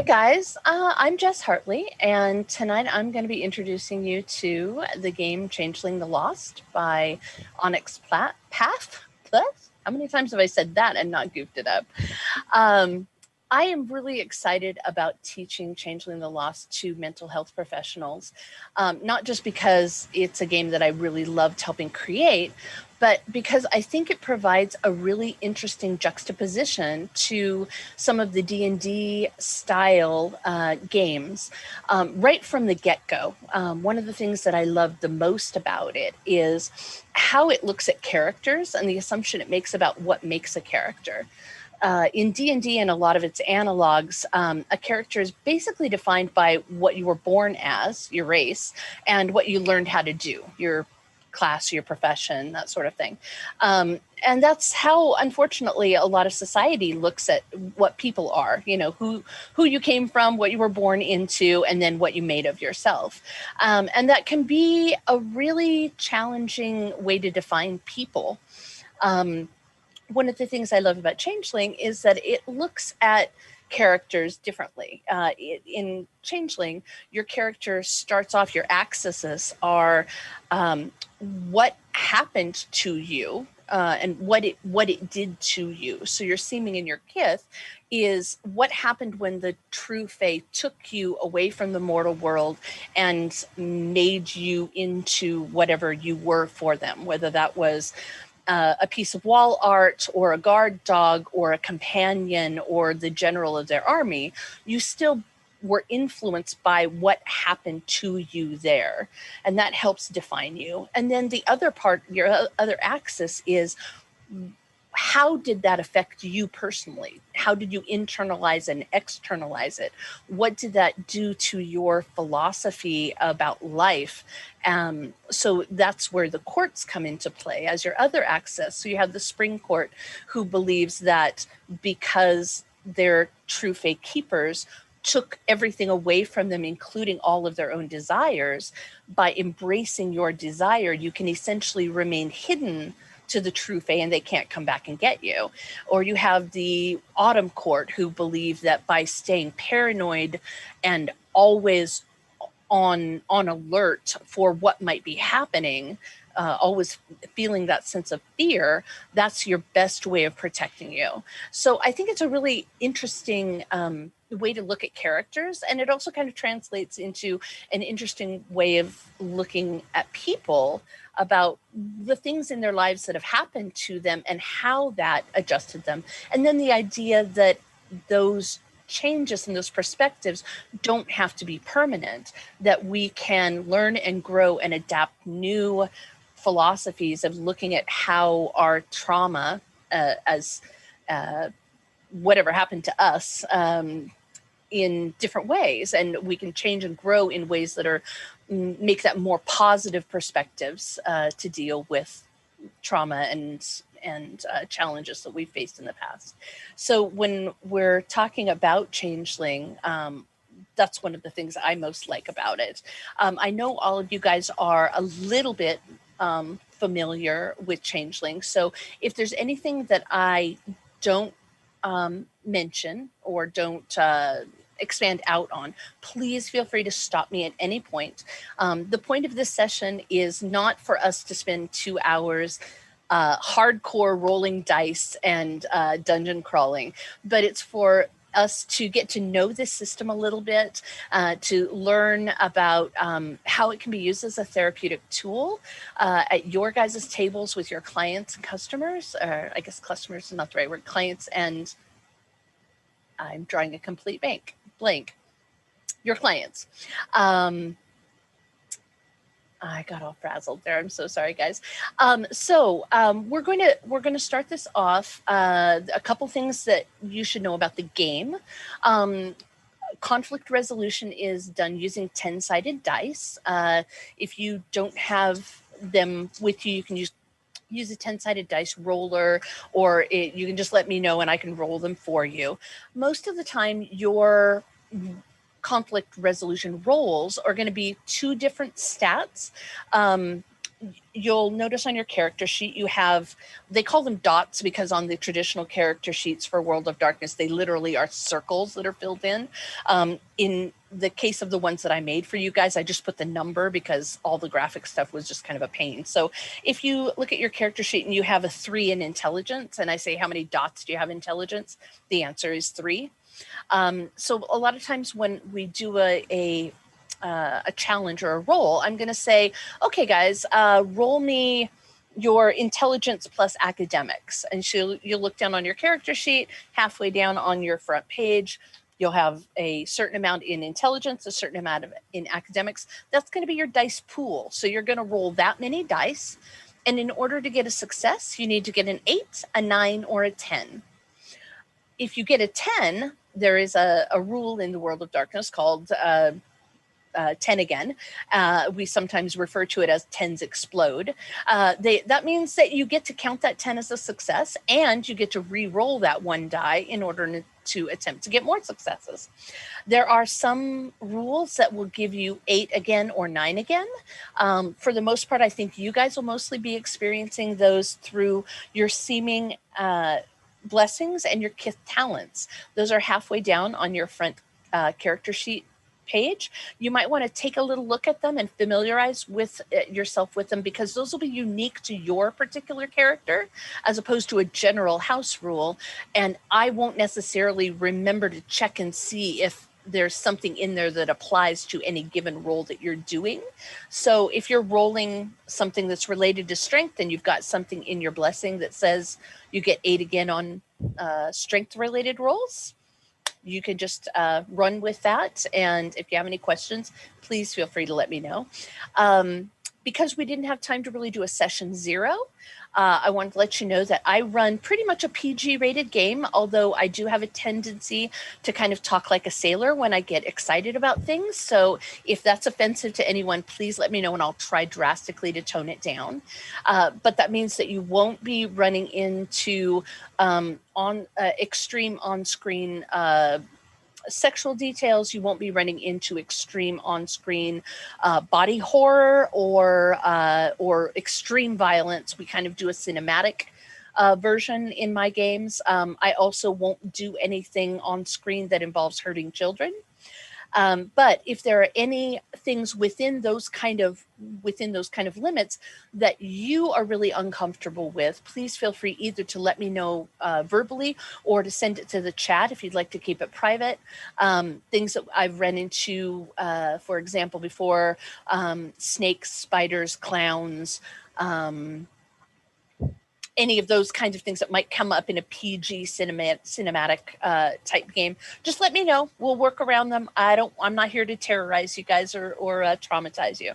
guys, I'm Jess Hartley, and tonight I'm going to be introducing you to the game Changeling The Lost by Onyx Path. How many times have I said that and not goofed it up? I am really excited about teaching Changeling The Lost to mental health professionals, not just because it's a game that I really loved helping create, but because I think it provides a really interesting juxtaposition to some of the D&D style games right from the get-go. One of the things that I love the most about it is how it looks at characters and the assumption it makes about what makes a character. In D&D and a lot of its analogs, a character is basically defined by what you were born as, your race, and what you learned how to do, your class, your profession, that sort of thing. And that's how, unfortunately, a lot of society looks at what people are, you know, who you came from, what you were born into, and then what you made of yourself. And that can be a really challenging way to define people. One of the things I love about Changeling is that it looks at characters differently. In Changeling, your character starts off, your axes are what happened to you and what it did to you. So your seeming and your kith is what happened when the true fae took you away from the mortal world and made you into whatever you were for them, whether that was a piece of wall art or a guard dog or a companion or the general of their army. You still were influenced by what happened to you there. And that helps define you. And then the other part, your other axis is, how did that affect you personally? How did you internalize and externalize it? What did that do to your philosophy about life? So that's where the courts come into play as your other axis. So you have the spring court, who believes that because they're true fae keepers, took everything away from them, including all of their own desires. By embracing your desire, you can essentially remain hidden to the true fae and they can't come back and get you. Or you have the autumn court, who believe that by staying paranoid and always on alert for what might be happening, always feeling that sense of fear, that's your best way of protecting you. So I think it's a really interesting way to look at characters, and it also kind of translates into an interesting way of looking at people, about the things in their lives that have happened to them and how that adjusted them. And then the idea that those changes and those perspectives don't have to be permanent, that we can learn and grow and adapt new philosophies of looking at how our trauma as whatever happened to us in different ways, and we can change and grow in ways that are make that more positive perspectives to deal with trauma and challenges that we've faced in the past. So when we're talking about Changeling, that's one of the things I most like about it. I know all of you guys are a little bit familiar with Changeling, so if there's anything that I don't mention or don't expand out on, please feel free to stop me at any point. The point of this session is not for us to spend 2 hours hardcore rolling dice and dungeon crawling, but it's for us to get to know this system a little bit, to learn about how it can be used as a therapeutic tool at your guys' tables with your clients and customers, or I guess customers is not the right word, clients and I'm drawing a complete blank. Your clients. I got all frazzled there. I'm so sorry, guys. We're going to start this off. A couple things that you should know about the game. Conflict resolution is done using 10-sided dice. If you don't have them with you, you can use a 10-sided dice roller, or you can just let me know and I can roll them for you. Most of the time, your conflict resolution rolls are going to be 2 different stats. you'll notice on your character sheet you have, they call them dots because on the traditional character sheets for World of Darkness, they literally are circles that are filled in. In the case of the ones that I made for you guys, I just put the number because all the graphic stuff was just kind of a pain. So if you look at your character sheet and you have a 3 in intelligence, and I say, how many dots do you have in intelligence? The answer is 3. So a lot of times when we do a challenge or a roll, I'm going to say, okay, guys, roll me your intelligence plus academics. And you'll look down on your character sheet, halfway down on your front page, you'll have a certain amount in intelligence, a certain amount in academics. That's going to be your dice pool. So you're going to roll that many dice. And in order to get a success, you need to get an 8, a 9, or a 10. If you get a 10, there is a rule in the World of Darkness called 10 again. We sometimes refer to it as 10s explode. That means that you get to count that 10 as a success, and you get to re-roll that one die in order to attempt to get more successes. There are some rules that will give you 8 again or 9 again. For the most part, I think you guys will mostly be experiencing those through your seeming blessings and your kith talents. Those are halfway down on your front character sheet page. You might want to take a little look at them and familiarize with yourself with them, because those will be unique to your particular character as opposed to a general house rule. And I won't necessarily remember to check and see if there's something in there that applies to any given role that you're doing. So if you're rolling something that's related to strength and you've got something in your blessing that says you get 8 again on strength related rolls, you can just run with that. And if you have any questions, please feel free to let me know. Because we didn't have time to really do a session 0, I wanted to let you know that I run pretty much a PG rated game, although I do have a tendency to kind of talk like a sailor when I get excited about things. So if that's offensive to anyone, please let me know and I'll try drastically to tone it down. But that means that you won't be running into extreme on-screen sexual details. You won't be running into extreme on-screen body horror or extreme violence. We kind of do a cinematic version in my games. I also won't do anything on screen that involves hurting children. But if there are any things within those kind of limits that you are really uncomfortable with, please feel free either to let me know verbally or to send it to the chat if you'd like to keep it private. Things that I've run into, for example, before, snakes, spiders, clowns, any of those kinds of things that might come up in a PG cinematic type game, just let me know. We'll work around them. I'm not here to terrorize you guys or traumatize you.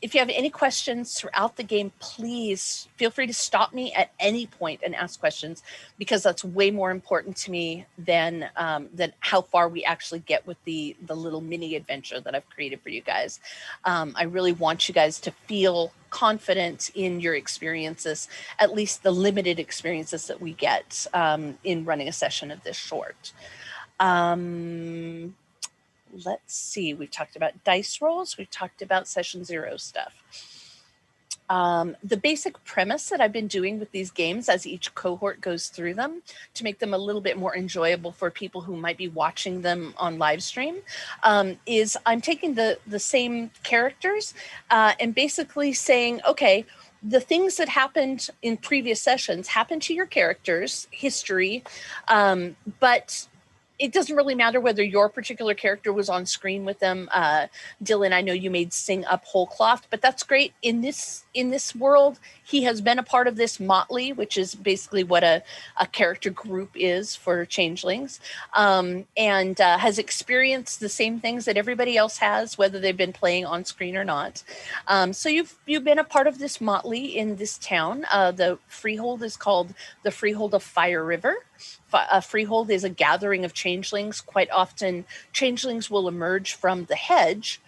If you have any questions throughout the game, please feel free to stop me at any point and ask questions, because that's way more important to me than how far we actually get with the little mini adventure that I've created for you guys. I really want you guys to feel confident in your experiences, at least the limited experiences that we get in running a session of this short. Let's see, we've talked about dice rolls, we've talked about session 0 stuff. The basic premise that I've been doing with these games as each cohort goes through them to make them a little bit more enjoyable for people who might be watching them on live stream is I'm taking the same characters and basically saying, okay, the things that happened in previous sessions happened to your characters' history, but it doesn't really matter whether your particular character was on screen with them. Dylan, I know you made Sing up whole cloth, but that's great. In this world, he has been a part of this motley, which is basically what a character group is for changelings, and has experienced the same things that everybody else has, whether they've been playing on screen or not. So you've been a part of this motley in this town. The Freehold is called the Freehold of Fire River. Freehold is a gathering of changelings. Quite often, changelings will emerge from the hedge,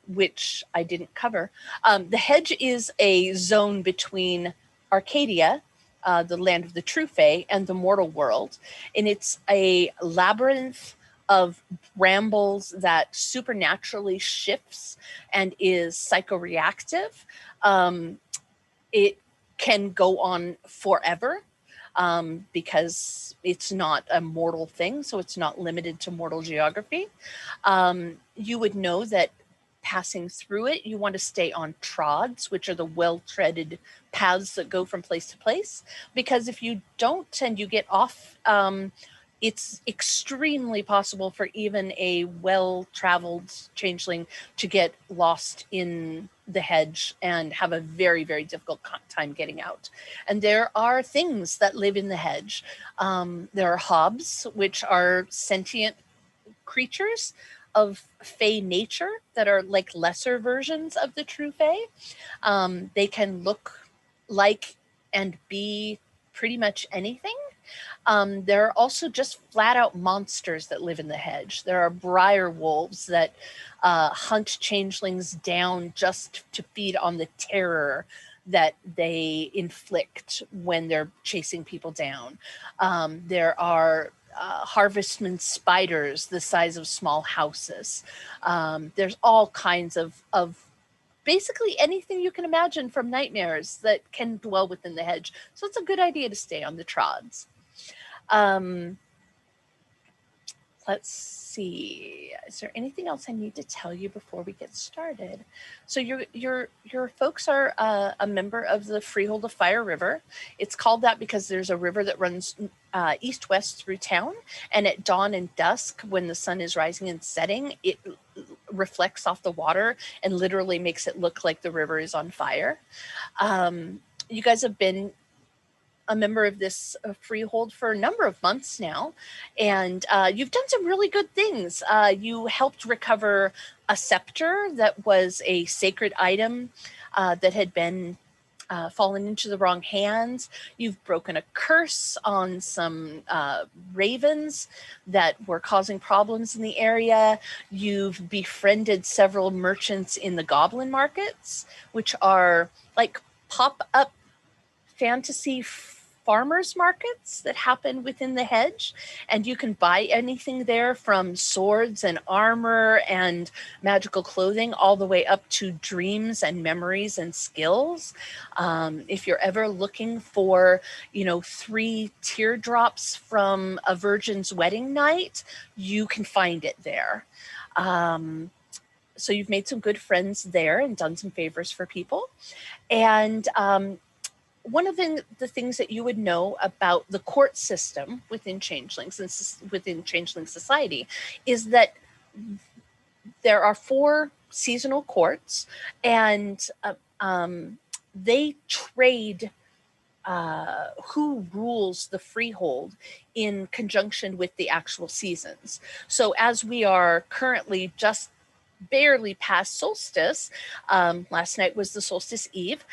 which I didn't cover. The hedge is a zone between Arcadia, the land of the true fae, and the mortal world. And it's a labyrinth of brambles that supernaturally shifts and is psychoreactive. It can go on forever because it's not a mortal thing, so it's not limited to mortal geography. You would know that passing through it, you want to stay on trods, which are the well-treaded paths that go from place to place, because if you don't and you get off, it's extremely possible for even a well-traveled changeling to get lost in the hedge and have a very, very difficult time getting out. And there are things that live in the hedge. There are hobs, which are sentient creatures of fey nature that are like lesser versions of the true fey. They can look like and be pretty much anything. There are also just flat out monsters that live in the hedge. There are briar wolves that hunt changelings down just to feed on the terror that they inflict when they're chasing people down. There are harvestman spiders the size of small houses. There's all kinds of basically anything you can imagine from nightmares that can dwell within the hedge. So it's a good idea to stay on the trods. Let's see. Is there anything else I need to tell you before we get started? So your folks are a member of the Freehold of Fire River. It's called that because there's a river that runs east-west through town, and at dawn and dusk, when the sun is rising and setting, it reflects off the water and literally makes it look like the river is on fire. You guys have been a member of this Freehold for a number of months now, and you've done some really good things. You helped recover a scepter that was a sacred item that had been fallen into the wrong hands. You've broken a curse on some ravens that were causing problems in the area. You've befriended several merchants in the goblin markets, which are like pop-up fantasy farmers markets that happen within the hedge, and you can buy anything there from swords and armor and magical clothing all the way up to dreams and memories and skills. If you're ever looking for, 3 teardrops from a virgin's wedding night, you can find it there. So you've made some good friends there and done some favors for people. And one of the things that you would know about the court system within changelings and within changeling society is that there are 4 seasonal courts, and they trade who rules the freehold in conjunction with the actual seasons. So as we are currently just barely past solstice, last night was the solstice eve,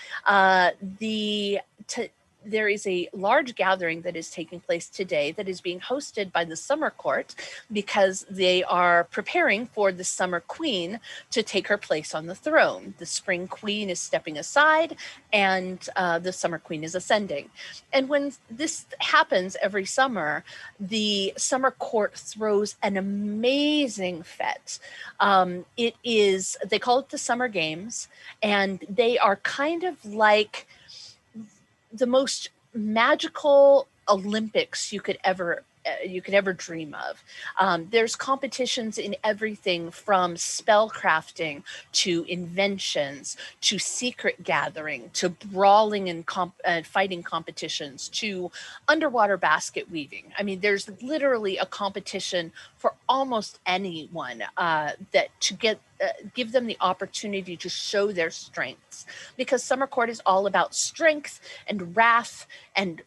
there is a large gathering that is taking place today that is being hosted by the Summer Court because they are preparing for the Summer Queen to take her place on the throne. The Spring Queen is stepping aside and the Summer Queen is ascending. And when this happens every summer, the Summer Court throws an amazing fete. They call it the Summer Games, and they are kind of like the most magical Olympics you could ever dream of. There's competitions in everything from spellcrafting to inventions to secret gathering to brawling and fighting competitions to underwater basket weaving. I mean, there's literally a competition for almost anyone that to give them the opportunity to show their strengths, because Summer Court is all about strength and wrath and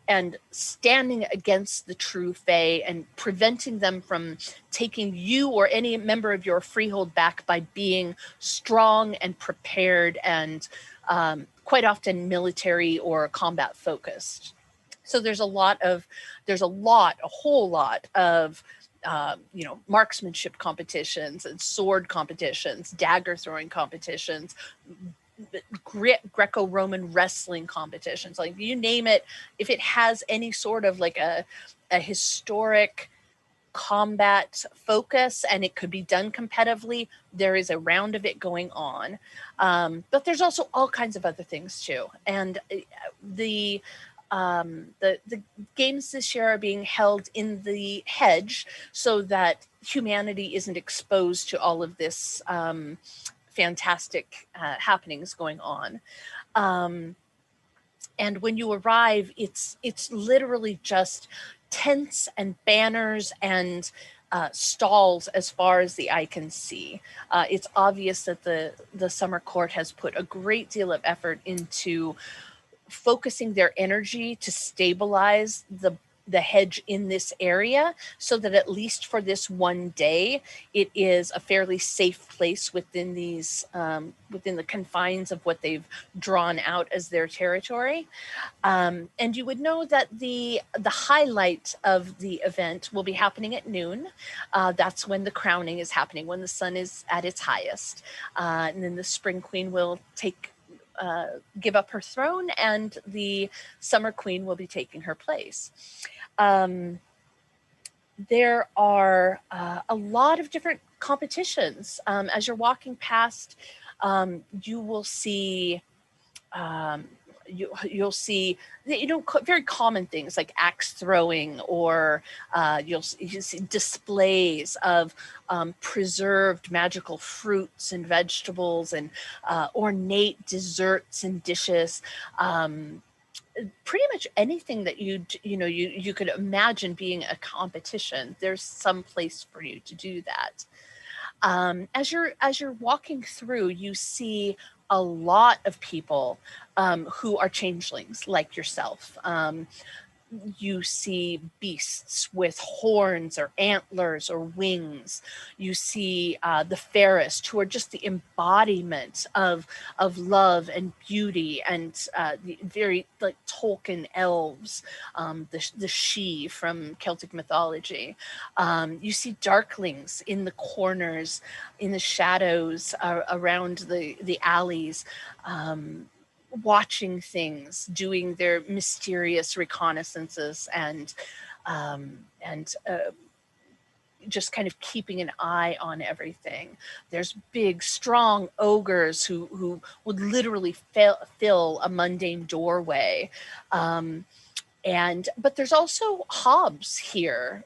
standing against the true Fae and preventing them from taking you or any member of your freehold back by being strong and prepared and quite often military or combat focused. So there's a whole lot of marksmanship competitions and sword competitions, dagger throwing competitions, Greco-Roman wrestling competitions, like you name it. If it has any sort of like a historic combat focus, and it could be done competitively. There is a round of it going on. But there's also all kinds of other things too. And the games this year are being held in the hedge so that humanity isn't exposed to all of this fantastic happenings going on. And when you arrive, it's literally just tents and banners and stalls as far as the eye can see. It's obvious that the summer court has put a great deal of effort into focusing their energy to stabilize the hedge in this area, so that at least for this one day, it is a fairly safe place within these within the confines of what they've drawn out as their territory. And you would know that the highlight of the event will be happening at noon. That's when the crowning is happening, when the sun is at its highest. And then the Spring Queen will give up her throne, and the Summer Queen will be taking her place. There are a lot of different competitions. As you're walking past, you will see you'll see very common things like axe throwing, or you'll see displays of preserved magical fruits and vegetables, and ornate desserts and dishes. Pretty much anything that you could imagine being a competition, there's some place for you to do that. As you're walking through, you see a lot of people who are changelings like yourself. You see beasts with horns or antlers or wings. You see the fairest, who are just the embodiment of love and beauty, and the very like Tolkien elves, the She from Celtic mythology. You see darklings in the corners, in the shadows around the alleys, watching things, doing their mysterious reconnaissances, and just kind of keeping an eye on everything. There's big, strong ogres who would literally fill a mundane doorway. But there's also hobs here.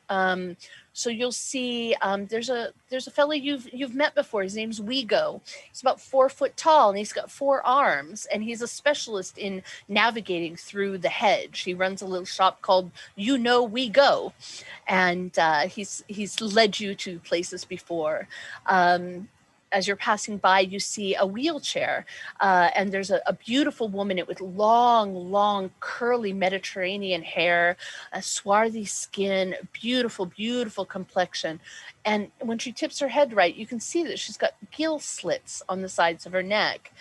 So you'll see there's a fellow you've met before. His name's Wego. He's about 4 foot tall, and he's got 4 arms, and he's a specialist in navigating through the hedge. He runs a little shop called Wego, and he's led you to places before. As you're passing by, you see a wheelchair, and there's a beautiful woman with long, curly Mediterranean hair, a swarthy skin, beautiful, beautiful complexion. And when she tips her head right, you can see that she's got gill slits on the sides of her neck.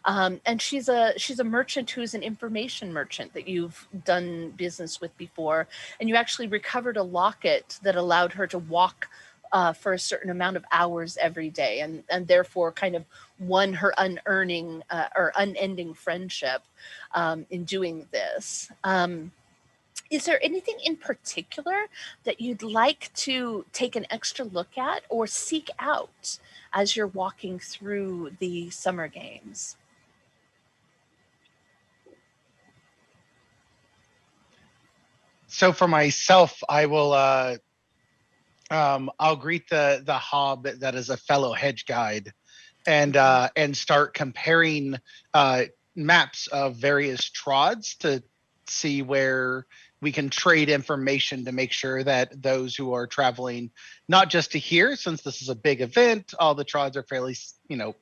And she's a merchant who's an information merchant that you've done business with before. And you actually recovered a locket that allowed her to walk for a certain amount of hours every day, and therefore kind of won her unending friendship in doing this. Is there anything in particular that you'd like to take an extra look at or seek out as you're walking through the summer games? So for myself, I will I'll greet the hob that is a fellow hedge guide, and start comparing maps of various trods to see where we can trade information to make sure that those who are traveling, not just to here, since this is a big event, all the trods are fairly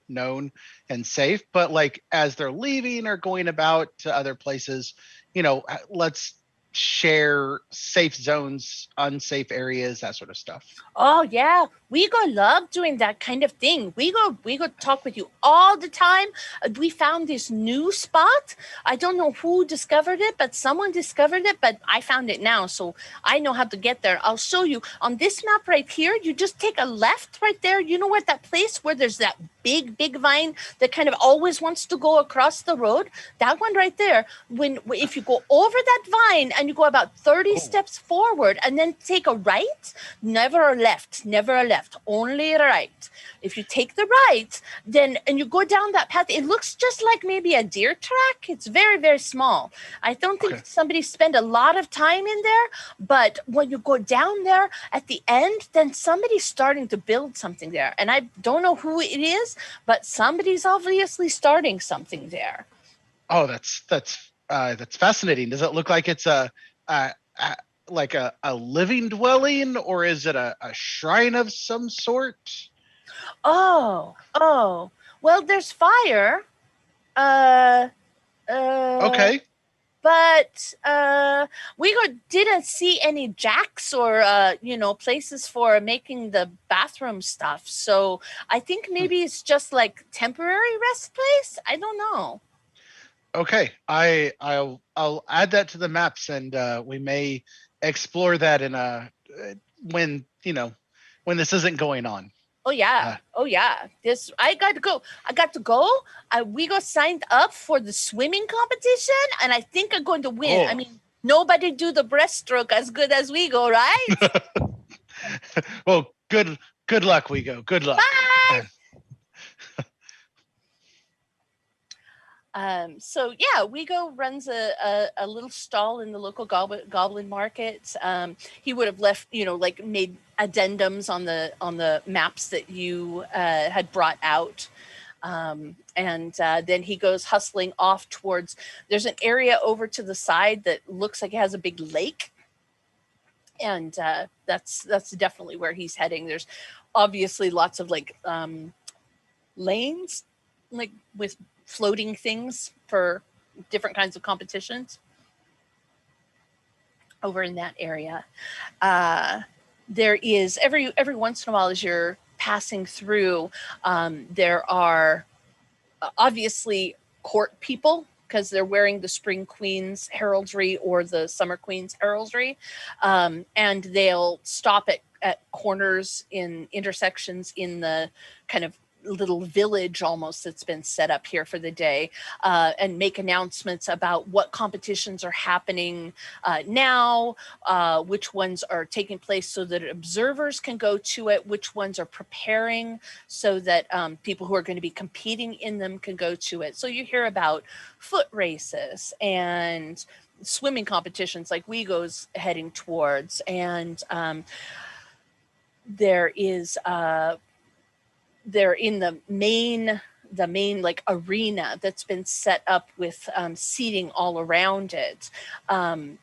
known and safe, but like as they're leaving or going about to other places, let's share safe zones, unsafe areas, that sort of stuff. Oh yeah, we go love doing that kind of thing. We go talk with you all the time. We found this new spot. I don't know who discovered it, but someone discovered it. But I found it now, so I know how to get there. I'll show you on this map right here. You just take a left right there. You know what that place where there's that big vine that kind of always wants to go across the road, that one right there, if you go over that vine and you go about 30 steps forward and then take a right, never a left, only a right. If you take the right, then, and you go down that path, it looks just like maybe a deer track. It's very, very small. I don't think somebody spent a lot of time in there, but when you go down there at the end, then somebody's starting to build something there. And I don't know who it is, but somebody's obviously starting something there. Oh, that's fascinating. Does it look like it's like a living dwelling, or is it a shrine of some sort? Oh, well, there's fire. Okay. But we didn't see any jacks or places for making the bathroom stuff. So I think maybe it's just like temporary rest place. I don't know. Okay, I'll add that to the maps, and we may explore that in when when this isn't going on. Oh yeah, This I got to go. We got signed up for the swimming competition, and I think I'm going to win. I mean, nobody do the breaststroke as good as we go, right? Well, good luck, we go. Good luck. Bye. So yeah, Wego runs a little stall in the local goblin market. He would have left, like made addendums on the maps that you had brought out. And then he goes hustling off towards, there's an area over to the side that looks like it has a big lake. And that's definitely where he's heading. There's obviously lots of like lanes, like with floating things for different kinds of competitions over in that area. There is every once in a while as you're passing through, there are obviously court people because they're wearing the Spring Queen's heraldry or the Summer Queen's heraldry, and they'll stop at corners in intersections in the kind of little village almost that's been set up here for the day, and make announcements about what competitions are happening now, which ones are taking place so that observers can go to it, which ones are preparing so that people who are going to be competing in them can go to it. So you hear about foot races and swimming competitions like Wego's heading towards, and there is they're in the main like arena that's been set up with seating all around it.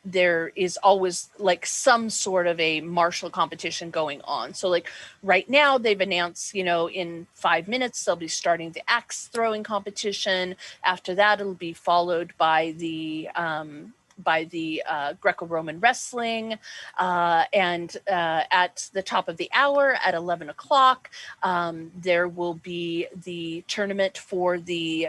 There is always like some sort of a martial competition going on. So like right now they've announced, in 5 minutes they'll be starting the axe throwing competition. After that it'll be followed by the Greco-Roman wrestling, and at the top of the hour at 11 o'clock, there will be the tournament for the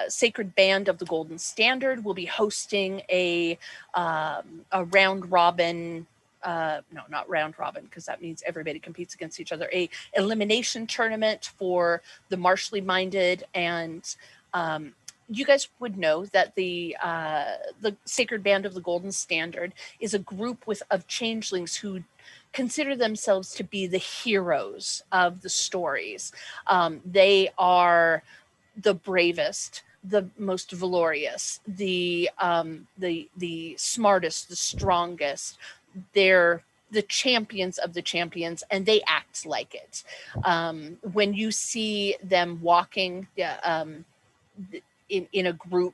Sacred Band of the Golden Standard. Will be hosting a round robin. No, not round robin, because that means everybody competes against each other. A elimination tournament for the martially minded, and you guys would know that the Sacred Band of the Golden Standard is a group of changelings who consider themselves to be the heroes of the stories. They are the bravest, the most valorous, the smartest, the strongest. They're the champions of the champions, and they act like it. When you see them walking, in a group,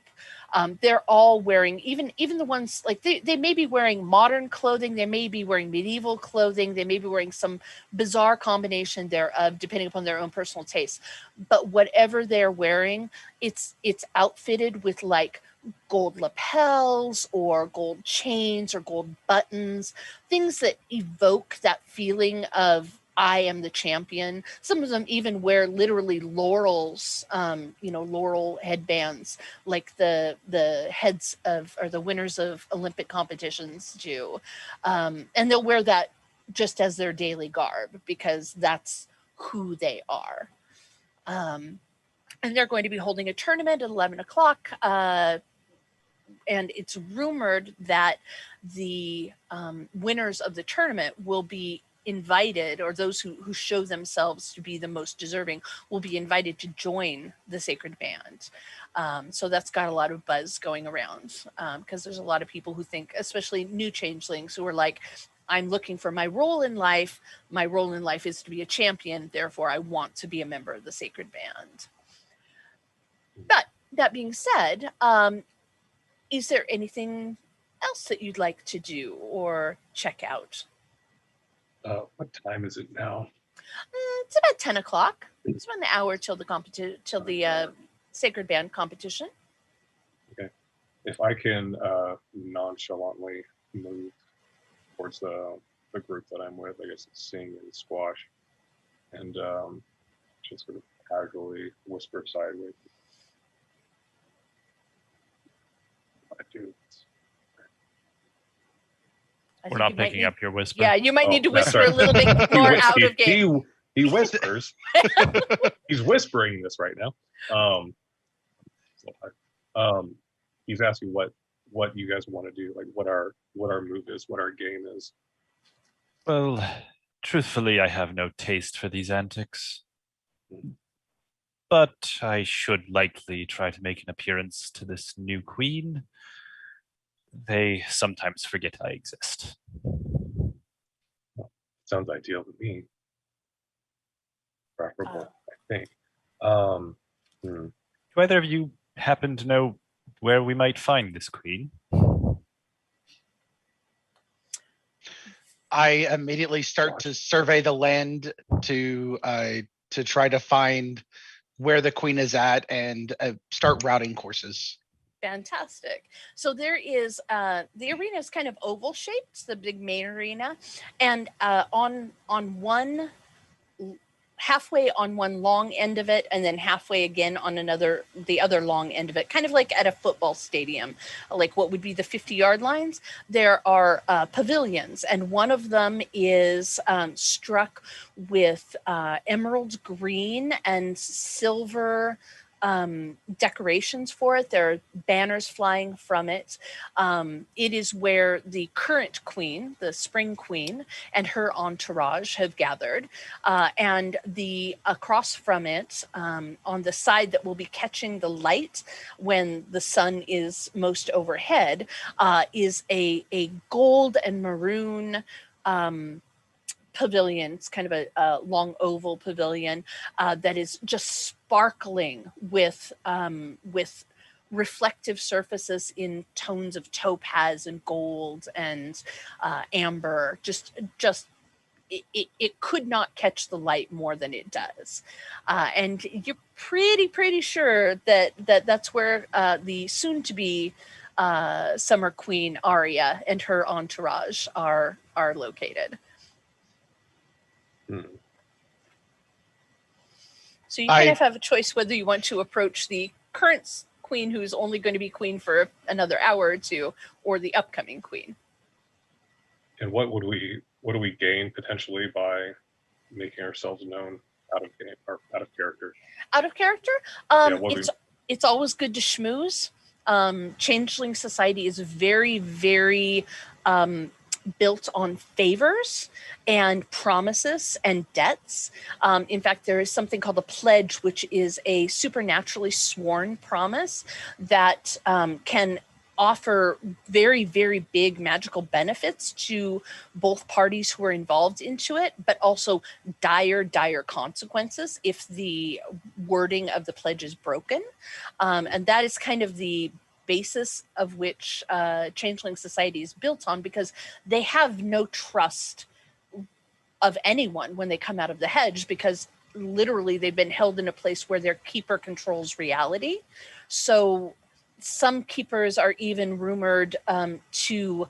they're all wearing, even the ones like they may be wearing modern clothing, they may be wearing medieval clothing, they may be wearing some bizarre combination thereof depending upon their own personal taste. But whatever they're wearing, it's outfitted with like gold lapels or gold chains or gold buttons, things that evoke that feeling of I am the champion. Some of them even wear literally laurels, laurel headbands, like the heads of, or the winners of Olympic competitions do. And they'll wear that just as their daily garb because that's who they are. And they're going to be holding a tournament at 11 o'clock. And it's rumored that the winners of the tournament will be invited, or those who show themselves to be the most deserving will be invited to join the Sacred Band. So that's got a lot of buzz going around, because there's a lot of people who think, especially new changelings, who are like, I'm looking for my role in life. My role in life is to be a champion. Therefore, I want to be a member of the Sacred Band. But that being said, is there anything else that you'd like to do or check out? What time is it now? It's about 10 o'clock. It's about an hour till the Sacred Band competition. Okay. If I can nonchalantly move towards the group that I'm with, I guess it's Sing and Squash, and just sort of casually whisper sideways. I do. We're not picking up your whisper. Yeah, you might need to whisper a little bit more out of game. He whispers. He's whispering this right now. He's asking what you guys want to do, like what our move is, what our game is. Well, truthfully, I have no taste for these antics. But I should likely try to make an appearance to this new queen. They sometimes forget I exist. Sounds ideal to me. Preferable, I think. Do either of you happen to know where we might find this queen? I immediately start to survey the land to try to find where the queen is at and start routing courses. Fantastic. So there is the arena is kind of oval shaped, the big main arena, and on one halfway on one long end of it, and then halfway again on the other long end of it, kind of like at a football stadium, like what would be the 50-yard lines. There are pavilions, and one of them is struck with emerald green and silver decorations for it. There are banners flying from it. It is where the current queen, the spring queen, and her entourage have gathered. And the across from it, on the side that will be catching the light when the sun is most overhead, is a gold and maroon pavilion. It's kind of a long oval pavilion that is just sparkling with reflective surfaces in tones of topaz and gold and amber. Just it could not catch the light more than it does, and you're pretty sure that's where the soon-to-be Summer Queen Arya and her entourage are located. So you kind of have a choice whether you want to approach the current queen, who's only going to be queen for another hour or two, or the upcoming queen. And what do we gain potentially by making ourselves known out of game or out of character? Out of character? It's always good to schmooze. Changeling society is very, very built on favors and promises and debts. In fact, there is something called a pledge, which is a supernaturally sworn promise that can offer very, very big magical benefits to both parties who are involved into it, but also dire consequences if the wording of the pledge is broken. And that is kind of the basis of which Changeling society is built on, because they have no trust of anyone when they come out of the hedge, because literally they've been held in a place where their keeper controls reality. So some keepers are even rumored to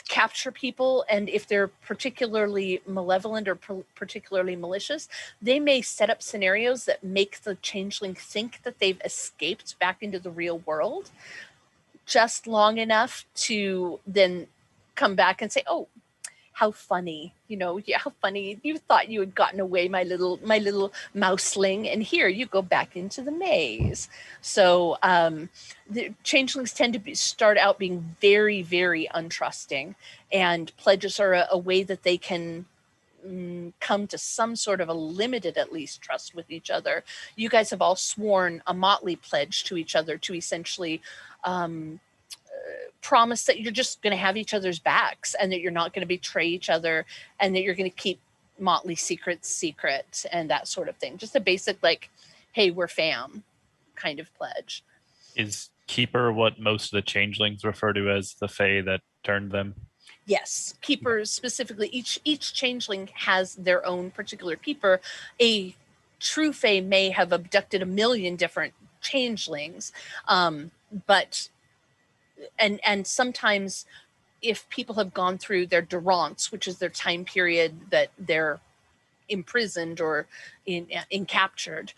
capture people, and if they're particularly malevolent or particularly malicious, they may set up scenarios that make the changeling think that they've escaped back into the real world just long enough to then come back and say, oh, how funny, yeah, how funny. You thought you had gotten away, my little mouseling, and here you go back into the maze. So the changelings tend to start out being very, very untrusting, and pledges are a way that they can come to some sort of a limited, at least, trust with each other. You guys have all sworn a motley pledge to each other to essentially promise that you're just going to have each other's backs, and that you're not going to betray each other, and that you're going to keep motley secrets secret, and that sort of thing. Just a basic, like, hey, we're fam kind of pledge. Is Keeper what most of the changelings refer to as the fae that turned them? Yes, keepers specifically. Each changeling has their own particular keeper. A true fae may have abducted a million different changelings, but and sometimes, if people have gone through their durance, which is their time period that they're imprisoned or captured,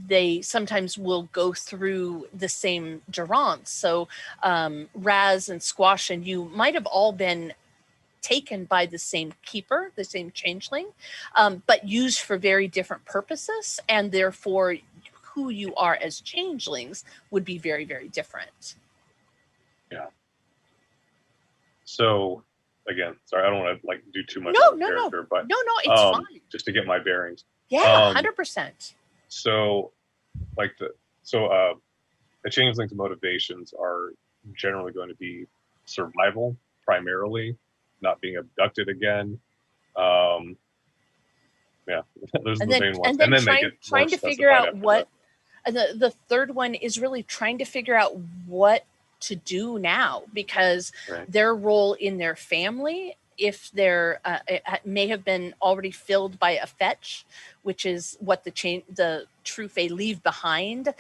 they sometimes will go through the same durance. So Raz and Squash and you might have all been taken by the same keeper, the same changeling, but used for very different purposes, and therefore who you are as changelings would be very, very different. Yeah. So again, sorry, I don't want to do too much No, of a character, but no, it's fine. just to get my bearings. Yeah, 100%. So the changeling's motivations are generally going to be survival primarily, not being abducted again. Yeah, those are the main ones. And then they get trying to figure out what. The third one is really trying to figure out what to do now, because their role in their family, if they're it may have been already filled by a fetch, which is what the true fae leave behind.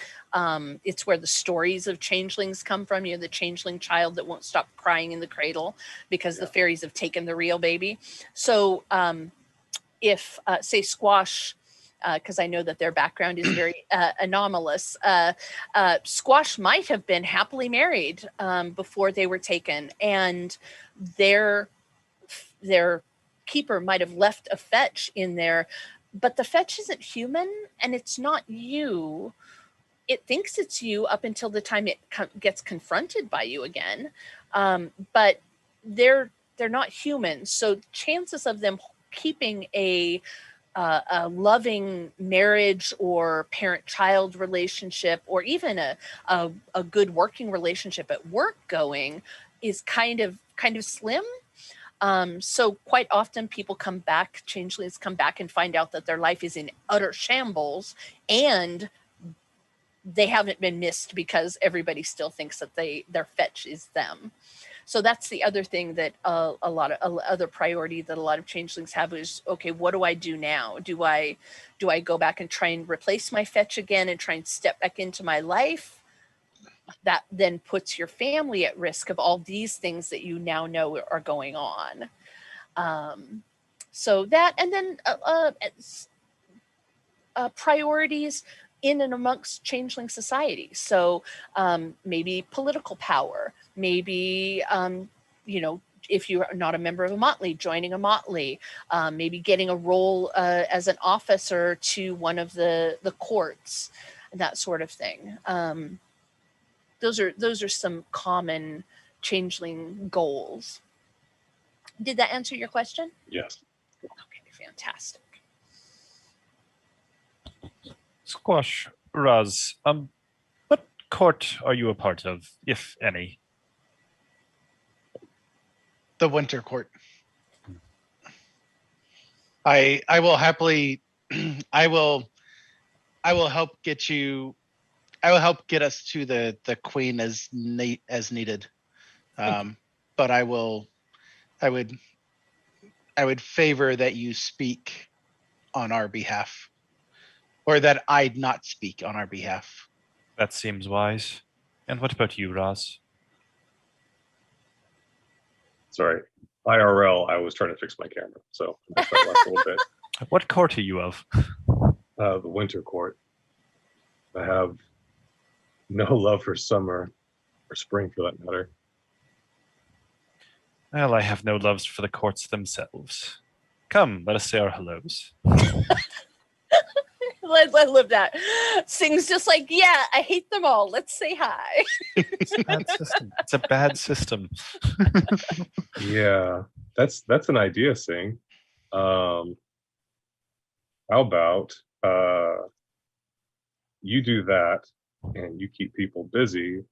It's where the stories of changelings come from. The changeling child that won't stop crying in the cradle because the fairies have taken the real baby. So if say Squash, because I know that their background is very anomalous. Squash might have been happily married before they were taken, and their keeper might have left a fetch in there, but the fetch isn't human, and it's not you. It thinks it's you up until the time it gets confronted by you again, but they're not human. So chances of them keeping a loving marriage or parent-child relationship, or even a good working relationship at work going, is kind of slim. So quite often people come back, changelings come back and find out that their life is in utter shambles, and they haven't been missed because everybody still thinks that their fetch is them. So that's the other thing that a lot of other priority that a lot of changelings have is, okay, what do I do now? Do I go back and try and replace my fetch again and try and step back into my life? That then puts your family at risk of all these things that you now know are going on. So that, and then priorities in and amongst changeling society. So maybe political power, maybe, if you're not a member of a motley, joining a motley, maybe getting a role as an officer to one of the courts, that sort of thing. Those are some common changeling goals. Did that answer your question? Yes. Okay, fantastic. Squash, Raz, what court are you a part of, if any? The Winter Court. I will happily I will help get you. I will help get us to the queen as needed. But I would favor that you speak on our behalf, or that I not speak on our behalf. That seems wise. And what about you, Raz? Sorry, IRL. I was trying to fix my camera, so I missed that last little bit. What court are you of? The Winter Court. I have no love for summer or spring, for that matter. Well, I have no loves for the courts themselves. Come, let us say our hellos. I love that. Sing's just like, yeah, I hate them all. Let's say hi. It's a bad system. It's a bad system. Yeah, that's an idea, Sing. How about you do that and you keep people busy,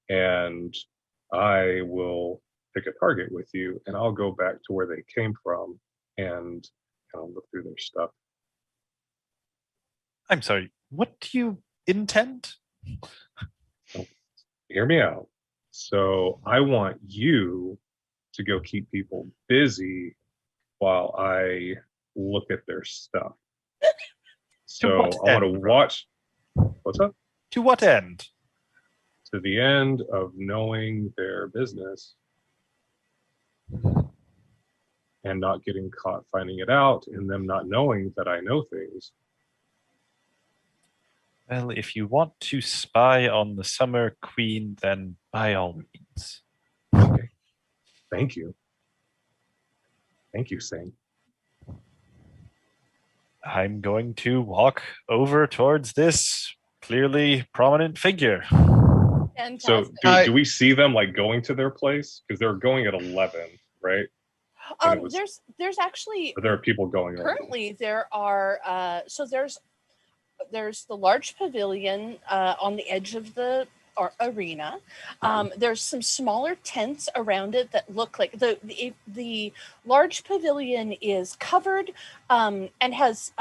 and I will pick a target with you, and I'll go back to where they came from and kind of look through their stuff. I'm sorry, what do you intend? Hear me out. So I want you to go keep people busy while I look at their stuff. So what I want to end, bro? watch. What's up? To what end? To the end of knowing their business and not getting caught finding it out, and them not knowing that I know things. Well, if you want to spy on the Summer Queen, then by all means. Okay. Thank you. Thank you, Sing. I'm going to walk over towards this clearly prominent figure. So Fantastic. do we see them like going to their place? Because they're going at 11, right? There's actually Or there are people going already. currently there are so there's the large pavilion on the edge of the arena. There's some smaller tents around it that look like the large pavilion is covered and has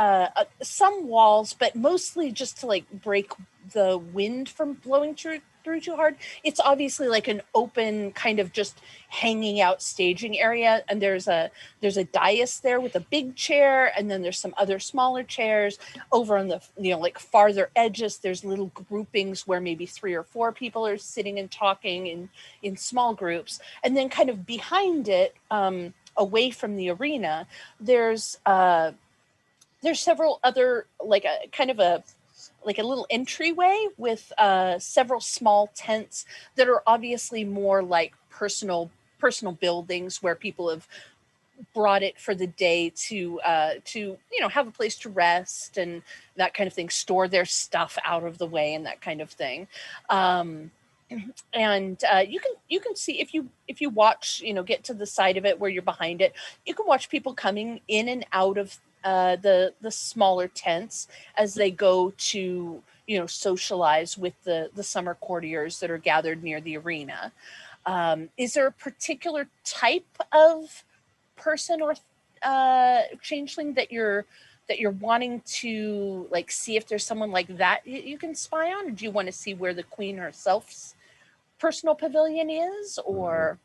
some walls, but mostly just to like break the wind from blowing through too hard. It's obviously like an open kind of just hanging out staging area, and there's a dais there with a big chair, and then there's some other smaller chairs over on the like farther edges. There's little groupings where maybe 3 or 4 people are sitting and talking in small groups, and then kind of behind it, away from the arena, there's several other like a kind of a little entryway with several small tents that are obviously more like personal buildings where people have brought it for the day to have a place to rest and that kind of thing, store their stuff out of the way and that kind of thing. And you can see if you watch, get to the side of it where you're behind it, you can watch people coming in and out of the smaller tents as they go to socialize with the summer courtiers that are gathered near the arena. Is there a particular type of person or changeling that you're wanting to like see if there's someone like that you can spy on, or do you want to see where the queen herself's personal pavilion is? Or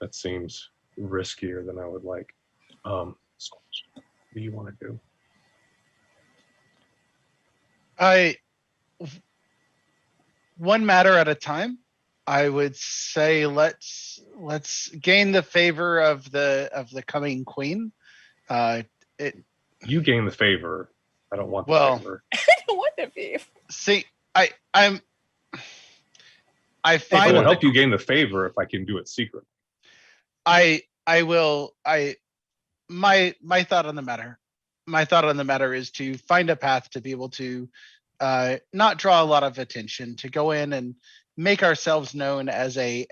that seems riskier than I would like. Squash, what do you want to do? One matter at a time. I would say let's gain the favor of the coming queen. You gain the favor. I don't want the favor. I don't want the favor. See, I find I will help you gain the favor if I can do it secretly. I will. My thought on the matter. My thought on the matter is to find a path to be able to not draw a lot of attention, to go in and make ourselves known as a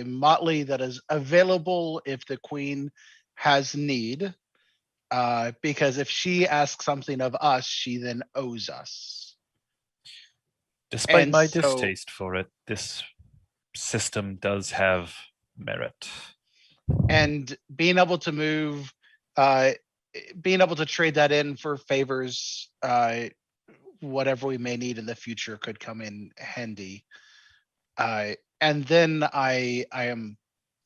motley that is available if the queen has need. Because if she asks something of us, she then owes us. Despite my distaste for it, this system does have merit. And being able to move, being able to trade that in for favors, whatever we may need in the future could come in handy. And then I am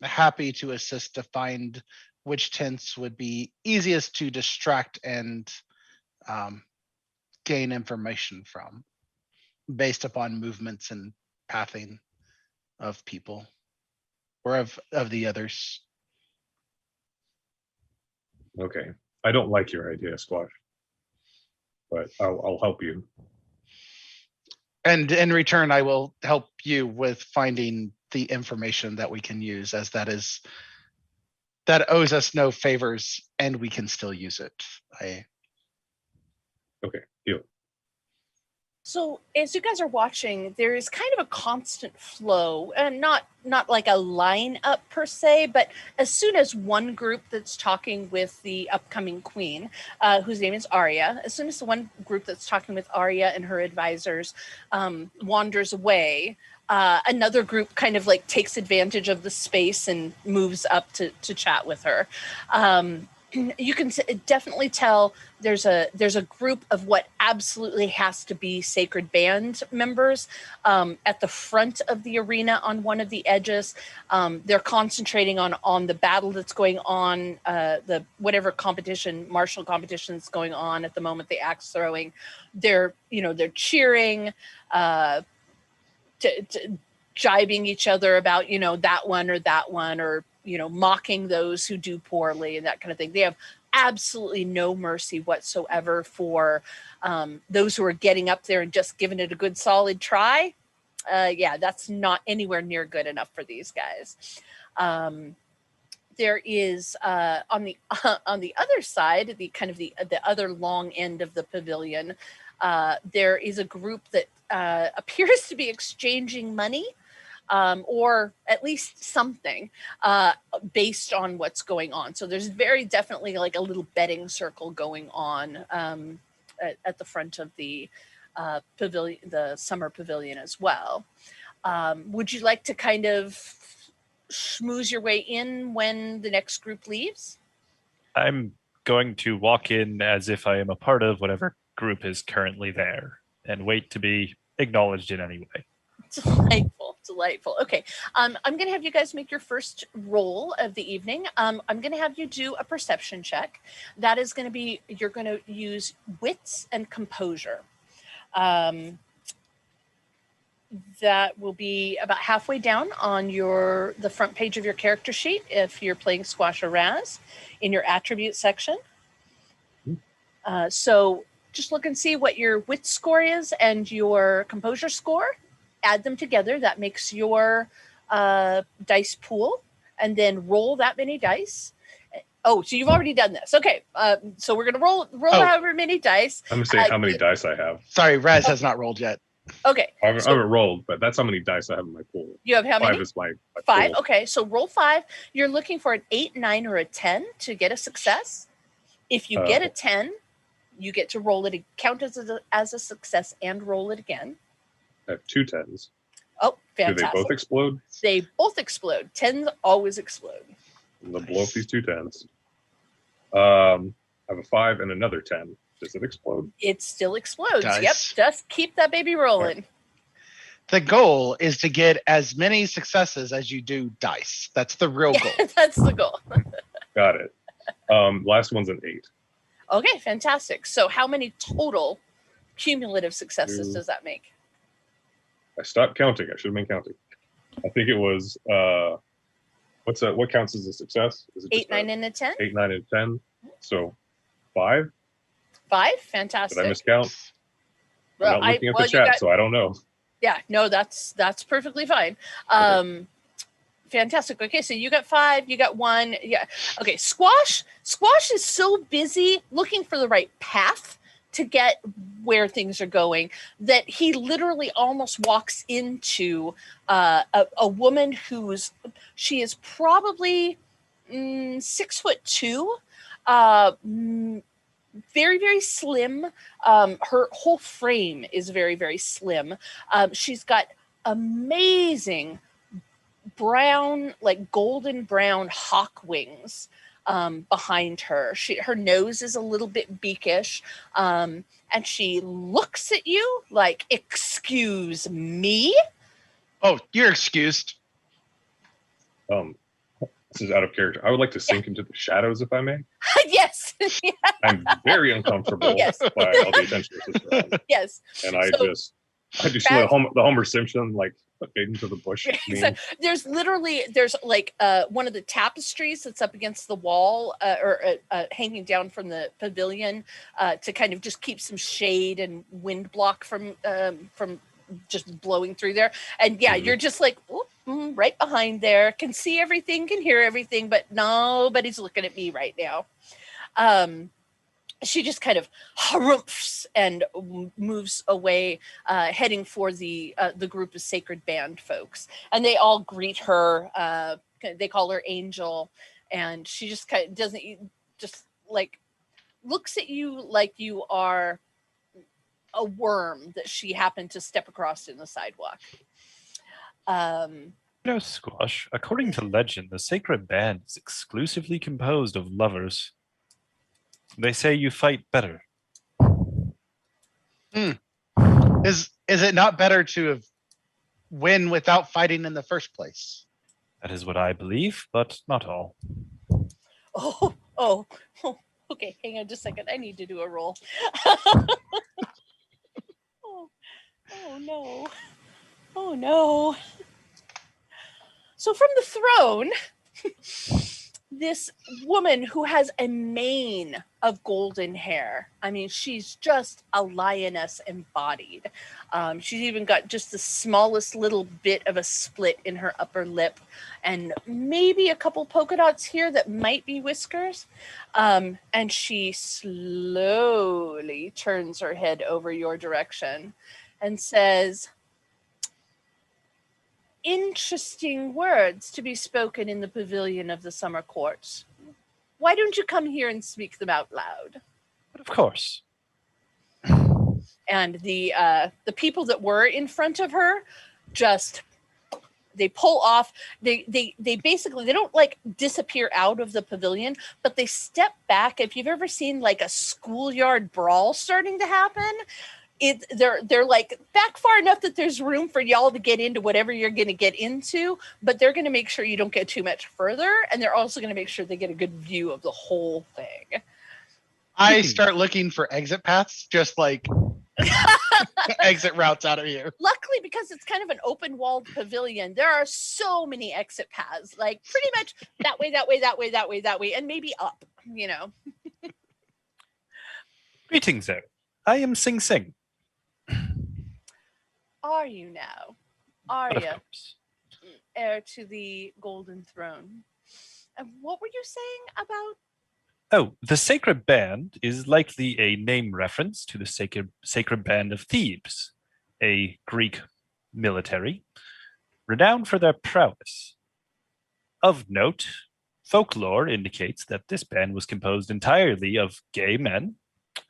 happy to assist to find which tents would be easiest to distract and gain information from based upon movements and pathing of people or of the others. Okay. I don't like your idea, Squash, but I'll help you. And in return, I will help you with finding the information that we can use, as that owes us no favors, and we can still use it. Okay, deal. So as you guys are watching, there is kind of a constant flow, and not like a line up per se, but as soon as one group that's talking with the upcoming queen, whose name is Arya, as soon as the one group that's talking with Arya and her advisors wanders away, another group kind of like takes advantage of the space and moves up to chat with her. You can definitely tell there's a group of what absolutely has to be Sacred Band members at the front of the arena on one of the edges. They're concentrating on the battle that's going on, the whatever martial competition that's going on at the moment, the axe throwing. They're cheering, jibing each other about that one, or mocking those who do poorly and that kind of thing. They have absolutely no mercy whatsoever for those who are getting up there and just giving it a good solid try. That's not anywhere near good enough for these guys. There is on the other side, the other long end of the pavilion, there is a group that appears to be exchanging money, or at least something based on what's going on. So there's very definitely like a little betting circle going on at the front of the pavilion, the summer pavilion as well. Would you like to kind of schmooze your way in when the next group leaves? I'm going to walk in as if I am a part of whatever group is currently there and wait to be acknowledged in any way. Delightful. Okay. I'm going to have you guys make your first roll of the evening. I'm going to have you do a perception check. That is going to be, you're going to use wits and composure. That will be about halfway down on the front page of your character sheet if you're playing Squash or Raz, in your attribute section. So just look and see what your wit score is and your composure score. Add them together. That makes your dice pool, and then roll that many dice. Oh, so you've already done this. Okay. So we're going to roll however many dice. I'm going to say how many dice I have. Sorry, Raz has not rolled yet. Okay. I haven't rolled, but that's how many dice I have in my pool. You have how many? 5 is my 5. pool. Okay. So roll 5. You're looking for an 8, 9, or a 10 to get a success. If you get a 10, you get to roll it, count as a success, and roll it again. I have 2 10s. Oh, fantastic. Do they both explode? They both explode. 10s always explode. They'll blow up these 2 10s. I have a 5 and another 10. Does it explode? It still explodes. Dice. Yep. Just keep that baby rolling. The goal is to get as many successes as you do dice. That's the real goal. That's the goal. Got it. Last one's an 8. Okay, fantastic. So how many total cumulative successes does that make? I stopped counting. I should have been counting. I think it was what counts as a success? Is it 8, 9, and a 10? 8, 9, and 10. So 5? 5? Fantastic. Did I miscount? I'm not looking at the chat, so I don't know. Yeah, no, that's perfectly fine. Okay. Fantastic. Okay, so you got 5, you got 1. Yeah. Okay, Squash is so busy looking for the right path to get where things are going that he literally almost walks into a woman she is probably 6'2", very, very slim. Her whole frame is very, very slim. She's got amazing brown, like golden brown hawk wings behind her. Her nose is a little bit beakish, and she looks at you like, "Excuse me?" Oh, you're excused. This is out of character. I would like to sink into the shadows, if I may. Yes. I'm very uncomfortable by all the attention that's around. Yes. And I do the Homer Simpson, like, fade into the bush. There's like one of the tapestries that's up against the wall or hanging down from the pavilion to kind of just keep some shade and wind block from just blowing through there. And you're just like, "Oop, right behind there, can see everything, can hear everything, but nobody's looking at me right now. She just kind of harumphs and moves away, heading for the group of Sacred Band folks. And they all greet her. They call her Angel. And she just kind of doesn't, just like, looks at you like you are a worm that she happened to step across in the sidewalk. Squash, according to legend, the Sacred Band is exclusively composed of lovers. They say you fight better. Is it not better to win without fighting in the first place? That is what I believe, but not all. Oh, okay, hang on just a second. I need to do a roll. Oh no. So from the throne, this woman who has a mane of golden hair. I mean, she's just a lioness embodied. She's even got just the smallest little bit of a split in her upper lip and maybe a couple polka dots here that might be whiskers. And she slowly turns her head over your direction and says, "Interesting words to be spoken in the pavilion of the summer courts. Why don't you come here and speak them out loud?" But of course. And the people that were in front of her just, they pull off. They basically, they don't like disappear out of the pavilion, but they step back. If you've ever seen like a schoolyard brawl starting to happen, they're like back far enough that there's room for y'all to get into whatever you're going to get into, but they're going to make sure you don't get too much further, and they're also going to make sure they get a good view of the whole thing. I start looking for exit paths, just like exit routes out of here. Luckily, because it's kind of an open-walled pavilion, there are so many exit paths, like pretty much that way, that way, that way, that way, that way, and maybe up, you know. Greetings there. I am Sing Sing. Are you now? Are But you? of course. Heir to the golden throne. And what were you saying about? Oh, the Sacred Band is likely a name reference to the Sacred Band of Thebes, a Greek military, renowned for their prowess. Of note, folklore indicates that this band was composed entirely of gay men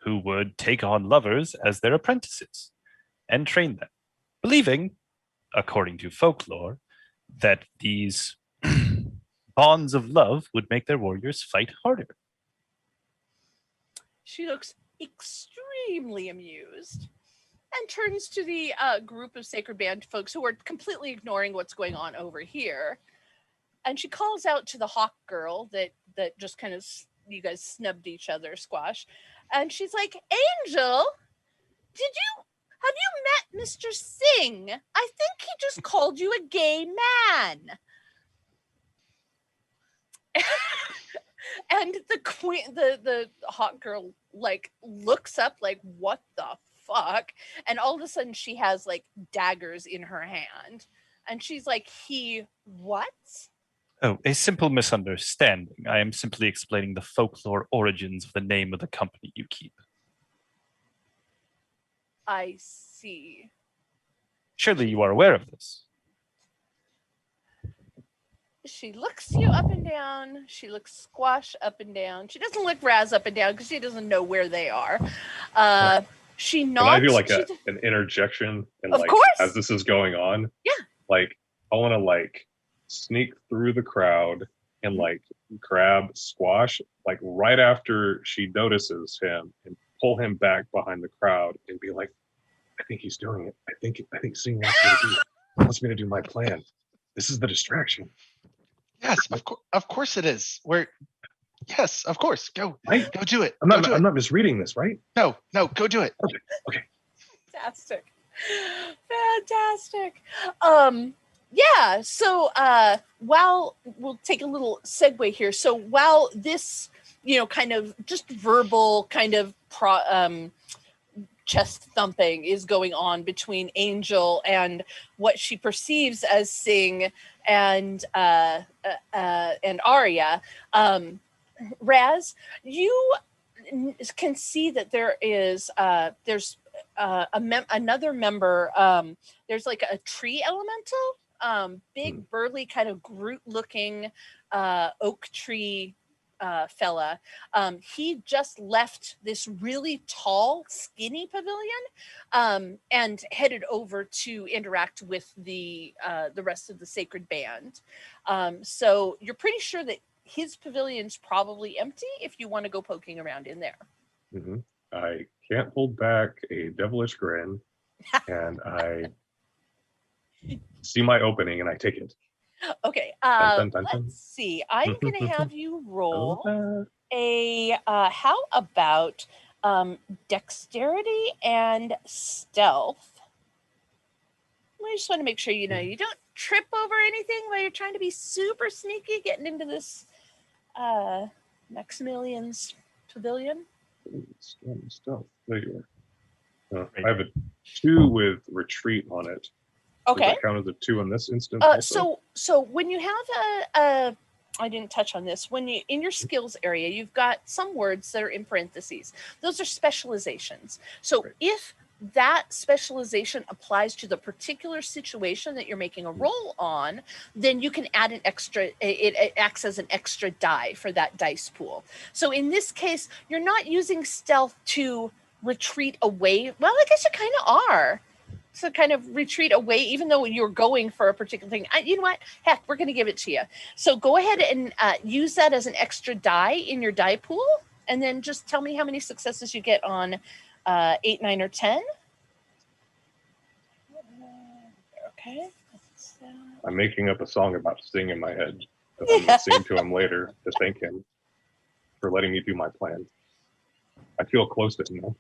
who would take on lovers as their apprentices and train them, believing, according to folklore, that these bonds of love would make their warriors fight harder. She looks extremely amused and turns to the group of Sacred Band folks who are completely ignoring what's going on over here. And she calls out to the hawk girl that just kind of, you guys snubbed each other, Squash. And she's like, "Angel, have you met Mr. Singh? I think he just called you a gay man." And the queen, the hot girl, like looks up, like, "What the fuck?" And all of a sudden, she has like daggers in her hand, and she's like, "He what?" Oh, a simple misunderstanding. I am simply explaining the folklore origins of the name of the company you keep. I see. Surely you are aware of this. She looks you up and down. She looks Squash up and down. She doesn't look Raz up and down because she doesn't know where they are. She nods. Can I do like an interjection? And of like, course. as this is going on, yeah. Like, I want to like sneak through the crowd and like grab Squash like right after she notices him and pull him back behind the crowd and be like, "I think he's doing it. I think Singh wants me to do my plan. This is the distraction." Yes, of course it is. Yes, of course. Go do it. I'm not misreading this, right? No, go do it. Okay. Fantastic. Yeah, so while we'll take a little segue here. So while this, kind of just verbal kind of chest thumping is going on between Angel and what she perceives as Sing and Arya. Raz, you can see that there's another member. There's like a tree elemental, big burly kind of Groot-looking oak tree fella. He just left this really tall, skinny pavilion and headed over to interact with the rest of the sacred band. So you're pretty sure that his pavilion's probably empty if you want to go poking around in there. Mm-hmm. I can't hold back a devilish grin, and I see my opening and I take it. Okay, Dun, dun, dun, dun. let's see. I'm going to have you roll how about dexterity and stealth? I just want to make sure you don't trip over anything while you're trying to be super sneaky getting into this Maximilian's pavilion. Stealth. There you are. I have a 2 with retreat on it. Okay. Does that count as a 2 in this instance? So when you have I didn't touch on this. When you in your skills area, you've got some words that are in parentheses. Those are specializations. So if that specialization applies to the particular situation that you're making a roll on, then you can add an extra, it acts as an extra die for that dice pool. So in this case, you're not using stealth to retreat away. Well, I guess you kind of are. So kind of retreat away, even though you're going for a particular thing. You know what? Heck, we're going to give it to you. So go ahead and use that as an extra die in your die pool, and then just tell me how many successes you get on 8, 9, or 10. Okay. I'm making up a song about Sting in my head that I'm going to sing to him later to thank him for letting me do my plan. I feel close to him now.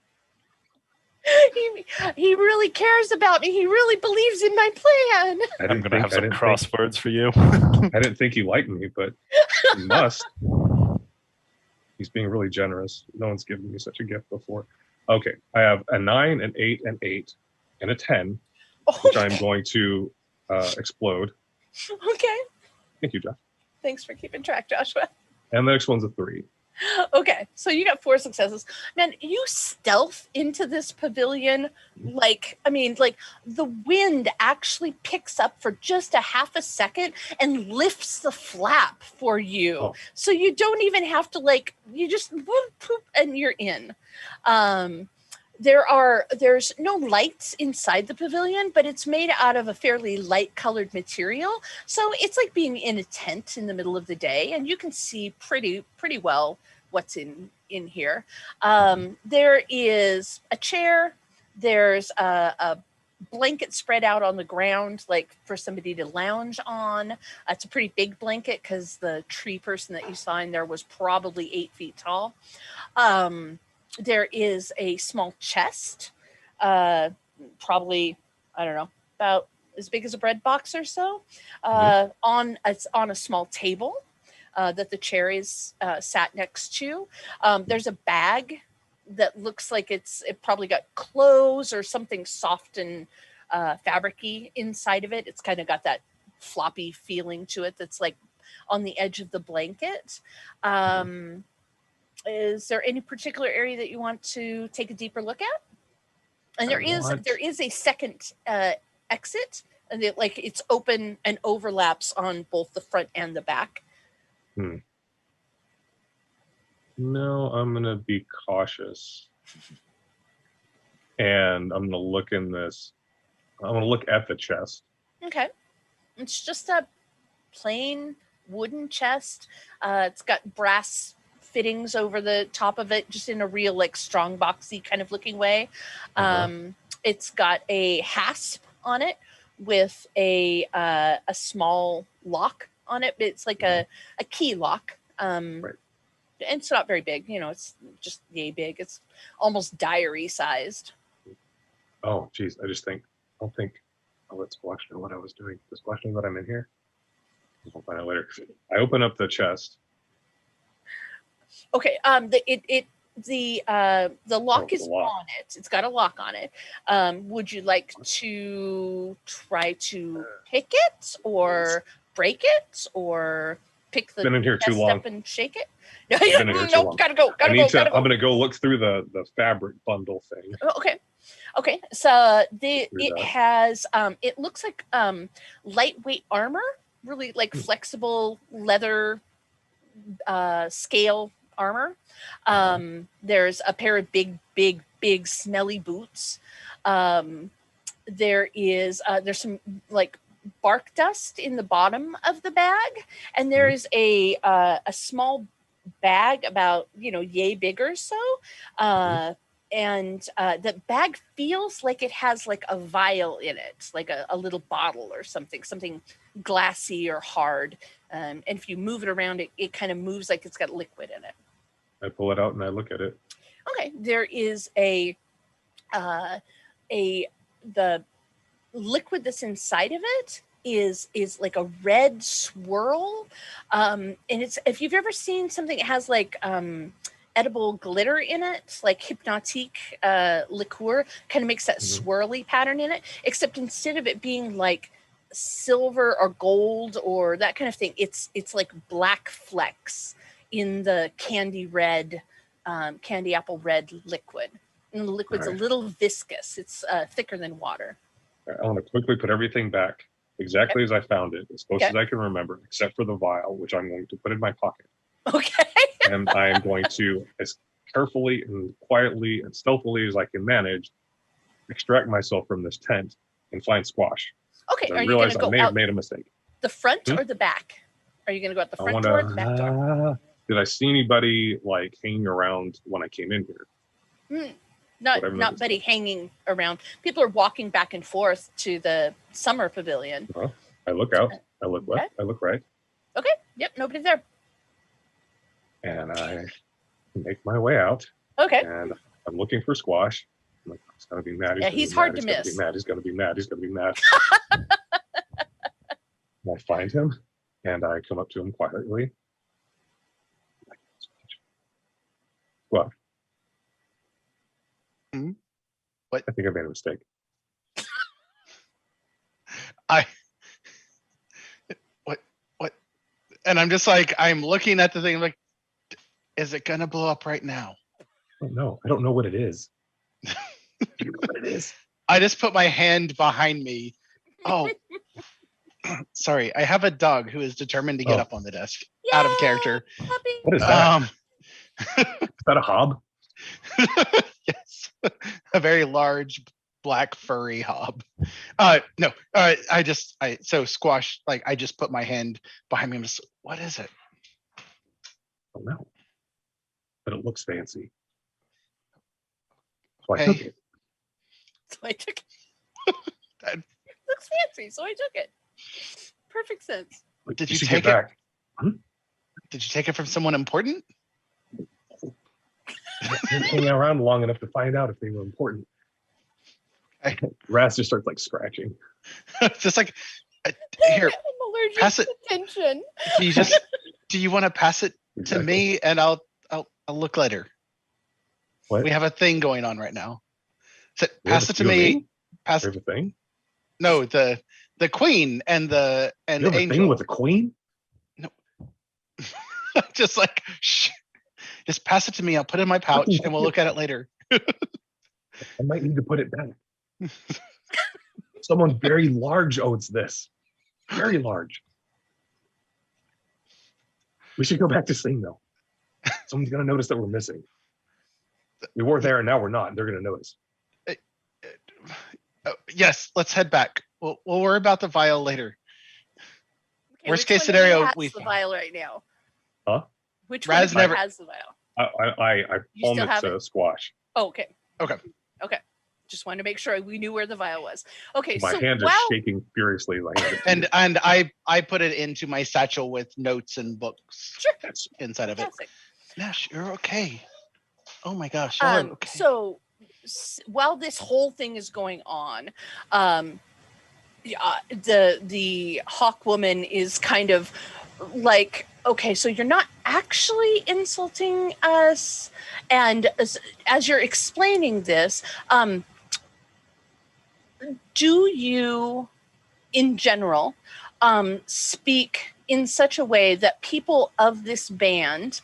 He really cares about me. He really believes in my plan. I'm going to have some crosswords for you. I didn't think he liked me, but he must. He's being really generous. No one's given me such a gift before. Okay, I have a 9, an 8, an 8, and a 10, which I'm going to explode. Okay. Thank you, Josh. Thanks for keeping track, Joshua. And the next one's a 3. Okay, so you got 4 successes. Man, you stealth into this pavilion like the wind actually picks up for just a half a second and lifts the flap for you. Oh. So you don't even have to you just whoop, poop, and you're in. There's no lights inside the pavilion, but it's made out of a fairly light colored material. So it's like being in a tent in the middle of the day, and you can see pretty well what's in here. There is a chair. There's a blanket spread out on the ground, like for somebody to lounge on. It's a pretty big blanket because the tree person that you saw in there was probably 8 feet tall. There is a small chest, probably, I don't know, about as big as a bread box or so, on a small table that the chair is sat next to. There's a bag that looks like it probably got clothes or something soft and fabric-y inside of it. It's kind of got that floppy feeling to it that's like on the edge of the blanket. Is there any particular area that you want to take a deeper look at? And there is a second exit, and it's open and overlaps on both the front and the back. No, I'm gonna be cautious, and I'm gonna look in this. I'm gonna look at the chest. Okay, it's just a plain wooden chest. It's got brass fittings over the top of it, just in a real strong boxy kind of looking way. It's got a hasp on it with a small lock on it. It's like a key lock. And it's not very big, it's just yay big. It's almost diary sized. Oh geez, I'll let Squash know what I was doing. Does Squash know that I'm in here? I'll find out later. I open up the chest. Okay. the lock is on it. It's got a lock on it. Would you like to try to pick it or break it or pick the Been in here too chest long. up and shake it? No, Been in here too long. gotta go. I'm gonna go look through the fabric bundle thing. Okay. So it that. has it looks like lightweight armor, really like flexible leather scale armor. There's a pair of big smelly boots. There's some like bark dust in the bottom of the bag, and there is a small bag about yay big or so. And the bag feels like it has like a vial in it, like a little bottle or something glassy or hard. And if you move it around, it kind of moves like it's got liquid in it. I pull it out and I look at it. Okay, there is the liquid that's inside of it is like a red swirl, and it's, if you've ever seen something that has like edible glitter in it, like Hypnotique liqueur, kind of makes that swirly pattern in it, except instead of it being like silver or gold or that kind of thing, it's like black flecks in the candy apple red liquid, and the liquid's a little viscous. It's thicker than water. I want to quickly put everything back exactly as I found it, as close as I can remember, except for the vial, which I'm going to put in my pocket. Okay. And I am going to, as carefully and quietly and stealthily as I can manage, extract myself from this tent and find Squash. Okay. I realize I may have made a mistake. The front or the back? Are you going to go out the front door or the back door? Did I see anybody like hanging around when I came in here? Not Betty hanging around. People are walking back and forth to the summer pavilion. I look out. I look left. I look right. Okay. Yep. Nobody's there. And I make my way out. Okay. And I'm looking for Squash. I'm like, he's gonna be mad. He's hard to miss. He's gonna be mad. And I find him, and I come up to him quietly. What? What? I think I made a mistake. What? And I'm just like, I'm looking at the thing, like, is it gonna blow up right now? Oh no, I don't know what it is. Do you know what it is? I just put my hand behind me. Oh, sorry. I have a dog who is determined to get up on the desk. Out of character. Puppy. What is that? Is that a hob? Yes, a very large black furry hob. No, so Squash, like, I just put my hand behind me and just, what is it? Oh no, but it looks fancy. So Okay. I took it. So I took it. It looks fancy, so I took it. Perfect sense. Did You you should take get it? back. Hmm? Did you take it from someone important? Didn't hang around long enough to find out if they were important. Raz just starts like scratching. Just like, here, I'm allergic pass it. to tension. Do you want to pass it to me, and I'll look later. What? We have a thing going on right now. So We have pass a it to few of me. Pass There's a thing. No, the queen and the You have a angel. thing with the queen? Just like, shh. Just pass it to me. I'll put it in my pouch, and we'll look at it later. I might need to put it back. Someone very large owns this. Very large. We should go back to Sing though. Someone's gonna notice that we're missing. We were there and now we're not. They're gonna notice. Yes, let's head back. We'll worry about the vial later. Okay, Worst which case one of you scenario, has we the vial right now. Huh? Which Raz one of you never- has the vial? I You palm still it have to Squash. Oh, okay. Okay. Just wanted to make sure we knew where the vial was. Okay, My so hand is while shaking furiously. Like, And I put it into my satchel with notes and books Sure. inside of it. Fantastic. Nash, you're okay. Oh my gosh, y'all are okay. So while this whole thing is going on, the hawk woman is kind of like, okay, so you're not actually insulting us? And as you're explaining this, do you, in general, speak in such a way that people of this band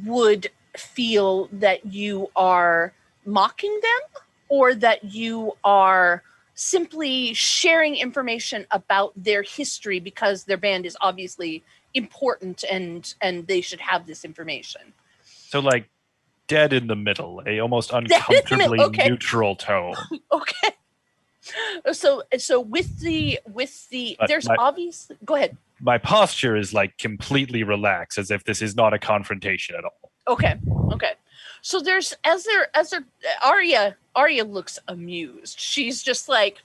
would feel that you are mocking them, or that you are simply sharing information about their history because their band is obviously important and they should have this information? So like dead in the middle, a almost uncomfortably Okay. neutral tone. Okay. So with the But there's obviously, go ahead. My posture is like completely relaxed, as if this is not a confrontation at all. Okay. So there's as Arya looks amused. She's just like,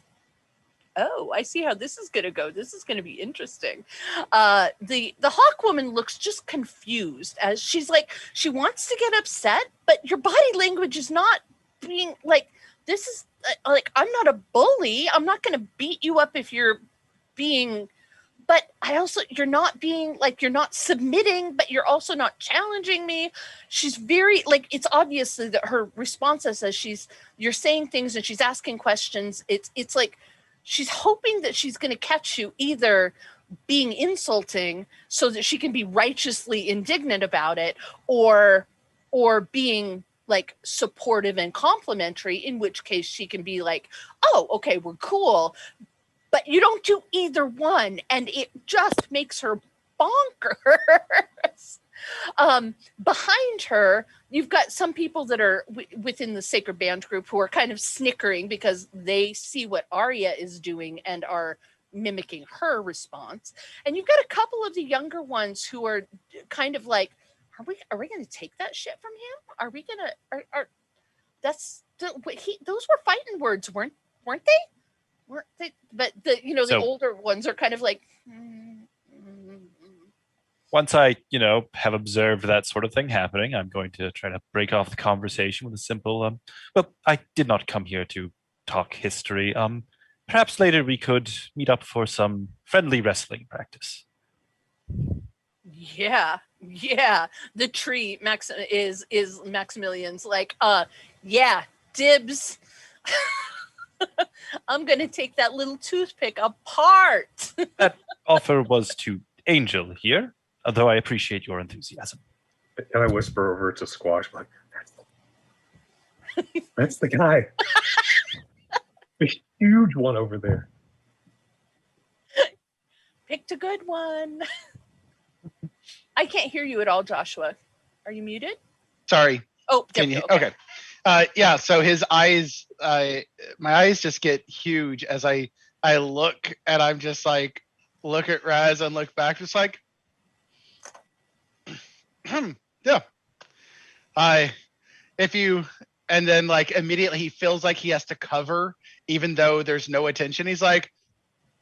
oh, I see how this is going to go. This is going to be interesting. The hawk woman looks just confused, as she's like, she wants to get upset, but your body language is not being like, this is like, I'm not a bully. I'm not going to beat you up if you're being, but I also, you're not being like, you're not submitting, but you're also not challenging me. She's very like, it's obviously that her responses as you're saying things and she's asking questions. It's like, she's hoping that she's going to catch you either being insulting so that she can be righteously indignant about it, or being like supportive and complimentary, in which case she can be like, oh, okay, we're cool. But you don't do either one, and it just makes her bonkers. Behind her, you've got some people that are within the Sacred Band group who are kind of snickering because they see what Arya is doing and are mimicking her response. And you've got a couple of the younger ones who are kind of like, are we going to take that shit from him? Are we going to, those were fighting words, weren't they? But the older ones are kind of like, Once I, have observed that sort of thing happening, I'm going to try to break off the conversation with a simple, well, I did not come here to talk history. Perhaps later we could meet up for some friendly wrestling practice. Yeah. The tree is Maximilian's like, yeah, dibs. I'm going to take that little toothpick apart. That offer was to Angel here, although I appreciate your enthusiasm. Can I whisper over to Squash, like, that's the guy. The huge one over there. Picked a good one. I can't hear you at all, Joshua. Are you muted? Sorry. Oh, can you? Okay. Yeah. So his eyes, my eyes just get huge as I look, and I'm just like, look at Raz and look back, just like, yeah. And then like immediately he feels like he has to cover, even though there's no attention. He's like,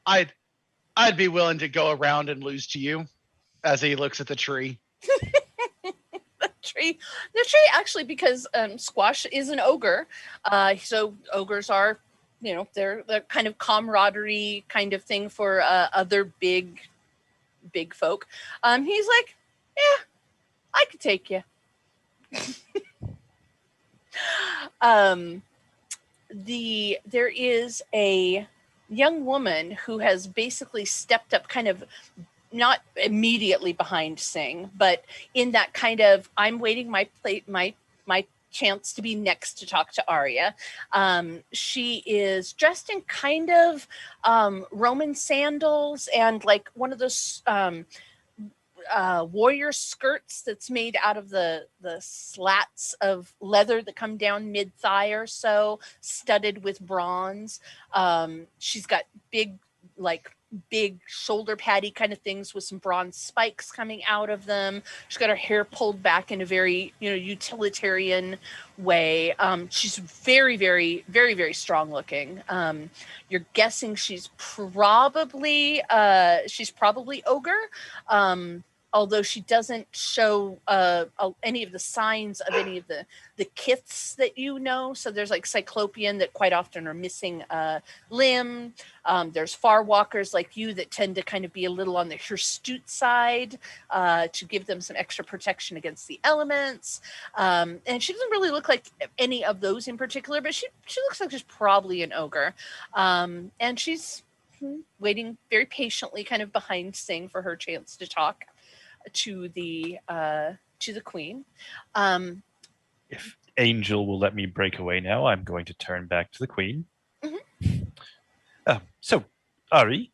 I'd be willing to go around and lose to you, as he looks at the tree. The tree actually, because Squash is an ogre, so ogres are, they're kind of camaraderie kind of thing for other big folk. He's like, yeah, I could take you. There is a young woman who has basically stepped up, kind of not immediately behind Singh, but in that kind of, I'm waiting my chance to be next to talk to Arya. She is dressed in kind of Roman sandals and like one of those warrior skirts that's made out of the slats of leather that come down mid-thigh or so, studded with bronze. She's got big shoulder paddy kind of things with some bronze spikes coming out of them. She's got her hair pulled back in a very, utilitarian way. She's very, very, very, very strong looking. You're guessing she's probably ogre. although she doesn't show any of the signs of any of the kiths that you know. So there's like Cyclopean that quite often are missing a limb. There's far walkers like you that tend to kind of be a little on the hirsute side to give them some extra protection against the elements. And she doesn't really look like any of those in particular, but she looks like she's probably an ogre. And she's waiting very patiently kind of behind Sing for her chance to talk to the queen. If Angel will let me break away now, I'm going to turn back to the queen. So, Ari,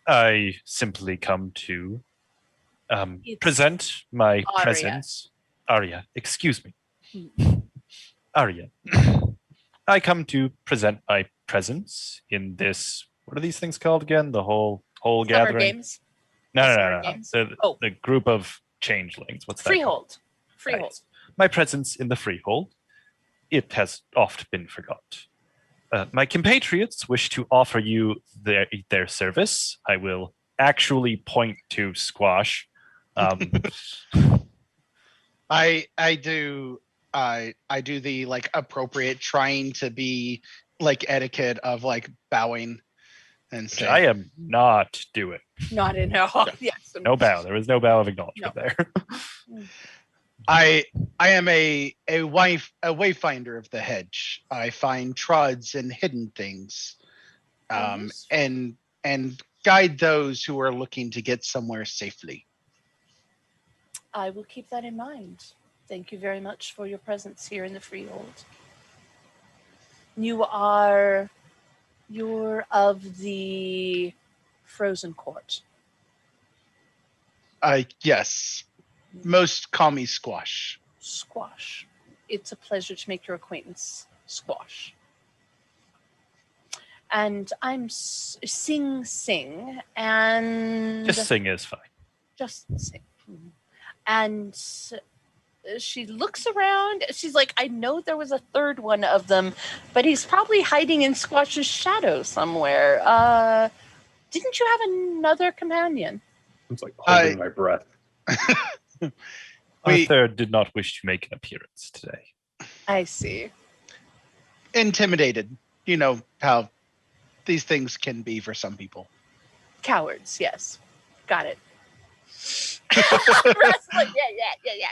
I simply come to present my Aria. presence. Aria, excuse me. Aria. I come to present my presence in this. What are these things called again? The whole Summer gathering. Games. No. Games? The group of changelings. What's that? Freehold. Freehold. Right. My presence in the Freehold. It has oft been forgot. My compatriots wish to offer you their service. I will actually point to Squash. I do the like appropriate trying to be like etiquette of like bowing and Which say, I am not doing. Not in all. Yes. No bow. There was no bow of acknowledgement there. I am a wayfinder of the hedge. I find trods and hidden things, and guide those who are looking to get somewhere safely. I will keep that in mind. Thank you very much for your presence here in the Freehold. You're of the Frozen Court. Yes. Most call me Squash. Squash. It's a pleasure to make your acquaintance, Squash. And I'm Sing, and... Just Sing is fine. Just Sing. And she looks around. She's like, I know there was a third one of them, but he's probably hiding in Squash's shadow somewhere. Didn't you have another companion? It's like holding my breath. Arthur did not wish to make an appearance today. I see. Intimidated. You know how these things can be for some people. Cowards, yes. Got it. Yeah.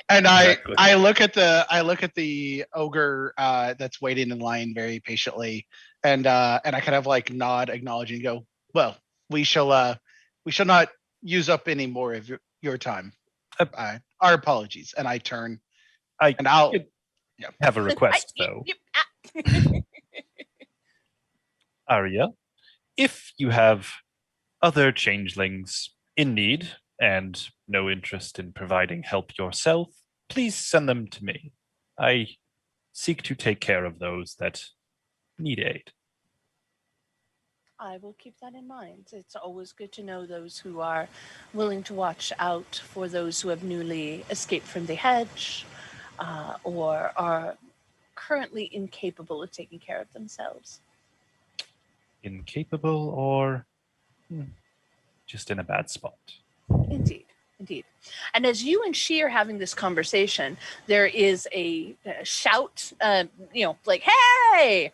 And Exactly. I look at the ogre that's waiting in line very patiently, and I kind of like nod, acknowledging, and go, well, we shall not use up any more of your time. Our apologies. And I turn. I'll have a request though. Aria, if you have other changelings in need and no interest in providing help yourself, please send them to me. I seek to take care of those that need aid. I will keep that in mind. It's always good to know those who are willing to watch out for those who have newly escaped from the hedge or are currently incapable of taking care of themselves. Incapable or just in a bad spot. Indeed. And as you and she are having this conversation, there is a shout, like, hey,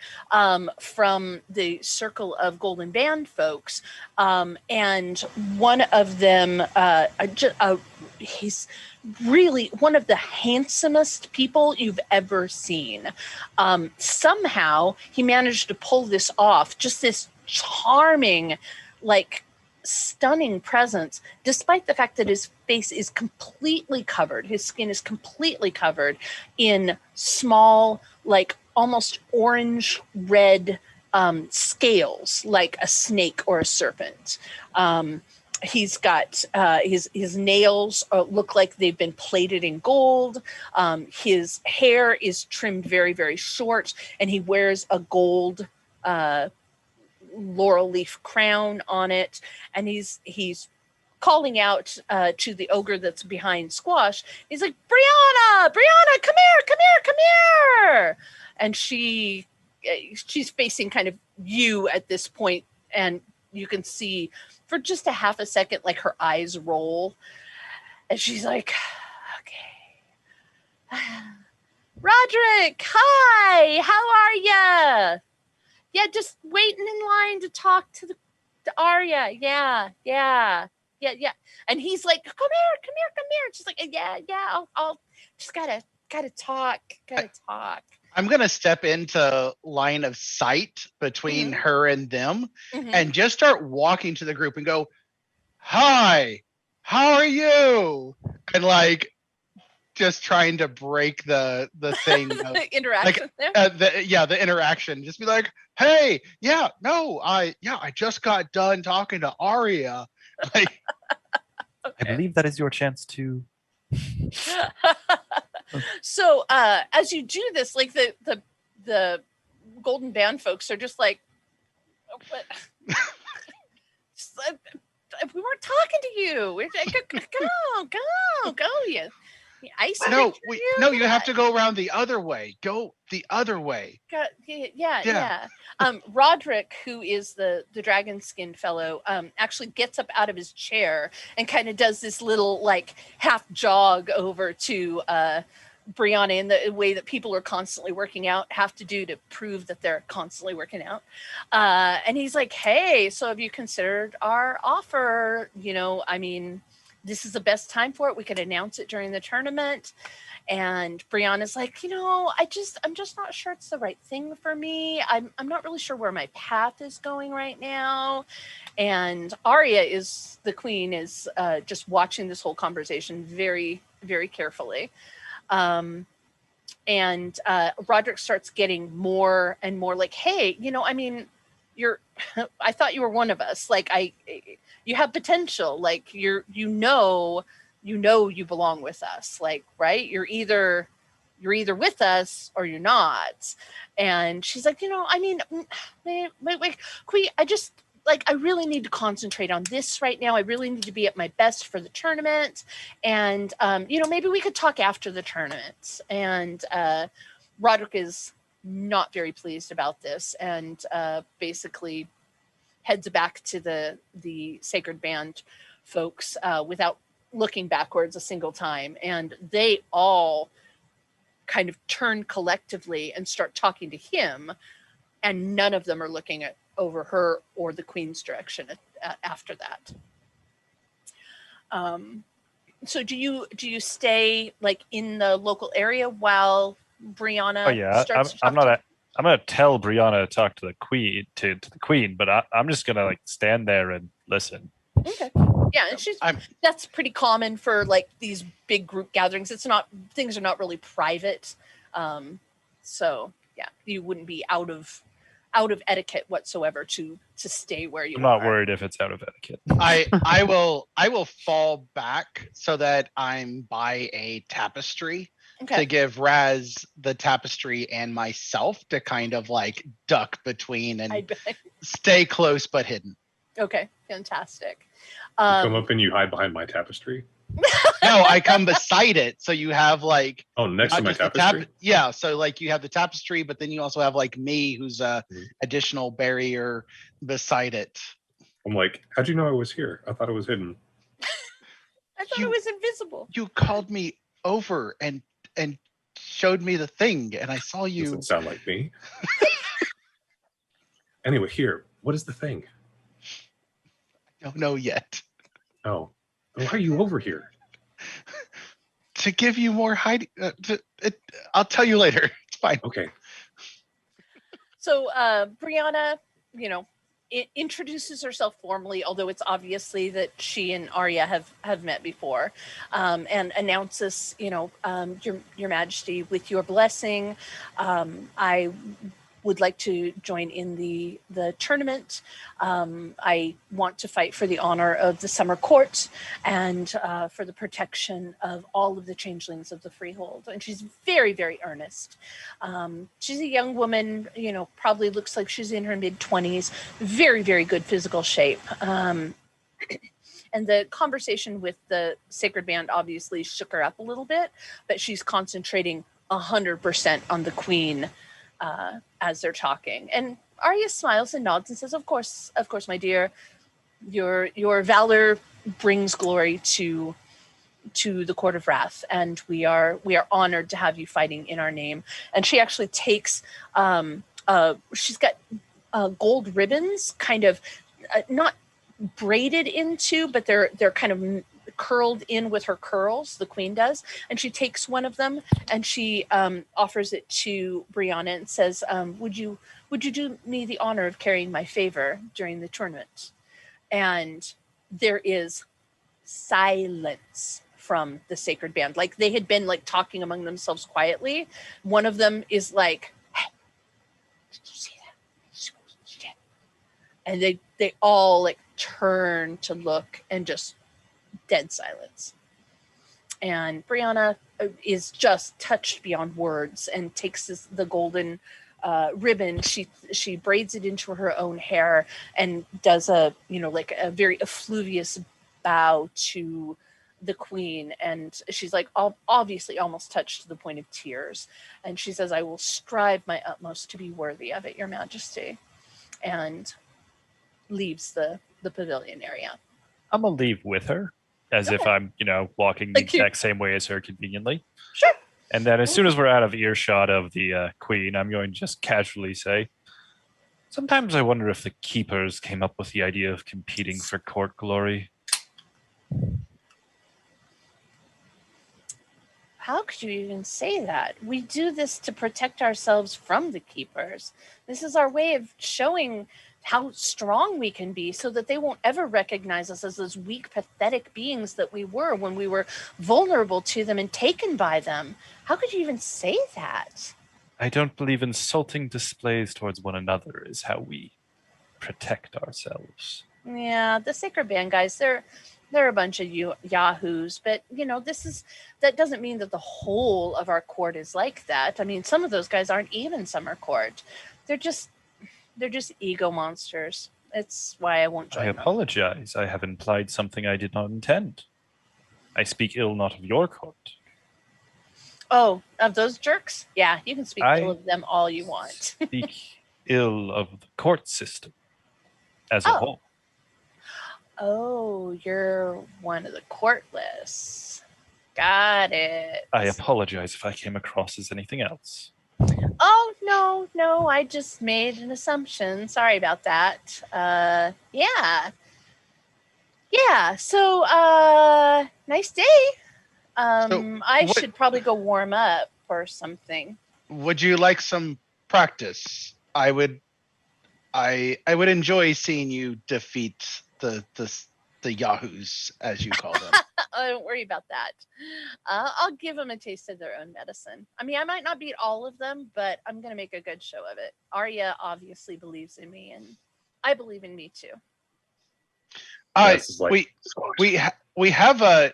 from the circle of Golden Band folks. And one of them, he's really one of the handsomest people you've ever seen. Somehow he managed to pull this off, just this charming, like, stunning presence, despite the fact that his face is completely covered, his skin is completely covered in small, like almost orange red scales, like a snake or a serpent. He's got his nails look like they've been plated in gold. His hair is trimmed very, very short, and he wears a gold laurel leaf crown on it, and he's calling out to the ogre that's behind Squash. He's like, Brianna, come here. And she's facing kind of you at this point, and you can see for just a half a second, like her eyes roll. And she's like, okay. Roderick, hi, how are ya? Yeah, just waiting in line to talk to Arya. Yeah. And he's like, come here. And she's like, yeah, I'll just gotta talk. I'm going to step into line of sight between her and them and just start walking to the group and go, hi, how are you? And like, just trying to break the thing of, interaction like, the interaction. Just be like, hey, I just got done talking to Arya. Like, okay. I believe that is your chance to. So as you do this, like the Golden Band folks are just like, what? We weren't talking to you. Go, you ice. No, you have to go around the other way. Go the other way. Yeah. Roderick, who is the dragon skinned fellow, actually gets up out of his chair and kind of does this little like half jog over to Brianna in the way that people are constantly working out have to do to prove that they're constantly working out. And he's like, hey, so have you considered our offer? This is the best time for it. We could announce it during the tournament. And Brianna's like, I'm just not sure it's the right thing for me. I'm not really sure where my path is going right now. And Arya the queen is just watching this whole conversation very, very carefully. And Roderick starts getting more and more like, hey, I thought you were one of us. Like you have potential. Like you belong with us. Like, right. You're either with us or you're not. And she's like, wait, I really need to concentrate on this right now. I really need to be at my best for the tournament. And, maybe we could talk after the tournament. And Roderick is not very pleased about this and basically heads back to the Sacred Band folks without looking backwards a single time. And they all kind of turn collectively and start talking to him. And none of them are looking over her or the queen's direction after that. So do you stay like in the local area while Brianna? Oh yeah, I'm gonna tell Brianna to talk to the queen to the queen, but I'm just gonna like stand there and listen. Okay. Yeah, and that's pretty common for like these big group gatherings. Things are not really private. So yeah, you wouldn't be out of etiquette whatsoever to stay where you are. I'm not worried if it's out of etiquette. I will fall back so that I'm by a tapestry to give Raz the tapestry and myself to kind of like duck between and stay close but hidden. Okay, fantastic. You come up and you hide behind my tapestry? No, I come beside it. So you have like next to my tapestry? Yeah, so like you have the tapestry, but then you also have like me who's a additional barrier beside it. I'm like, how'd you know I was here? I thought it was hidden. I thought it was invisible. You called me over and showed me the thing and I saw you. Doesn't sound like me. Anyway, here, what is the thing? I don't know yet. Oh, why are you over here? To give you more hiding. I'll tell you later. It's fine. Okay. So Brianna, it introduces herself formally, although it's obviously that she and Arya have met before, and announces, your Majesty, with your blessing, I would like to join in the tournament. I want to fight for the honor of the Summer Court and for the protection of all of the changelings of the Freehold. And she's very, very earnest. She's a young woman, probably looks like she's in her mid-20s, very, very good physical shape. And the conversation with the Sacred Band obviously shook her up a little bit, but she's concentrating 100% on the queen as they're talking. And Arya smiles and nods and says, of course, my dear, your valor brings glory to to the Court of Wrath, and we are honored to have you fighting in our name. And she actually takes she's got gold ribbons, kind of not braided into, but they're kind of curled in with her curls, the queen does, and she takes one of them and she offers it to Brianna and says, would you do me the honor of carrying my favor during the tournament? And there is silence from the sacred band. Like they had been like talking among themselves quietly. One of them is like, hey, did you see that? And they all like turn to look, and just dead silence. And Brianna is just touched beyond words and takes the golden ribbon. She braids it into her own hair and does a very effluvious bow to the queen. And she's like obviously almost touched to the point of tears. And she says, I will strive my utmost to be worthy of it, Your Majesty. And leaves the pavilion area. I'm gonna leave with her, as if I'm, walking the exact same way as her conveniently. Sure. And then as soon as we're out of earshot of the queen, I'm going to just casually say, sometimes I wonder if the keepers came up with the idea of competing for court glory. How could you even say that? We do this to protect ourselves from the keepers. This is our way of showing how strong we can be, so that they won't ever recognize us as those weak, pathetic beings that we were when we were vulnerable to them and taken by them. How could you even say that? I don't believe insulting displays towards one another is how we protect ourselves. Yeah, the Sacred Band guys, they're a bunch of yahoos, but that doesn't mean that the whole of our court is like that. I mean, some of those guys aren't even Summer Court. They're just ego monsters. It's why I won't join them. I apologize. I have implied something I did not intend. I speak ill not of your court. Oh, of those jerks? Yeah, you can speak ill of them all you want. Speak ill of the court system as a whole. Oh, you're one of the courtless. Got it. I apologize if I came across as anything else. Oh, no, I just made an assumption. Sorry about that. Yeah, so, nice day. I should probably go warm up or something. Would you like some practice? I would enjoy seeing you defeat the yahoos, as you call them. Oh, don't worry about that. I'll give them a taste of their own medicine. I mean, I might not beat all of them, but I'm going to make a good show of it. Arya obviously believes in me, and I believe in me too. We have a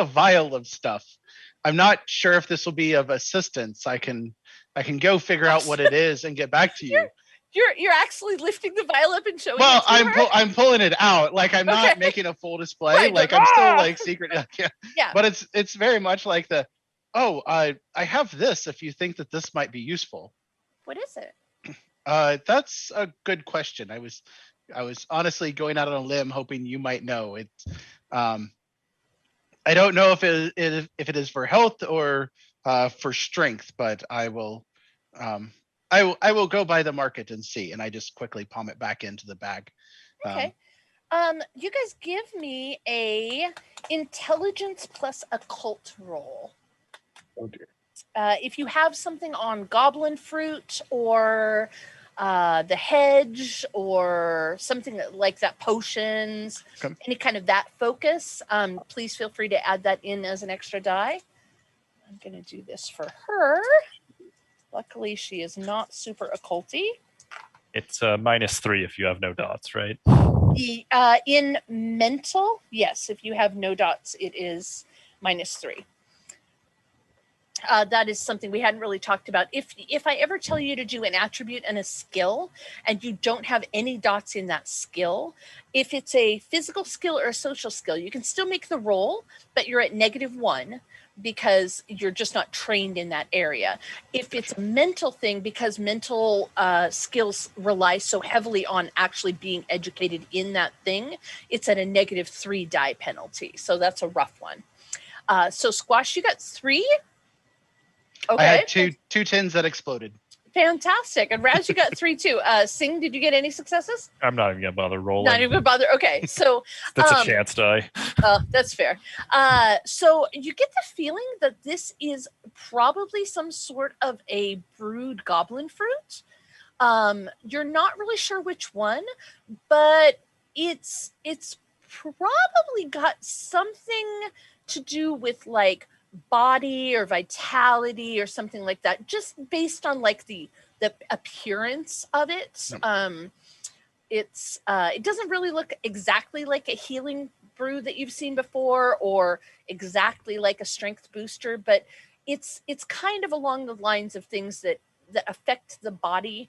vial of stuff. I'm not sure if this will be of assistance. I can go figure out what it is and get back to you. You're actually lifting the vial up and showing well, it to her? I'm pulling it out. Like I'm not making a full display. Right, like I'm still like secret. Yeah. But it's very much like I have this if you think that this might be useful. What is it? That's a good question. I was honestly going out on a limb hoping you might know. It's I don't know if it is for health or for strength, but I will go by the market and see. And I just quickly palm it back into the bag. Okay. You guys give me a intelligence plus occult roll. Oh dear. If you have something on goblin fruit or the hedge or something like that, potions, any kind of that focus, please feel free to add that in as an extra die. I'm going to do this for her. Luckily, she is not super occulty. It's -3 if you have no dots, right? In mental, yes. If you have no dots, it is -3. that is something we hadn't really talked about. If I ever tell you to do an attribute and a skill and you don't have any dots in that skill, if it's a physical skill or a social skill, you can still make the roll, but you're at -1 because you're just not trained in that area. If it's a mental thing, because mental skills rely so heavily on actually being educated in that thing, it's at a -3 die penalty. So that's a rough one. So Squash, you got 3? Okay. I had two tins that exploded. Fantastic. And Raz, you got 3 too. Sing, did you get any successes? I'm not even gonna bother rolling. Not even gonna bother. Okay, so That's a chance die. that's fair. So you get the feeling that this is probably some sort of a brewed goblin fruit. You're not really sure which one, but it's probably got something to do with like body or vitality or something like that, just based on like the appearance of it. It doesn't really look exactly like a healing brew that you've seen before or exactly like a strength booster, but it's kind of along the lines of things that affect the body,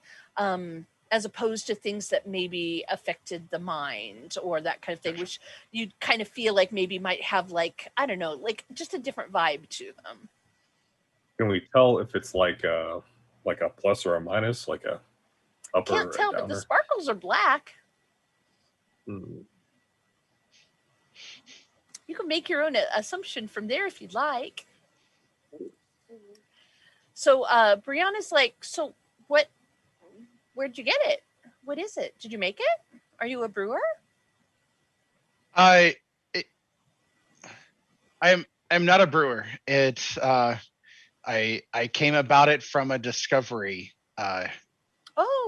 as opposed to things that maybe affected the mind or that kind of thing, which you kind of feel like maybe might have like, I don't know, like just a different vibe to them. Can we tell if it's like a plus or a minus, like a upper? Can't tell, or but the sparkles are black. You can make your own assumption from there if you'd like. So Brianna's like, so where'd you get it? What is it? Did you make it? Are you a brewer? I'm not a brewer. It's I came about it from a discovery. Oh,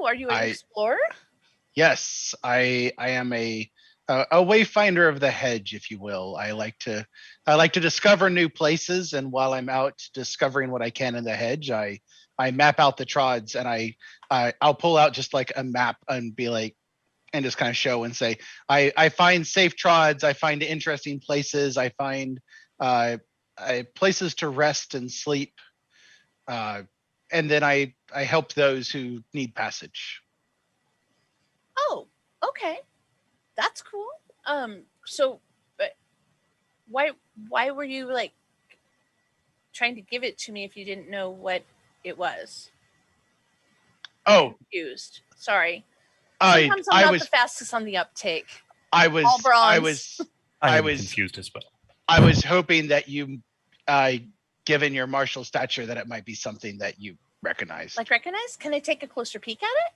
are you an explorer? Yes, I am a wayfinder of the hedge, if you will. I like to discover new places, and while I'm out discovering what I can in the hedge, I map out the trods, and I'll pull out just like a map and be like, and just kind of show and say, I find safe trods, I find interesting places, I find places to rest and sleep, and then I help those who need passage. Oh, okay, that's cool. So, but why were you like trying to give it to me if you didn't know what it was? Oh, confused. Sorry. Sometimes I'm not the fastest on the uptake. I was confused as well. I was hoping that you, given your martial stature, that it might be something that you recognize. Like recognize? Can I take a closer peek at it?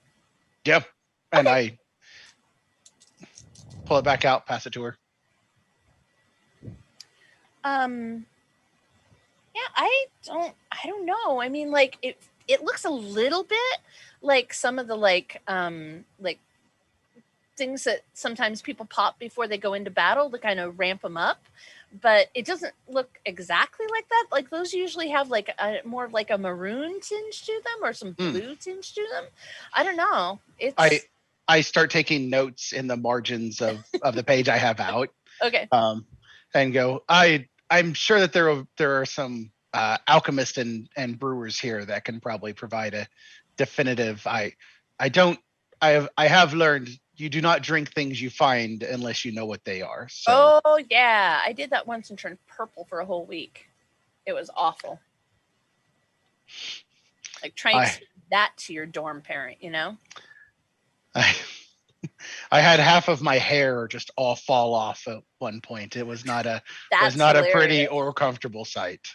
Yep. And I pull it back out, pass it to her. Yeah, I don't know. I mean, like it looks a little bit like some of the like things that sometimes people pop before they go into battle to kind of ramp them up, but it doesn't look exactly like that. Like those usually have like a more of like a maroon tinge to them or some blue tinge to them. I don't know. I start taking notes in the margins of the page I have out. Okay. And go, I'm sure that there are some alchemists and brewers here that can probably provide a definitive. I have learned you do not drink things you find unless you know what they are. So. Oh yeah, I did that once and turned purple for a whole week. It was awful. Like trying to do that to your dorm parent, you know? I had half of my hair just all fall off at one point. It was not a hilarious. A pretty or comfortable sight.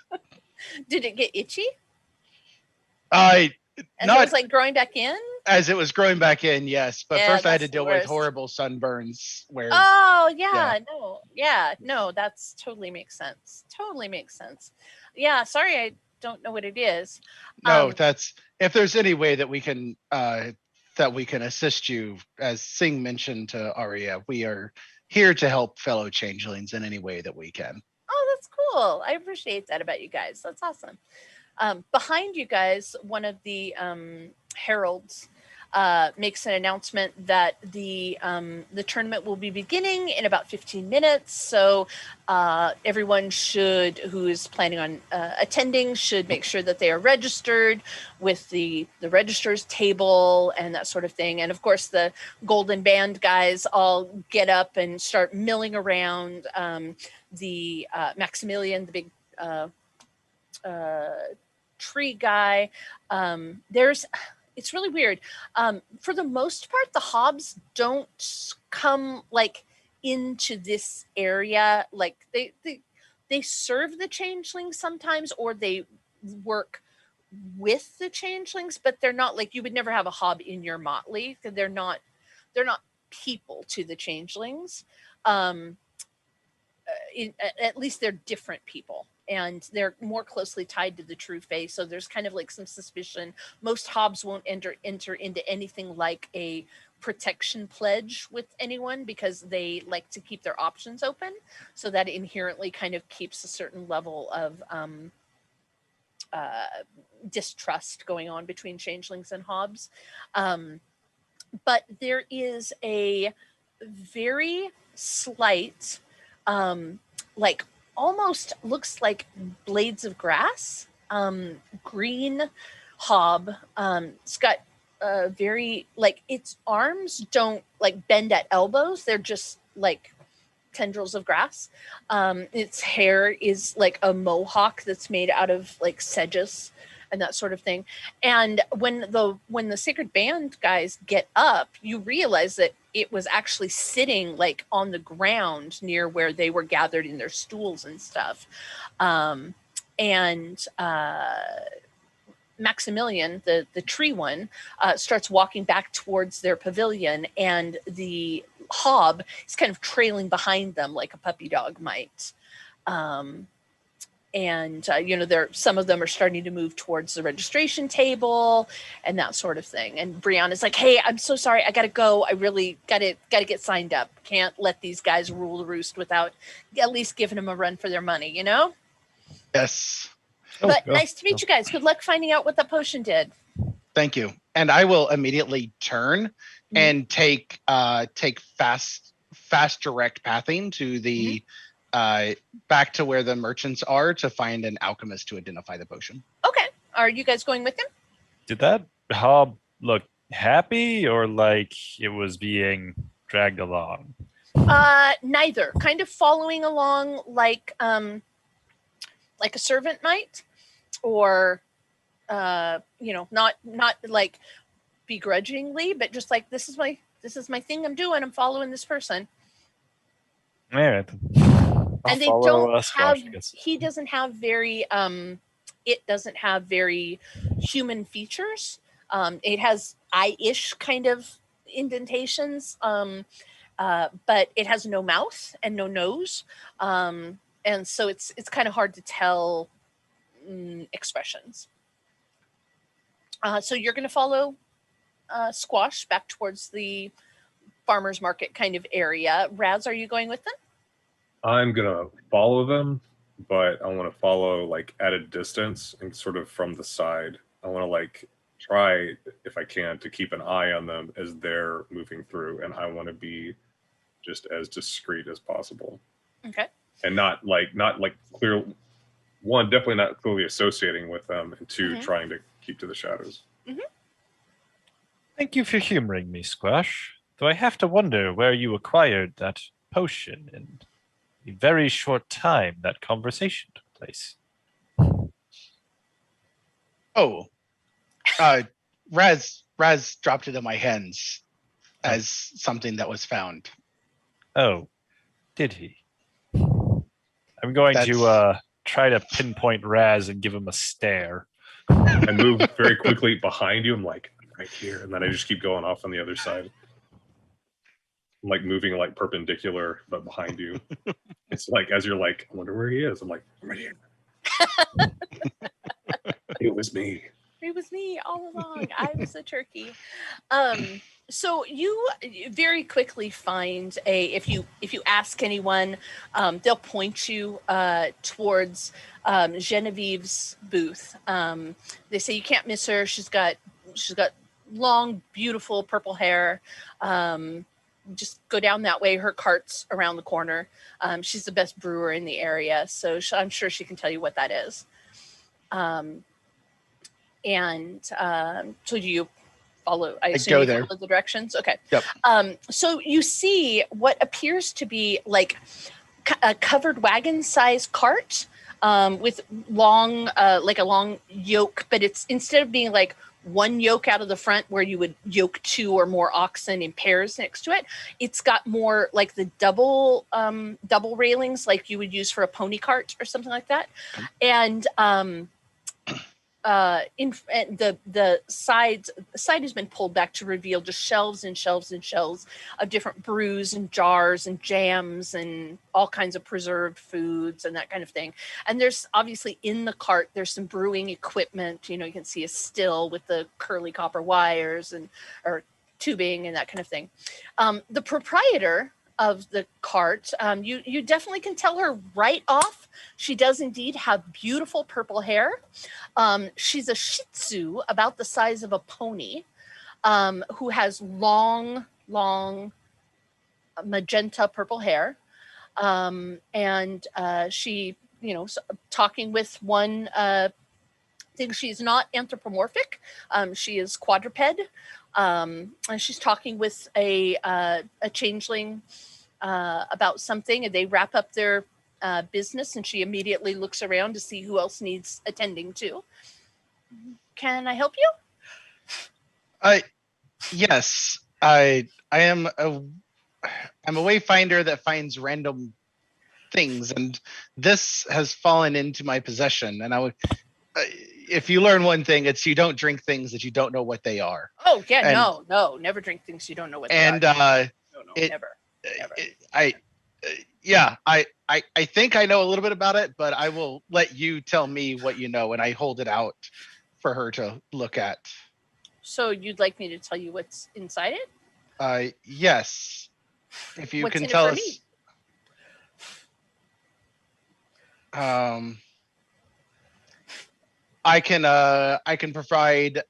Did it get itchy? It was like growing back in? As it was growing back in, yes. But first I had to deal with horrible sunburns where no, that's totally makes sense. Yeah, sorry, I don't know what it is. No, that's if there's any way that we can assist you, as Singh mentioned to Arya, we are here to help fellow changelings in any way that we can. Oh, that's cool. I appreciate that about you guys. That's awesome. Behind you guys, one of the heralds makes an announcement that the tournament will be beginning in about 15 minutes. So everyone who is planning on attending should make sure that they are registered with the registrars table and that sort of thing. And of course, the Golden Band guys all get up and start milling around. The Maximilian, the big tree guy. It's really weird. For the most part, the hobs don't come like into this area. Like they serve the changelings sometimes, or they work with the changelings, but they're not like, you would never have a hob in your motley. They're not people to the changelings. At least they're different people, and they're more closely tied to the true fae. So there's kind of like some suspicion. Most hobs won't enter into anything like a protection pledge with anyone, because they like to keep their options open. So that inherently kind of keeps a certain level of distrust going on between changelings and hobs. But there is a very slight, like almost looks like blades of grass, green hob. It's got very, like, its arms don't like bend at elbows. They're just like tendrils of grass. Its hair is like a mohawk that's made out of like sedges and that sort of thing. And when the Sacred Band guys get up, you realize that it was actually sitting like on the ground near where they were gathered in their stools and stuff. Maximilian, the tree one, starts walking back towards their pavilion, and the hob is kind of trailing behind them like a puppy dog might. Some of them are starting to move towards the registration table and that sort of thing. And Brianna's like, "Hey, I'm so sorry. I got to go. I really got to get signed up. Can't let these guys rule the roost without at least giving them a run for their money, you know?" Yes. But nice to meet you guys. Good luck finding out what that potion did. Thank you. And I will immediately turn and take fast direct pathing to the back to where the merchants are to find an alchemist to identify the potion. Okay. Are you guys going with him? Did that hob look happy or like it was being dragged along? Neither. Kind of following along like a servant might, or not like begrudgingly, but just like, this is my thing I'm doing. I'm following this person. All right. And they don't have, he doesn't have very, it doesn't have very human features. It has eye-ish kind of indentations, but it has no mouth and no nose. And so it's kind of hard to tell expressions. So you're going to follow Squash back towards the farmer's market kind of area. Raz, are you going with them? I'm gonna follow them, but I want to follow like at a distance and sort of from the side. I want to like try, if I can, to keep an eye on them as they're moving through, and I want to be just as discreet as possible. Okay. And not clear. One, definitely not clearly associating with them, and two, trying to keep to the shadows. Thank you for humoring me, Squash. Though I have to wonder where you acquired that potion in a very short time that conversation took place. Oh, Raz dropped it in my hands as something that was found. Oh, did he? I'm going to try to pinpoint Raz and give him a stare. And move very quickly behind you. I'm like, right here. And then I just keep going off on the other side. I'm like moving like perpendicular, but behind you. It's like, as you're like, I wonder where he is. I'm like, I'm right here. It was me. It was me all along. I was the turkey. So you very quickly find if you ask anyone, they'll point you towards Genevieve's booth. They say you can't miss her. She's got long, beautiful purple hair. Just go down that way. Her cart's around the corner. She's the best brewer in the area, so I'm sure she can tell you what that is. So do you follow? I assume you follow the directions. Okay. Yep. So you see what appears to be like a covered wagon-sized cart with long, like a long yoke, but it's instead of being like one yoke out of the front where you would yoke 2 or more oxen in pairs next to it, it's got more like the double railings like you would use for a pony cart or something like that. And the side has been pulled back to reveal just shelves and shelves and shelves of different brews and jars and jams and all kinds of preserved foods and that kind of thing. And there's obviously in the cart, there's some brewing equipment. You can see a still with the curly copper wires or tubing and that kind of thing. The proprietor of the cart, you definitely can tell her right off. She does indeed have beautiful purple hair. She's a Shih Tzu about the size of a pony, who has long magenta purple hair. And she, talking with one thing. She's not anthropomorphic. She is quadruped. And she's talking with a changeling about something, and they wrap up their business, and she immediately looks around to see who else needs attending to. Can I help you? Yes. I'm a wayfinder that finds random things, and this has fallen into my possession. And I would, if you learn one thing, it's you don't drink things that you don't know what they are. Oh yeah, and, no, never drink things you don't know what they are. And never. I think I know a little bit about it, but I will let you tell me what you know, and I hold it out for her to look at. So you'd like me to tell you what's inside it? Yes. If you what's can in tell it for us. Me? I can provide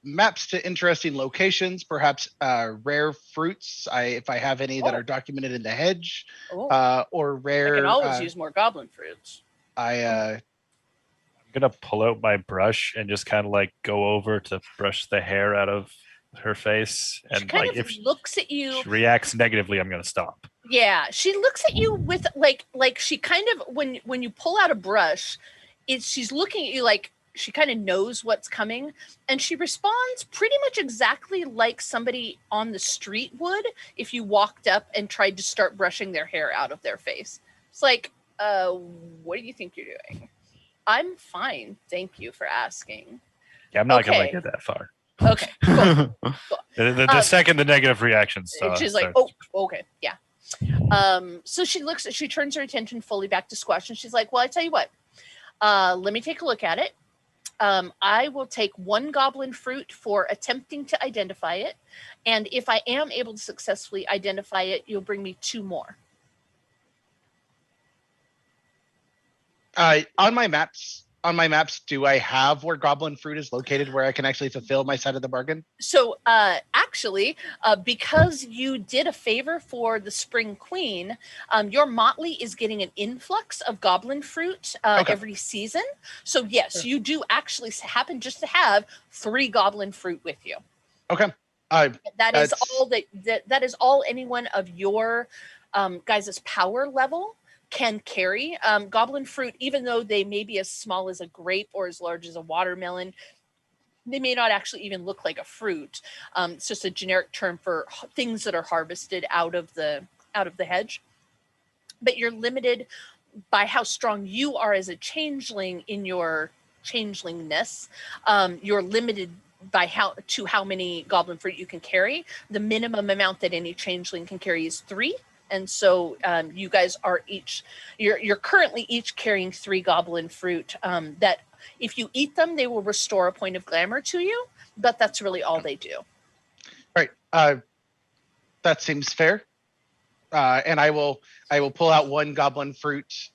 maps to interesting locations, perhaps rare fruits. If I have any that are documented in the hedge, or rare. I can always use more goblin fruits. I'm gonna pull out my brush and just kind of like go over to brush the hair out of her face, and she kind of if looks at you, she reacts negatively, I'm gonna stop. Yeah, she looks at you with like she kind of when you pull out a brush, she's looking at you like she kind of knows what's coming, and she responds pretty much exactly like somebody on the street would if you walked up and tried to start brushing their hair out of their face. It's like, what do you think you're doing? I'm fine, thank you for asking. Yeah, I'm not gonna let get that far. Okay, cool. The second the negative reaction starts, she's like, oh, okay, yeah. So she turns her attention fully back to Squash, and she's like, well, I tell you what, let me take a look at it. I will take 1 goblin fruit for attempting to identify it, and if I am able to successfully identify it, you'll bring me 2 more. On my maps, do I have where goblin fruit is located, where I can actually fulfill my side of the bargain? So actually, because you did a favor for the Spring Queen, your motley is getting an influx of goblin fruit every season. So yes, you do actually happen just to have 3 goblin fruit with you. Okay. That is all anyone of your guys' power level can carry. Goblin fruit, even though they may be as small as a grape or as large as a watermelon, they may not actually even look like a fruit. It's just a generic term for things that are harvested out of the hedge. But you're limited by how strong you are as a changeling in your changelingness. You're limited by how many goblin fruit you can carry. The minimum amount that any changeling can carry is 3. And so you guys are you're currently each carrying 3 goblin fruit that if you eat them, they will restore a point of glamour to you, but that's really all they do. All right. That seems fair. And I will pull out 1 goblin fruit.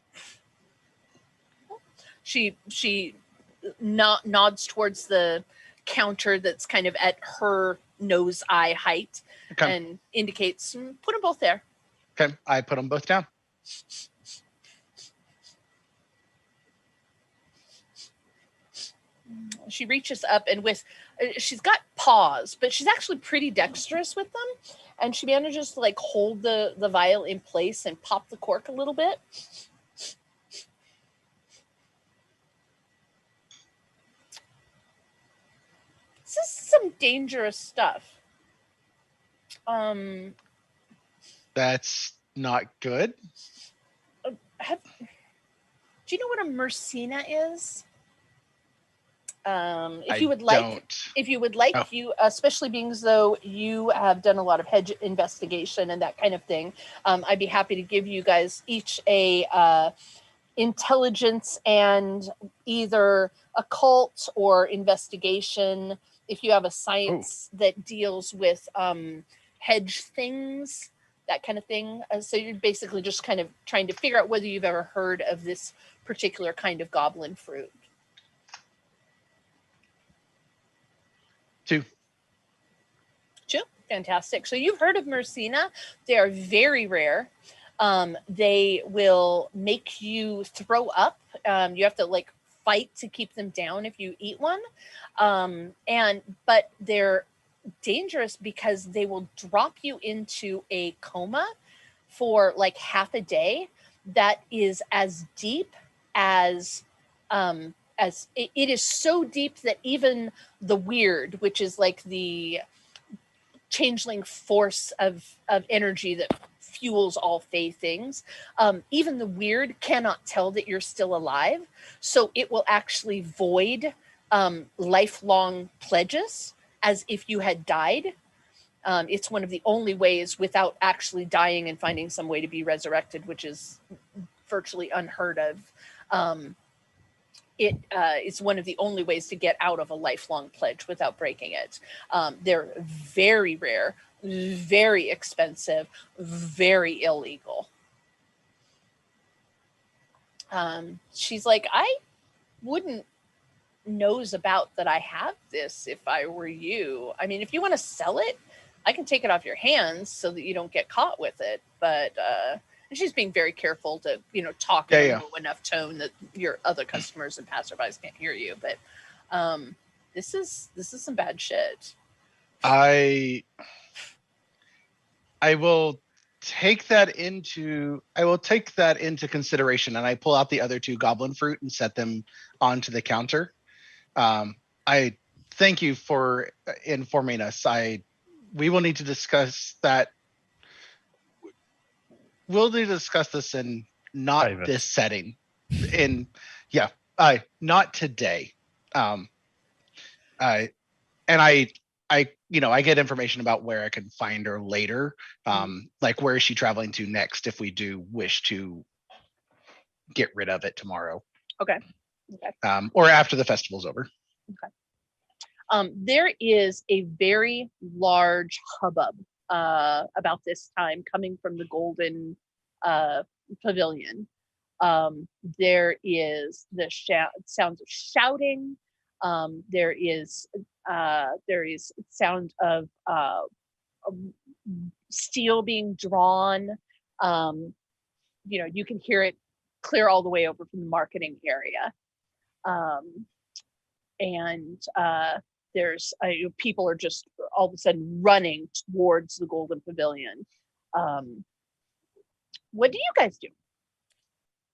She nods towards the counter that's kind of at her nose eye height, Okay. and indicates, put them both there. Okay, I put them both down. She reaches up, and she's got paws, but she's actually pretty dexterous with them, and she manages to like hold the vial in place and pop the cork a little bit. This is some dangerous stuff. That's not good. Do you know what a Mercina is? If you would like, Oh. you, especially being as though you have done a lot of hedge investigation and that kind of thing, I'd be happy to give you guys each a intelligence and either occult or investigation. If you have a science that deals with hedge things, that kind of thing. So you're basically just kind of trying to figure out whether you've ever heard of this particular kind of goblin fruit. 2. Fantastic. So you've heard of Mercina. They are very rare. They will make you throw up. You have to like fight to keep them down if you eat one. But they're dangerous because they will drop you into a coma for like half a day that is as deep as it is so deep that even the weird, which is like the changeling force of energy that fuels all Fey things, even the weird cannot tell that you're still alive. So it will actually void lifelong pledges as if you had died. It's one of the only ways without actually dying and finding some way to be resurrected, which is virtually unheard of. It's one of the only ways to get out of a lifelong pledge without breaking it. They're very rare, very expensive, very illegal. She's like, I wouldn't nose about that I have this if I were you. I mean, if you want to sell it, I can take it off your hands so that you don't get caught with it. But and she's being very careful to, talk in a low enough tone that your other customers and passerbys can't hear you. But this is some bad shit. I will take that into consideration, and I pull out the other 2 goblin fruit and set them onto the counter. I thank you for informing us. We will need to discuss that. We'll need to discuss this in not private. This setting. Not today. I get information about where I can find her later. Like where is she traveling to next if we do wish to get rid of it tomorrow. Okay. Or after the festival's over. Okay. There is a very large hubbub about this time coming from the Golden Pavilion. There is the sounds of shouting. There is sound of steel being drawn. You can hear it clear all the way over from the marketing area. There's people are just all of a sudden running towards the Golden Pavilion. What do you guys do?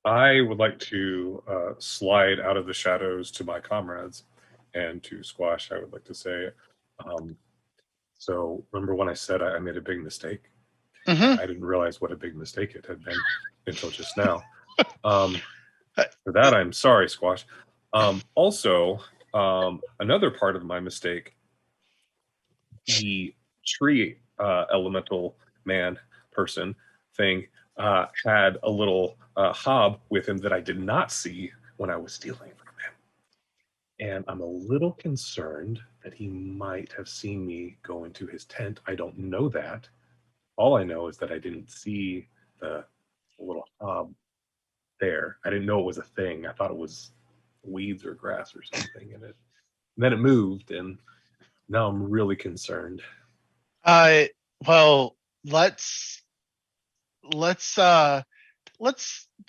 I would like to slide out of the shadows to my comrades, and to Squash, I would like to say, so remember when I said I made a big mistake? Mm-hmm. I didn't realize what a big mistake it had been until just now. For that, I'm sorry, Squash. Also, another part of my mistake, the tree elemental person thing had a little hob with him that I did not see when I was stealing from him. And I'm a little concerned that he might have seen me go into his tent. I don't know that. All I know is that I didn't see the little hob there. I didn't know it was a thing. I thought it was weeds or grass or something, and it then it moved, and now I'm really concerned. Well, let's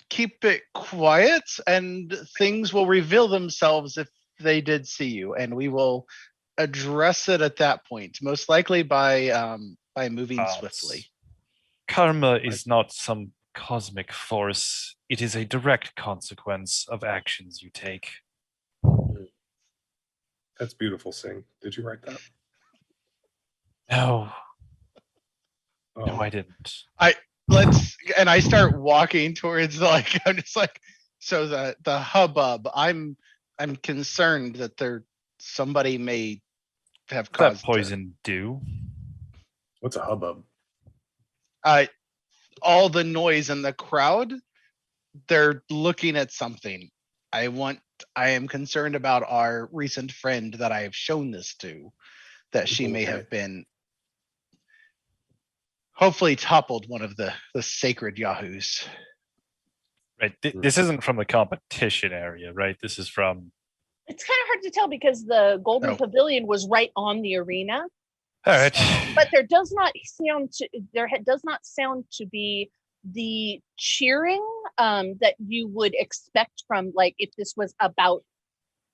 keep it quiet, and things will reveal themselves if they did see you, and we will address it at that point, most likely by moving swiftly. Karma is not some cosmic force. It is a direct consequence of actions you take. That's beautiful, Singh. Did you write that? No. Oh. No, I didn't. And I start walking towards, like, I'm just like, so the hubbub. I'm concerned that somebody may have caused that poison do. What's a hubbub? All the noise in the crowd. They're looking at something. I am concerned about our recent friend that I have shown this to, that she may have been hopefully toppled one of the sacred yahoos. Right. This isn't from the competition area, right? This is from. It's kind of hard to tell because the Golden Pavilion was right on the arena. All right. But there does not sound to be the cheering that you would expect from, like, if this was about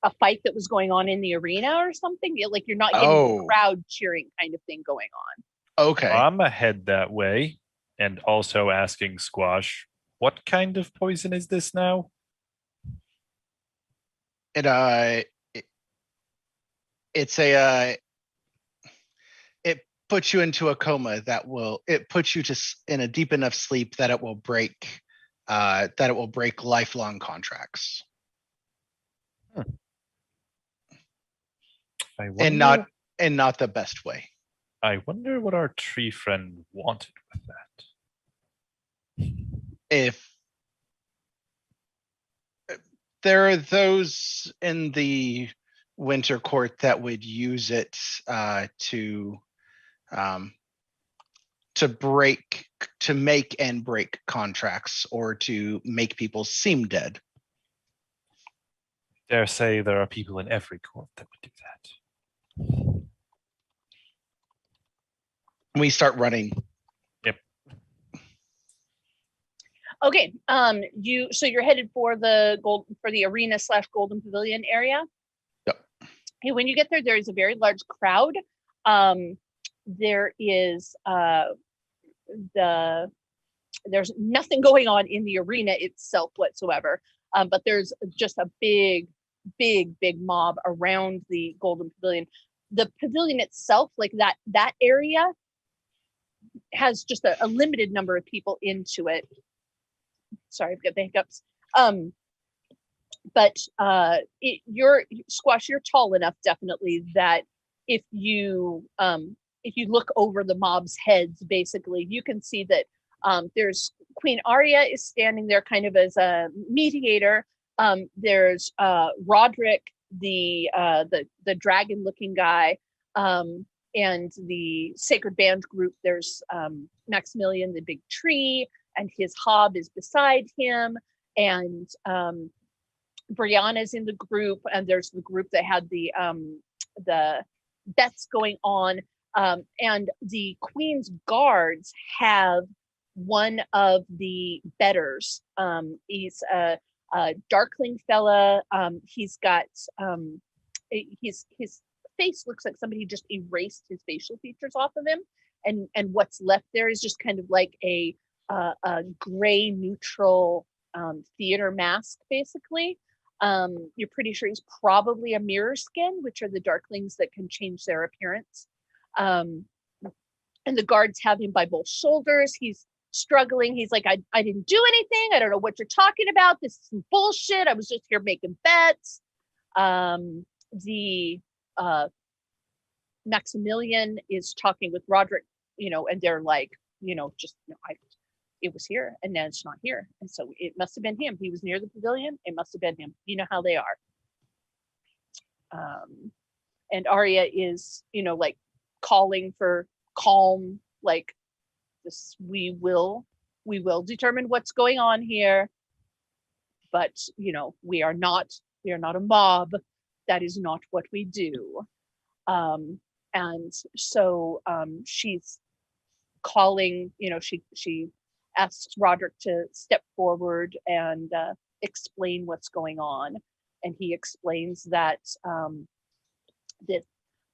a fight that was going on in the arena or something. Like, you're not getting the crowd cheering kind of thing going on. Okay. I'm ahead that way, and also asking Squash, what kind of poison is this now? It puts you into a coma it puts you in a deep enough sleep that it will break lifelong contracts. And not the best way. I wonder what our tree friend wanted with that. If there are those in the Winter Court that would use it to make and break contracts, or to make people seem dead. Dare say there are people in every court that would do that. We start running. Yep. Okay. You're headed for the arena / Golden Pavilion area. Yep. Okay, when you get there, there is a very large crowd. There is there's nothing going on in the arena itself whatsoever. But there's just a big mob around the Golden Pavilion. The pavilion itself, like that area, has just a limited number of people into it. Sorry, I've got the hiccups. But you're Squash, you're tall enough, definitely, that if you look over the mob's heads, basically, you can see that there's Queen Arya is standing there kind of as a mediator. There's Roderick, the dragon-looking guy, and the Sacred Band group. There's Maximilian, the big tree, and his hob is beside him, and Brianna's in the group, and there's the group that had the bets going on, and the Queen's guards have one of the betters. He's a darkling fella. He's got his face looks like somebody just erased his facial features off of him, and what's left there is just kind of like a gray neutral theater mask, basically. You're pretty sure he's probably a mirror skin, which are the darklings that can change their appearance. And the guards have him by both shoulders. He's struggling. He's like, I didn't do anything. I don't know what you're talking about. This is some bullshit. I was just here making bets. The Maximilian is talking with Roderick, and they're like, it was here and then it's not here. And so it must have been him. He was near the pavilion. It must have been him. You know how they are. And Arya is, like calling for calm, like this, we will determine what's going on here. But, we are not a mob. that is not what we do. And so she's calling, she asks Roderick to step forward and explain what's going on. And he explains that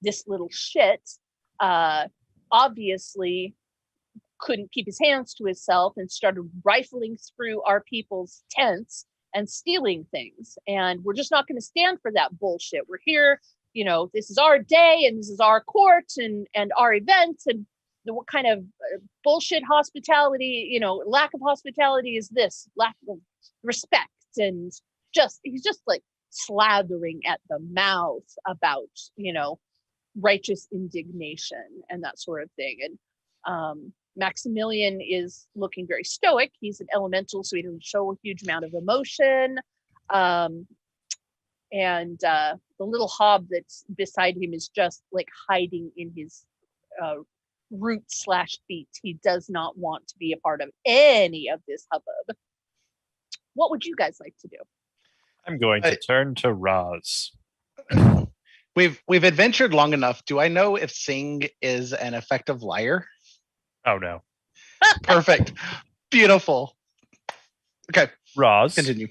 this little shit obviously couldn't keep his hands to himself and started rifling through our people's tents and stealing things. And we're just not going to stand for that bullshit. We're here, this is our day and this is our court and our event, and what kind of bullshit hospitality, lack of hospitality is this? Lack of respect. And he's just like slathering at the mouth about, righteous indignation and that sort of thing. And Maximilian is looking very stoic. He's an elemental, so he doesn't show a huge amount of emotion. And the little hob that's beside him is just like hiding in his root/feet. He does not want to be a part of any of this hubbub. What would you guys like to do? I'm going to turn to Roz. We've adventured long enough. Do I know if Sing is an effective liar? Oh no. Perfect. Beautiful. Okay. Roz, continue.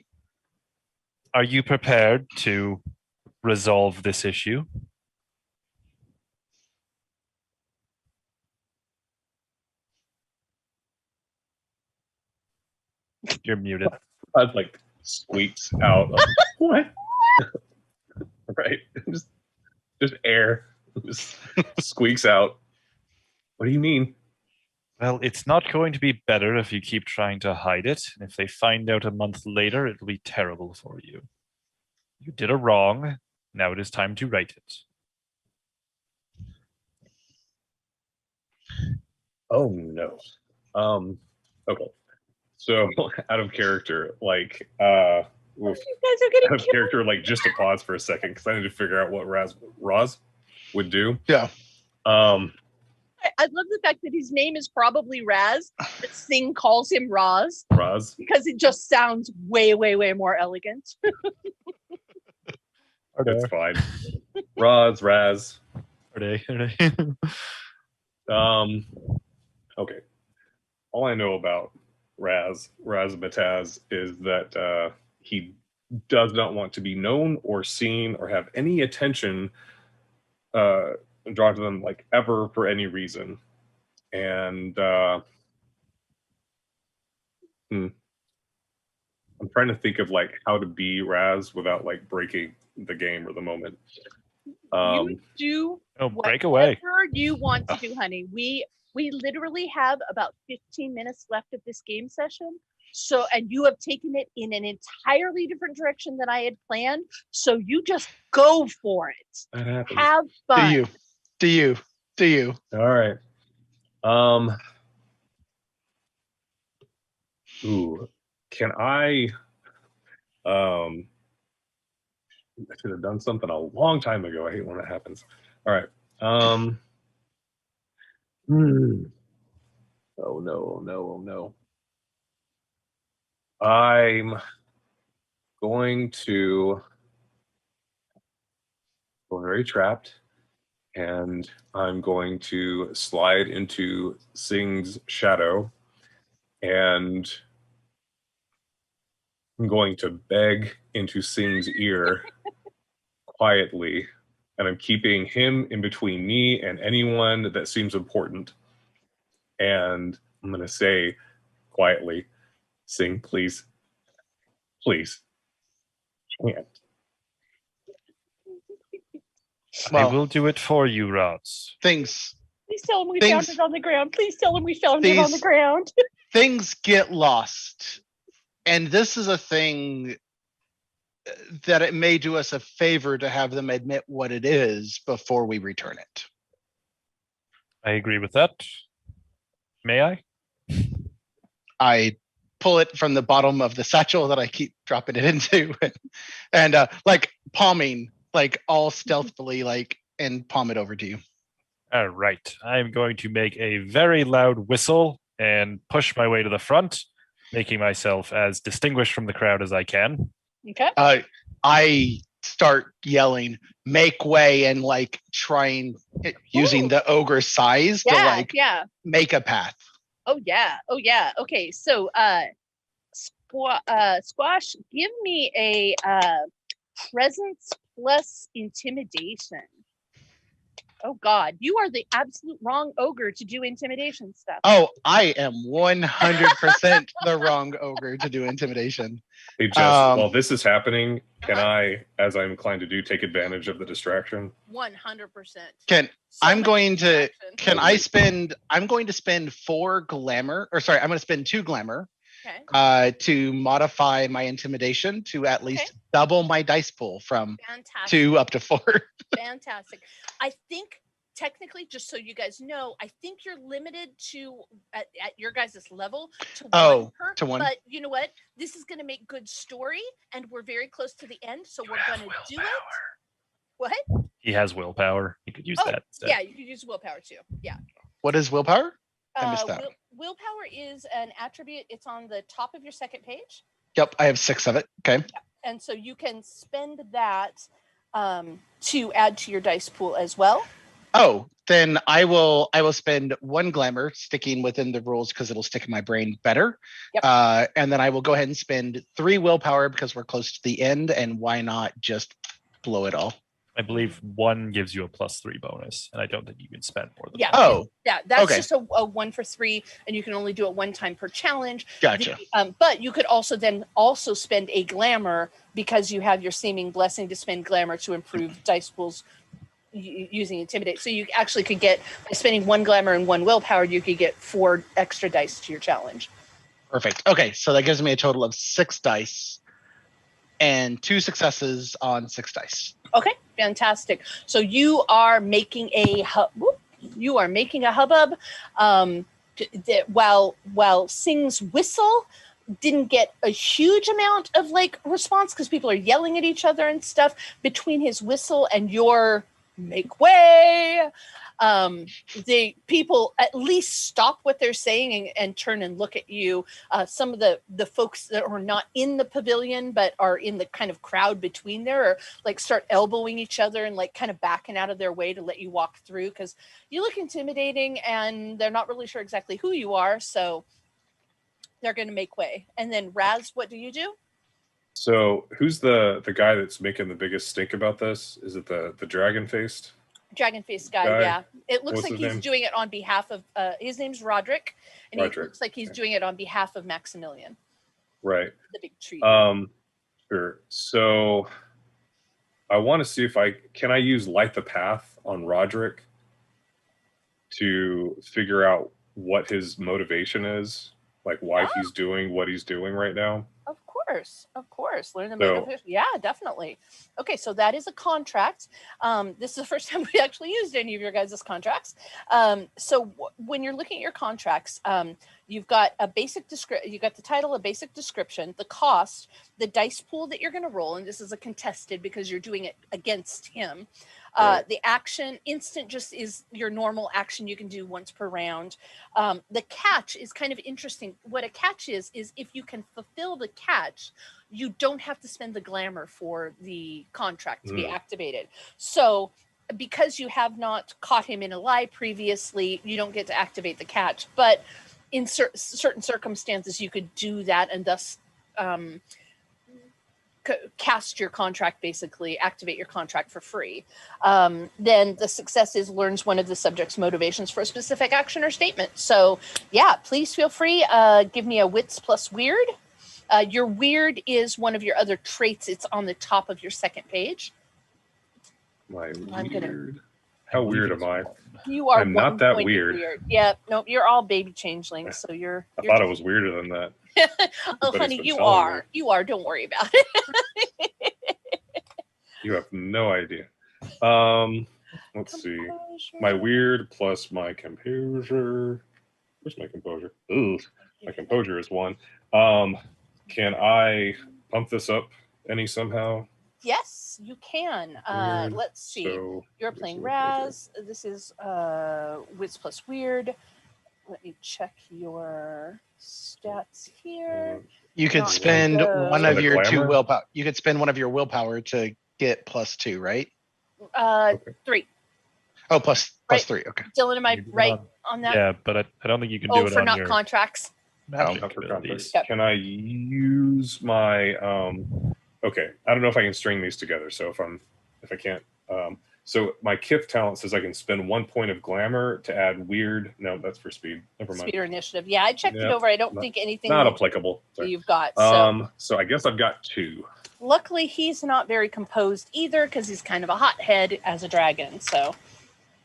Are you prepared to resolve this issue? You're muted. I'd like squeaks out. What? Right. Just air. Just squeaks out. What do you mean? Well, it's not going to be better if you keep trying to hide it. And if they find out a month later, it'll be terrible for you. You did a wrong. Now it is time to right it. Oh no. Okay. So out of character, like You guys are getting out of character, like just to pause for a second because I need to figure out what Roz would do. Yeah. I love the fact that his name is probably Raz, but Singh calls him Roz. Roz. Because it just sounds way, way, way more elegant. That's fine. Raz. Okay. Okay. All I know about Raz Mataz is that he does not want to be known or seen or have any attention drawn to them like ever for any reason. And I'm trying to think of like how to be Raz without like breaking the game or the moment. You do break away. whatever you want to do, honey. We literally have about 15 minutes left of this game session. So, and you have taken it in an entirely different direction than I had planned. So you just go for it. That happens. Have fun. Do you? All right. Ooh, can I should have done something a long time ago. I hate when that happens. All right. Oh no. I'm going to go very trapped, and I'm going to slide into Singh's shadow, and I'm going to beg into Singh's ear quietly, and I'm keeping him in between me and anyone that seems important. And I'm going to say quietly, Singh, please. Can't. I will do it for you, Roz. Things Please tell him we found it on the ground. Please tell him we found it on the ground. Things get lost. And this is a thing that it may do us a favor to have them admit what it is before we return it. I agree with that. May I? I pull it from the bottom of the satchel that I keep dropping it into and like palming, like all stealthily, like, and palm it over to you. All right. I'm going to make a very loud whistle and push my way to the front, making myself as distinguished from the crowd as I can. Okay. I start yelling, "Make way!" and like trying using the ogre size to like make a path. Oh yeah. Okay, so Squash, give me a presence plus intimidation. Oh God, you are the absolute wrong ogre to do intimidation stuff. Oh, I am 100% the wrong ogre to do intimidation. Hey, Jess, while this is happening, can I, as I'm inclined to do, take advantage of the distraction? 100%. I'm going to spend 4 glamour, or sorry, I'm going to spend 2 glamour to modify my intimidation to at least double my dice pool from 2 up to 4. Fantastic. I think technically, just so you guys know, I think you're limited to at your guys' level to 1 per. To 1. But you know what? This is going to make good story, and we're very close to the end, so we're going to do it. What? He has willpower. You could use that instead. Yeah, you could use willpower too. Yeah. What is willpower? I missed that. Willpower is an attribute. It's on the top of your second page. Yep, I have 6 of it. Okay. Yeah. And so you can spend that to add to your dice pool as well. Oh, then I will spend 1 glamour, sticking within the rules because it'll stick in my brain better. Yep. And then I will go ahead and spend 3 willpower because we're close to the end, and why not just blow it all? I believe 1 gives you a +3 bonus, and I don't think you can spend more than that. Oh. Yeah, that's just a 1 for 3, and you can only do it 1 time per challenge. Gotcha. But you could also spend a glamour because you have your seeming blessing to spend glamour to improve dice pools using intimidate. So you actually could get, by spending 1 glamour and 1 willpower, you could get 4 extra dice to your challenge. Perfect. Okay, so that gives me a total of 6 dice and 2 successes on 6 dice. Okay, fantastic. So you are making a hubbub. While Sing's whistle didn't get a huge amount of like response because people are yelling at each other and stuff, between his whistle and your make way, the people at least stop what they're saying and turn and look at you. Some of the folks that are not in the pavilion but are in the kind of crowd between there, or like start elbowing each other and like kind of backing out of their way to let you walk through because you look intimidating and they're not really sure exactly who you are, so they're going to make way. And then Raz, what do you do? So who's the guy that's making the biggest stink about this? Is it the dragon-faced? Dragon-faced guy, yeah. It looks like he's doing it on behalf of, his name's Roderick, and he looks like he's doing it on behalf of Maximilian. Right. The big tree. Sure. So I want to see if can I use Light the Path on Roderick to figure out what his motivation is, like why he's doing what he's doing right now. Of course. Learn the motivation. Yeah, definitely. Okay, so that is a contract. This is the first time we actually used any of your guys' contracts. So when you're looking at your contracts, you've got a basic you got the title, a basic description, the cost, the dice pool that you're going to roll, and this is a contested because you're doing it against him. Right. The action instant just is your normal action you can do once per round. The catch is kind of interesting. What a catch is if you can fulfill the catch, you don't have to spend the glamour for the contract to be activated. So because you have not caught him in a lie previously, you don't get to activate the catch. But in certain circumstances, you could do that and thus cast your contract, basically activate your contract for free. Then the success is learns one of the subject's motivations for a specific action or statement. So yeah, please feel free. Give me a wits plus weird. Your weird is one of your other traits. It's on the top of your second page. How weird am I? You are. I'm not that weird. Yeah, no, you're all baby changelings. So you're. I thought it was weirder than that. Oh, honey, you are. You are. Don't worry about it. You have no idea. Let's see. My weird plus my composure. Where's my composure? Ooh, my composure is 1. Can I pump this up any somehow? Yes, you can. Let's see. So, you're playing Raz. This is wits plus weird. Let me check your stats here. You could spend one of your 2 willpower. You could spend one of your willpower to get +2, right? Okay. 3. Oh, plus Right. 3. Okay. Dylan, am I You do right not- on that? Yeah, but I don't think you can do Oh, it for on not your contracts. magic Not for abilities. context. Can I use my okay, I don't know if I can string these together. So if I can't so my Kith talent says I can spend 1 point of glamour to add weird. No, that's for speed. Never mind. Speed or initiative. Yeah, I checked it Yeah, over. I don't think anything Not applicable. that Sorry. you've got. So I guess I've got 2. Luckily, he's not very composed either because he's kind of a hothead as a dragon. So,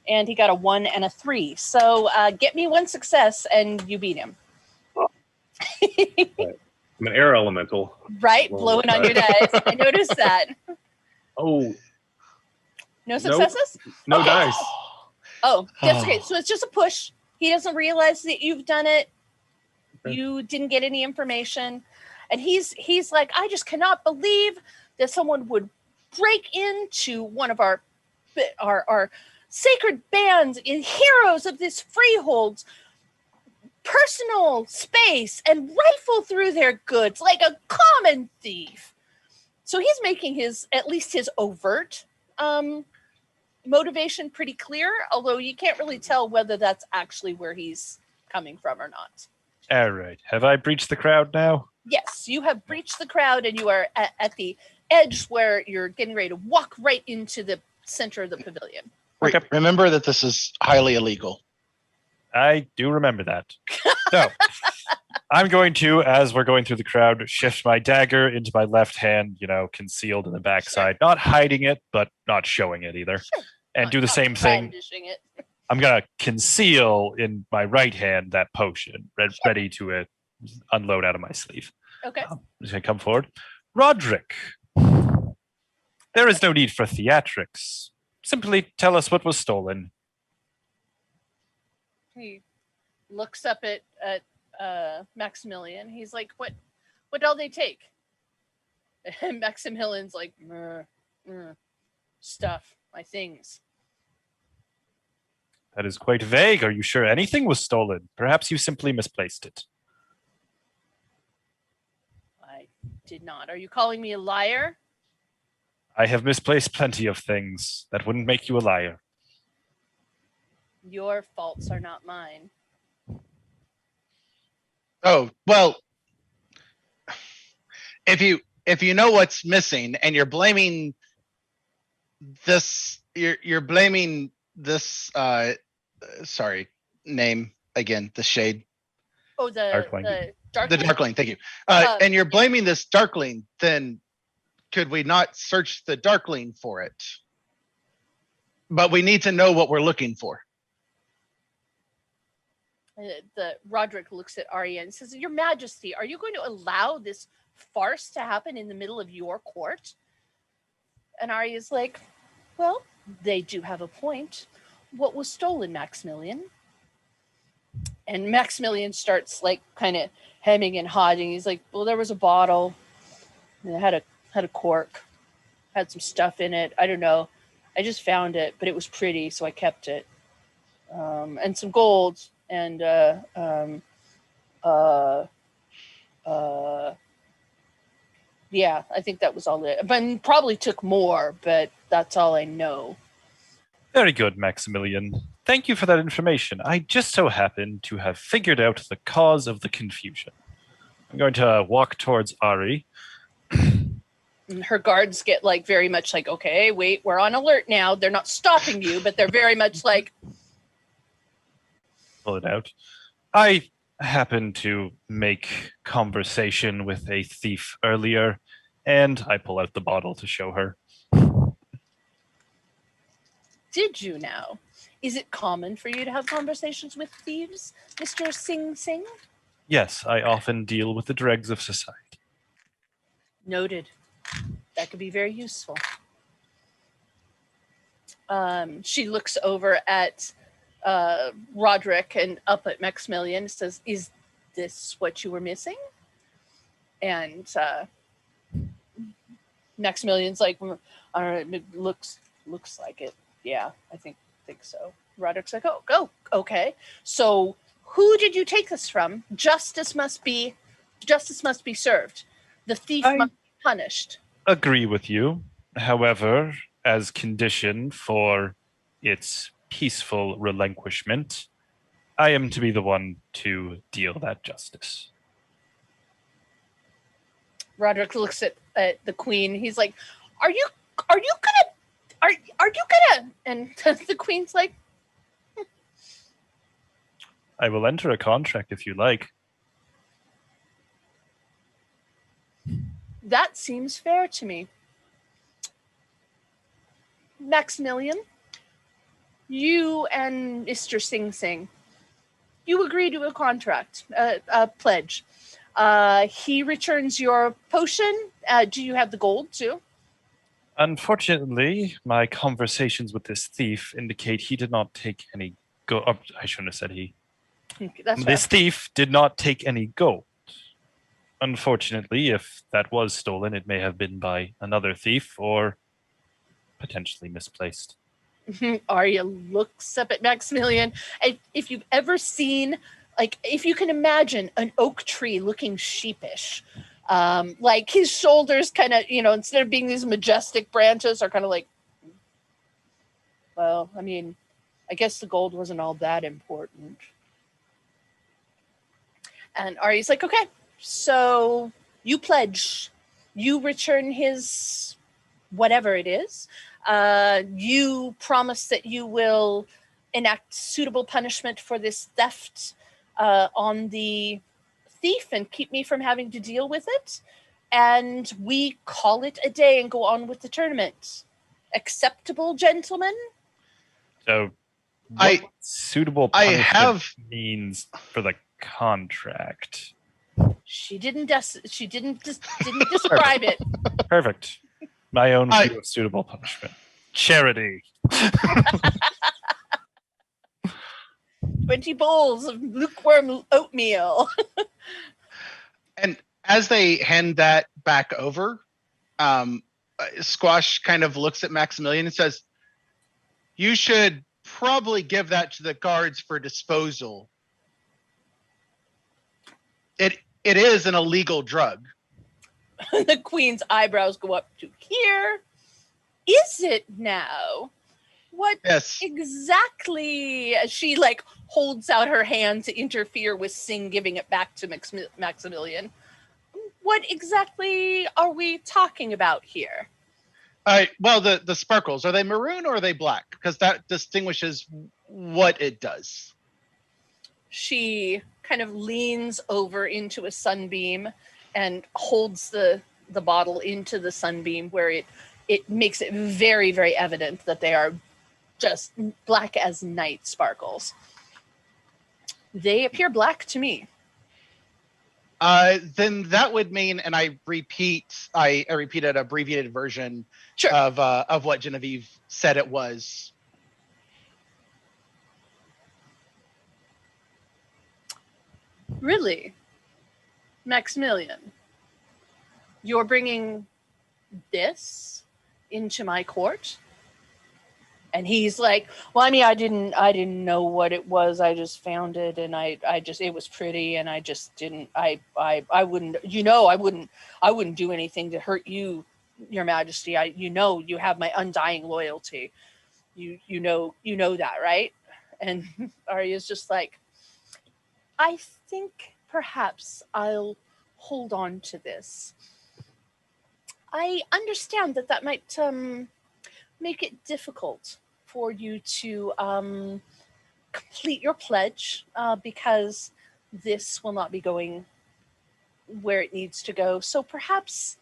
and he got a 1 and a 3. So get me 1 success and you beat him. I'm an air elemental. Right, blowing on your dice. I noticed that. Oh, No successes? no dice. Oh, that's okay. So it's just a push. He doesn't realize that you've done it. Okay. You didn't get any information. And he's like, I just cannot believe that someone would break into one of our sacred bands and heroes of this Freehold's personal space and rifle through their goods like a common thief. So he's making at least his overt motivation pretty clear, although you can't really tell whether that's actually where he's coming from or not. All right. Have I breached the crowd now? Yes, you have breached the crowd and you are at the edge where you're getting ready to walk right into the center of the pavilion. Okay. Remember that this is highly illegal. I do remember that. So I'm going to, as we're going through the crowd, shift my dagger into my left hand, concealed in the backside, not hiding it, but not showing it either. Sure. And do the same thing. Brandishing it. I'm going to conceal in my right hand that potion, ready to unload out of my sleeve. Okay. I'm just going to come forward. Roderick, there is no need for theatrics. Simply tell us what was stolen. He looks up at Maximilian. He's like, what did all they take? And Maximilian's like, stuff, my things. That is quite vague. Are you sure anything was stolen? Perhaps you simply misplaced it. I did not. Are you calling me a liar? I have misplaced plenty of things. That wouldn't make you a liar. Your faults are not mine. Oh, well, if you know what's missing and you're blaming this, you're blaming this sorry, name again, the shade. Oh, Darkling. the Darkling? The Darkling, thank you. And you're blaming this Darkling, then could we not search the Darkling for it? But we need to know what we're looking for. The Roderick looks at Arya and says, Your Majesty, are you going to allow this farce to happen in the middle of your court? And Arya's like, well, they do have a point. What was stolen, Maximilian? And Maximilian starts like kind of hemming and hawing. He's like, well, there was a bottle. And it had a cork, had some stuff in it. I don't know. I just found it, but it was pretty, so I kept it. And some gold. And yeah, I think that was all it. But probably took more, but that's all I know. Very good, Maximilian. Thank you for that information. I just so happen to have figured out the cause of the confusion. I'm going to walk towards Ari. And her guards get like very much like, okay, wait, we're on alert now. They're not stopping you, but they're very much like, Pull it out. I happened to make conversation with a thief earlier, and I pull out the bottle to show her. did you now? Is it common for you to have conversations with thieves, Mr. Sing Sing? Yes, I often deal with the dregs of society. Noted. That could be very useful. She looks over at Roderick and up at Maximilian and says, is this what you were missing? And Maximilian's like, all right, it looks like it. Yeah, I think so. Roderick's like, oh, okay. So who did you take this from? Justice must be served. The thief must be punished. Agree with you. However, as condition for its peaceful relinquishment, I am to be the one to deal that justice. Roderick looks at the queen. He's like, "Are you gonna are you gonna?" And the queen's like, I will enter a contract if you like. "That seems fair to me." Maximilian, you and Mr. Sing Sing, you agree to a contract, a pledge. He returns your potion. Do you have the gold too? Unfortunately, my conversations with this thief indicate he did not take any gold. Oh, I shouldn't have said he. That's This fair. thief did not take any gold. Unfortunately, if that was stolen, it may have been by another thief or potentially misplaced. Arya looks up at Maximilian. If you've ever seen, like, if you can imagine an oak tree looking sheepish, like his shoulders kind of, instead of being these majestic branches, are kind of like, well, I mean, I guess the gold wasn't all that important. And Arya's like, okay, so you pledge, you return his whatever it is. You promise that you will enact suitable punishment for this theft on the thief and keep me from having to deal with it. And we call it a day and go on with the tournament. Acceptable, gentlemen? So, what suitable punishment means for the contract? She didn't describe it. Perfect. My own view of suitable punishment. Charity. 20 bowls of lukewarm oatmeal. And as they hand that back over, Squash kind of looks at Maximilian and says, "You should probably give that to the guards for disposal. It is an illegal drug." The queen's eyebrows go up to here. Is it now? What exactly? She holds out her hand to interfere with Sing giving it back to Maximilian. What exactly are we talking about here? Well, the sparkles, are they maroon or are they black? Because that distinguishes what it does. She kind of leans over into a sunbeam and holds the bottle into the sunbeam where it makes it very, very evident that they are just black as night sparkles. They appear black to me. Then that would mean, and I repeat an abbreviated version of what Genevieve said it was. Really? Maximilian, you're bringing this into my court? And he's like, well, I mean, I didn't know what it was. I just found it, and it was pretty, and I just didn't. I wouldn't. I wouldn't do anything to hurt you, Your Majesty. You have my undying loyalty. You know that, right? And Arya's just like, I think perhaps I'll hold on to this. I understand that might make it difficult for you to complete your pledge because this will not be going where it needs to go. So perhaps...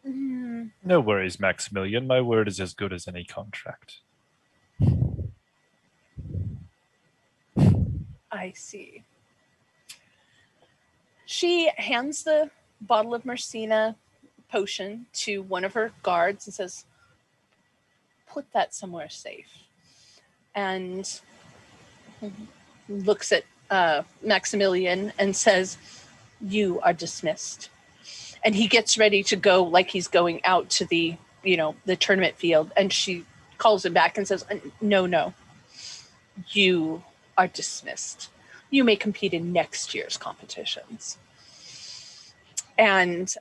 No worries, Maximilian. My word is as good as any contract. I see. She hands the bottle of Mercina potion to one of her guards and says, put that somewhere safe. And looks at Maximilian and says, you are dismissed. And he gets ready to go like he's going out to the tournament field. And she calls him back and says, no, you are dismissed. You may compete in next year's competitions. And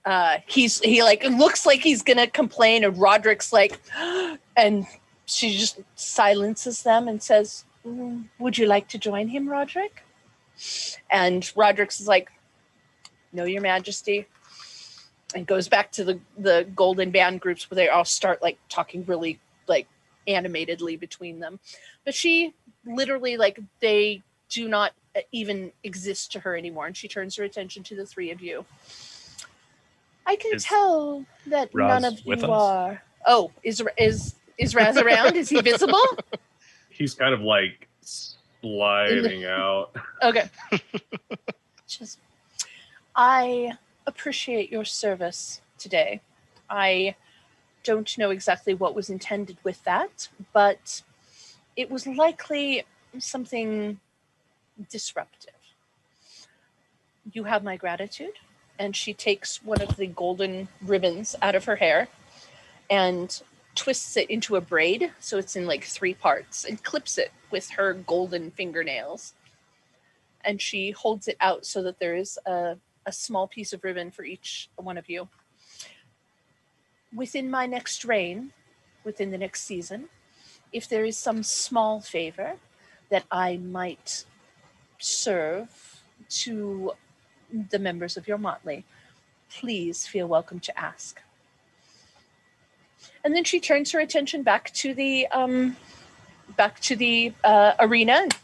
he like looks like he's gonna complain, and Roderick's like, and she just silences them and says, "Would you like to join him, Roderick?" And Roderick's is like, "No, Your Majesty," and goes back to the golden band groups where they all start like talking really like animatedly between them. But she literally, like, they do not even exist to her anymore, and she turns her attention to the three of you. I can tell that Raz none of with you us? are. Oh, is Raz around? Is he visible? He's kind of like sliding out. Okay. Just, I appreciate your service today. I don't know exactly what was intended with that, but it was likely something disruptive. You have my gratitude. And she takes one of the golden ribbons out of her hair and twists it into a braid, so it's in like 3 parts, and clips it with her golden fingernails. And she holds it out so that there is a small piece of ribbon for each one of you. Within my next reign, within the next season, if there is some small favor that I might serve to the members of your motley, please feel welcome to ask. And then she turns her attention back to the arena and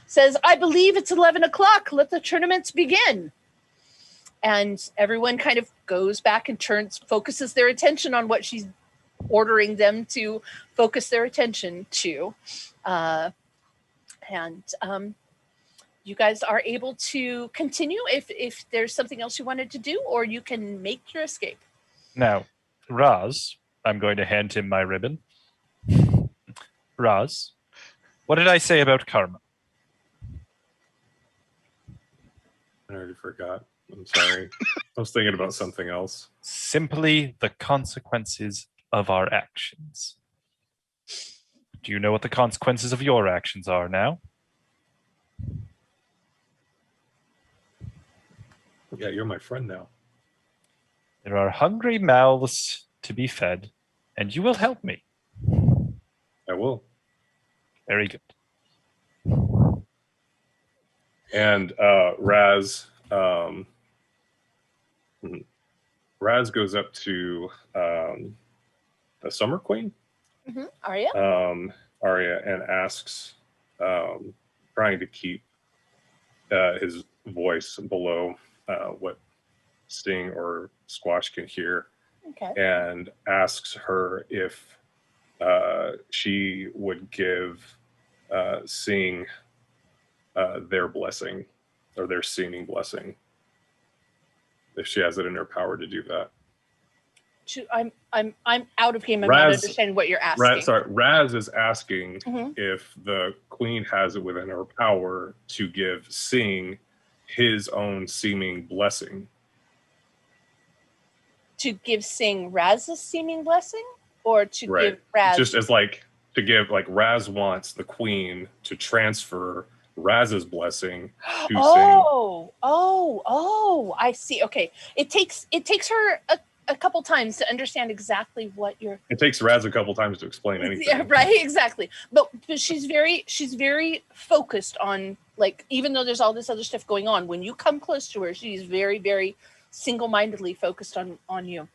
says, "I believe it's 11 o'clock. Let the tournaments begin." And everyone kind of goes back and focuses their attention on what she's ordering them to focus their attention to. You guys are able to continue if there's something else you wanted to do, or you can make your escape. Now, Raz, I'm going to hand him my ribbon. Raz, what did I say about karma? I already forgot. I'm sorry. I was thinking about something else. Simply the consequences of our actions. Do you know what the consequences of your actions are now? Yeah, you're my friend now. There are hungry mouths to be fed, and you will help me. I will. Very good. And Raz goes up to the Summer Queen, Arya, and asks, trying to keep his voice below what Sting or Squash can hear, and asks her if she would give Sing their blessing, or their seeming blessing, if she has it in her power to do that. I'm out of game. I'm not understanding what you're asking. Raz is asking if the queen has it within her power to give Sing his own seeming blessing. To give Sing Raz's seeming blessing, or to give Raz just as like to give, like, Raz wants the queen to transfer Raz's blessing to Sing. Oh, I see. Okay, it takes her a couple times to understand exactly what you're. It takes Raz a couple times to explain anything. Yeah, right, exactly. But she's very focused on, like, even though there's all this other stuff going on, when you come close to her, she's very, very single-mindedly focused on you.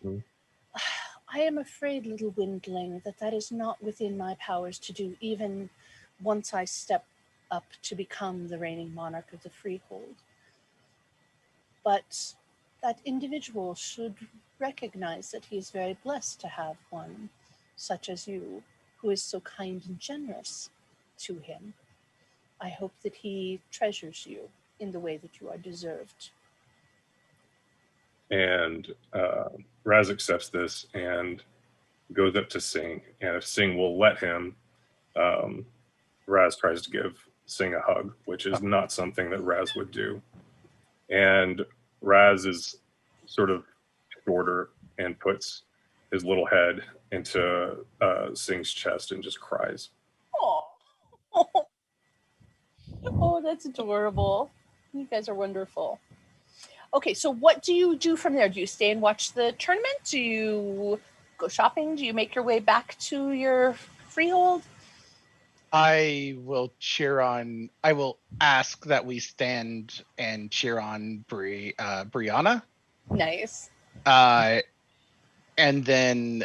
Mm-hmm. I am afraid, little windling, that is not within my powers to do, even once I step up to become the reigning monarch of the Freehold. But that individual should recognize that he is very blessed to have one such as you, who is so kind and generous to him. I hope that he treasures you in the way that you are deserved. And Raz accepts this and goes up to Sing, and if Sing will let him, Raz tries to give Sing a hug, which is not something that Raz would do. And Raz is sort of shorter and puts his little head into Sing's chest and just cries. Oh, that's adorable. You guys are wonderful. Okay, so what do you do from there? Do you stay and watch the tournament? Do you go shopping? Do you make your way back to your freehold? I will ask that we stand and cheer on Brianna. Nice. And then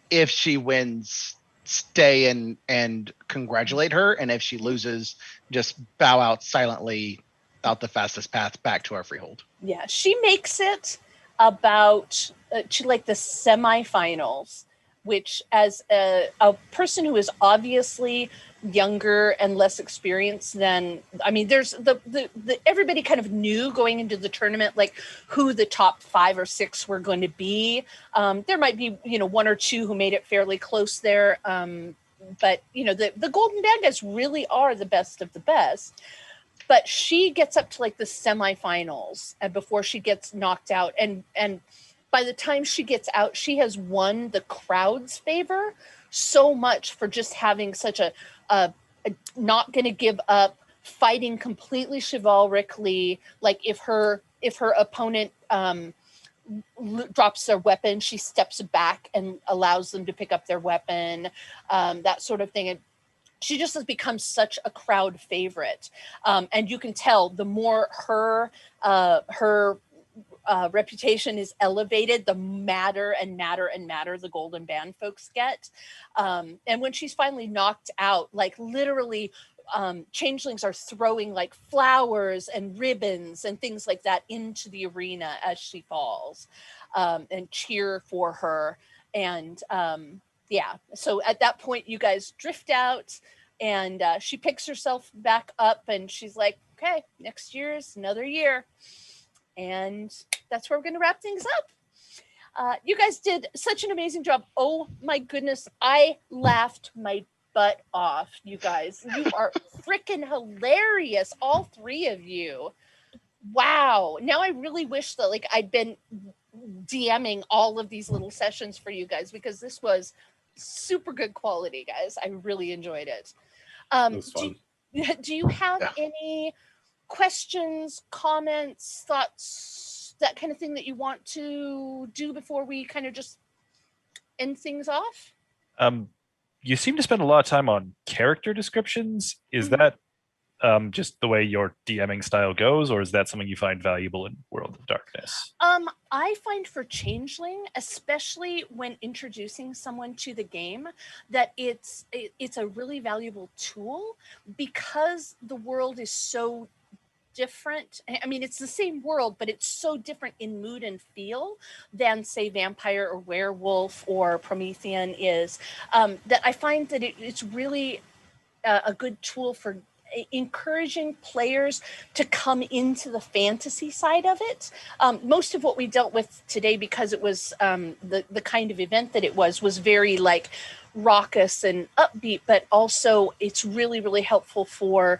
if she wins, stay and congratulate her. And if she loses, just bow out silently out the fastest path back to our freehold. Yeah, she makes it about to like the semifinals, which as a person who is obviously younger and less experienced than, I mean, there's the everybody kind of knew going into the tournament, like who the top 5 or 6 were going to be. There might be, one or two who made it fairly close there. But, the Golden Band guys really are the best of the best. But she gets up to like the semifinals and before she gets knocked out. And by the time she gets out, she has won the crowd's favor so much for just having such a not going to give up, fighting completely chivalrically. Like if her opponent drops their weapon, she steps back and allows them to pick up their weapon, that sort of thing. And she just has become such a crowd favorite. And you can tell the more her reputation is elevated, the madder the Golden Band folks get. And when she's finally knocked out, like literally changelings are throwing like flowers and ribbons and things like that into the arena as she falls, and cheer for her. And yeah, so at that point you guys drift out, and she picks herself back up and she's like, okay, next year is another year. And that's where we're going to wrap things up. You guys did such an amazing job. Oh my goodness, I laughed my butt off, you guys. You are freaking hilarious, all 3 of you. Wow. Now I really wish that like I'd been DMing all of these little sessions for you guys, because this was super good quality, guys. I really enjoyed it. It was fun. Do you have any questions, comments, thoughts, that kind of thing that you want to do before we kind of just end things off? You seem to spend a lot of time on character descriptions. Is that just the way your DMing style goes, or is that something you find valuable in World of Darkness? I find for Changeling, especially when introducing someone to the game, that it's a really valuable tool, because the world is so different. I mean, it's the same world, but it's so different in mood and feel than, say, vampire or werewolf or Promethean is, that I find that it's really a good tool for encouraging players to come into the fantasy side of it. Most of what we dealt with today, because it was the kind of event that it was very like raucous and upbeat, but also it's really, really helpful for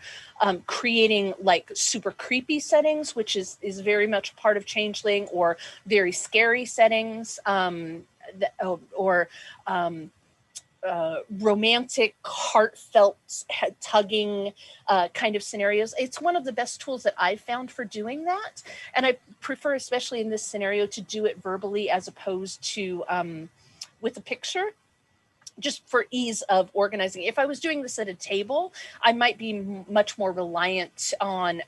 creating like super creepy settings, which is very much part of Changeling, or very scary settings, romantic, heartfelt, tugging kind of scenarios. It's one of the best tools that I've found for doing that. And I prefer, especially in this scenario, to do it verbally as opposed to with a picture, just for ease of organizing. If I was doing this at a table, I might be much more reliant on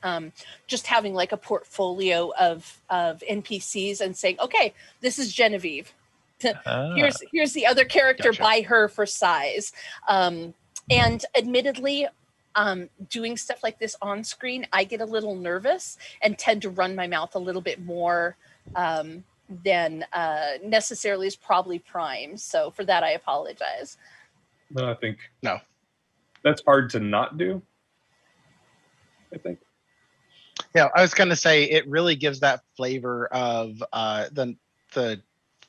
just having like a portfolio of NPCs and saying, okay, this is Genevieve. Here's the other character, Gotcha. by her for size. And admittedly, doing stuff like this on screen, I get a little nervous and tend to run my mouth a little bit more than necessarily is probably prime. So for that, I apologize. No, I think No. that's hard to not do, I think. Yeah, I was going to say it really gives that flavor of the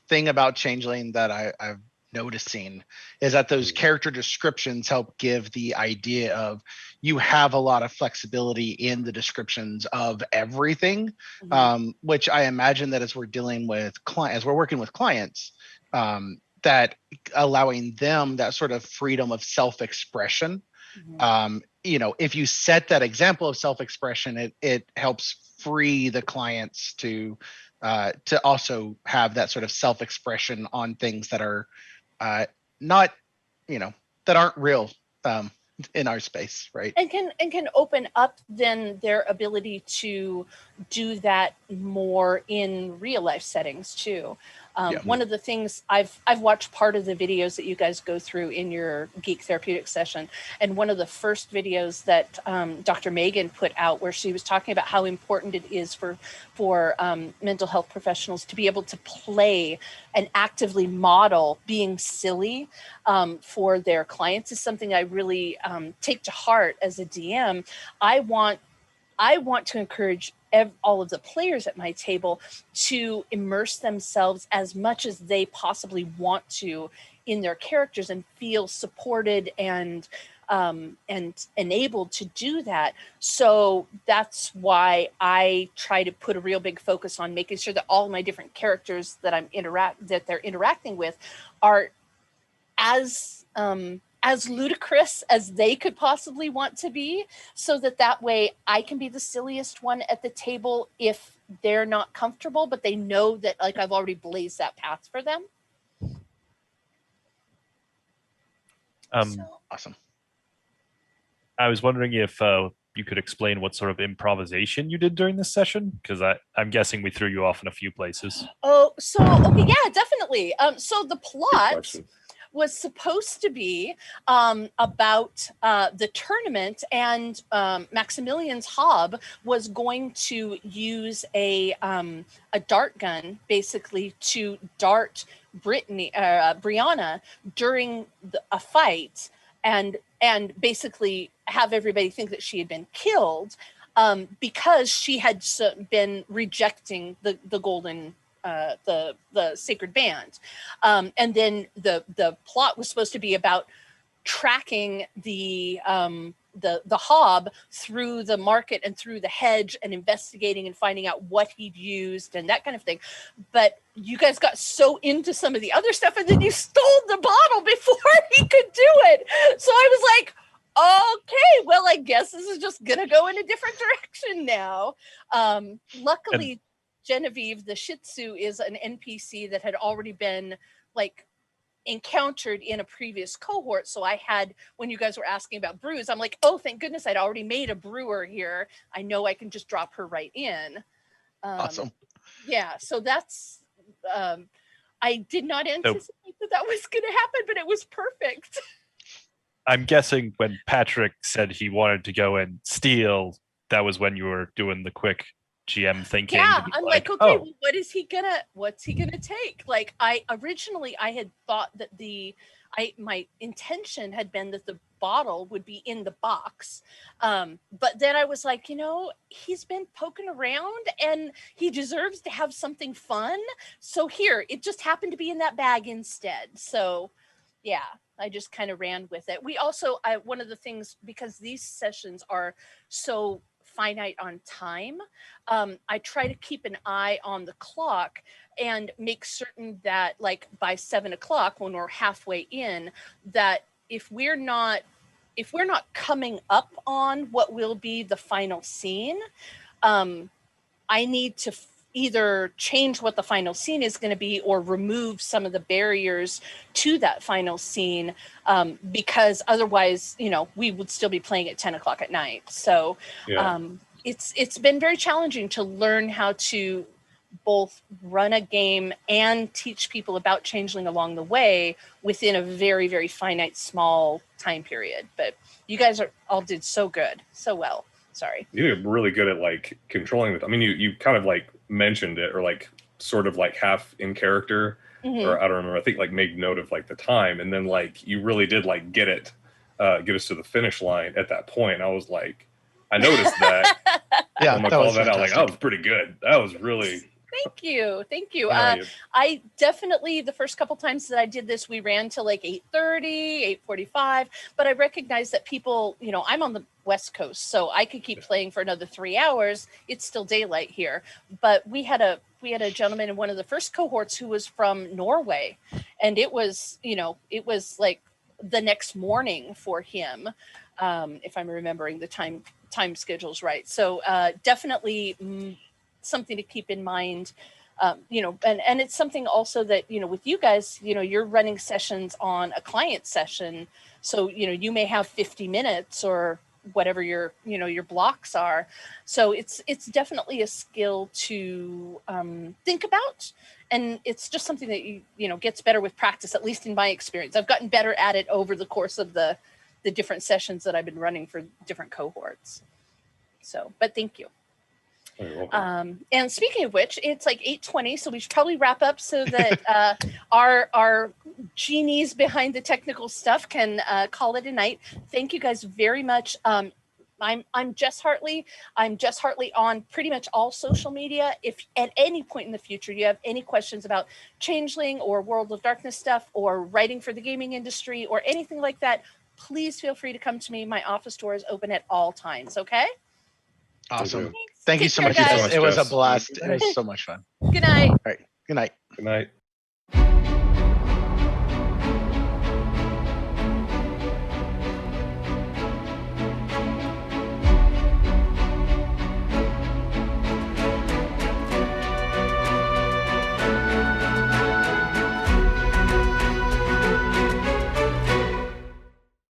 thing about Changeling that I'm noticing is that those character descriptions help give the idea of you have a lot of flexibility in the descriptions of everything, which I imagine that as we're dealing with as we're working with clients, that allowing them that sort of freedom of self-expression if you set that example of self-expression, it helps free the clients to also have that sort of self-expression on things that are not, that aren't real in our space, right? And can open up then their ability to do that more in real life settings too. One of the things I've watched part of the videos that you guys go through in your Geek Therapeutics session, and one of the first videos that Dr. Megan put out, where she was talking about how important it is for mental health professionals to be able to play and actively model being silly for their clients, is something I really take to heart as a DM. I want to encourage all of the players at my table to immerse themselves as much as they possibly want to in their characters and feel supported and enabled to do that. So that's why I try to put a real big focus on making sure that all of my different characters that they're interacting with are as ludicrous as they could possibly want to be, so that way I can be the silliest one at the table if they're not comfortable, but they know that like I've already blazed that path for them. Awesome. I was wondering if you could explain what sort of improvisation you did during this session, because I'm guessing we threw you off in a few places. Oh, so okay, yeah, definitely. So the plot was supposed to be about the tournament, and Maximilian's Hob was going to use a dart gun, basically, to dart Brianna during a fight, and basically have everybody think that she had been killed because she had been rejecting the golden the sacred band, and then the plot was supposed to be about tracking the Hob through the market and through the hedge and investigating and finding out what he'd used and that kind of thing. But you guys got so into some of the other stuff, and then you stole the bottle before he could do it. So I was like, okay, well, I guess this is just gonna go in a different direction now. Luckily, Genevieve, the Shih Tzu, is an NPC that had already been like encountered in a previous cohort. So I had, when you guys were asking about brews, I'm like, oh, thank goodness I'd already made a brewer here. I know I can just drop her right in. Awesome. Yeah, so that's, I did not anticipate that was going to happen, but it was perfect. I'm guessing when Patrick said he wanted to go and steal, that was when you were doing the quick GM thinking. Yeah, I'm like, okay, well, what's he gonna take? Like, I originally had thought that my intention had been that the bottle would be in the box, but then I was like, he's been poking around and he deserves to have something fun, so here, it just happened to be in that bag instead. So yeah, I just kind of ran with it. We also, one of the things, because these sessions are so finite on time, I try to keep an eye on the clock and make certain that, like, by 7 o'clock, when we're halfway in, that if we're not coming up on what will be the final scene, I need to either change what the final scene is going to be or remove some of the barriers to that final scene, because otherwise, we would still be playing at 10 o'clock at night. So it's been very challenging to learn how to both run a game and teach people about Changeling along the way within a very, very finite, small time period. But you guys all did so good, so well. Sorry. You're really good at like controlling it. I mean, you kind of like mentioned it, or like sort of like half in character, or I don't remember. I think like made note of like the time, and then like you really did like get us to the finish line at that point. I was like, I noticed that. Yeah, I'm gonna call that out. Like, that was pretty good. That was really. Thank you. Yeah, I definitely, the first couple times that I did this, we ran till like 8:30, 8:45, but I recognize that people, I'm on the West Coast, so I could keep playing for another 3 hours. It's still daylight here. But we had a gentleman in one of the first cohorts who was from Norway, and it was like the next morning for him, if I'm remembering the time schedules right. So definitely something to keep in mind. You know, and it's something also that, you know, with you guys, you know, you're running sessions on a client session. So, you know, you may have 50 minutes or whatever your, you know, your blocks are. So it's definitely a skill to think about. And it's just something that, you know, gets better with practice, at least in my experience. I've gotten better at it over the course of the different sessions that I've been running for different cohorts. So, but thank you. And speaking of which, it's like 8:20, so we should probably wrap up so that our genies behind the technical stuff can call it a night. Thank you guys very much. I'm Jess Hartley. I'm Jess Hartley on pretty much all social media. If at any point in the future you have any questions about Changeling or World of Darkness stuff or writing for the gaming industry or anything like that, please feel free to come to me. My office door is open at all times, okay? Awesome. Thanks. Thank you Take so care, much. guys. It was a Jess. blast. It was so much fun. Good night. All right. Good night. Good night.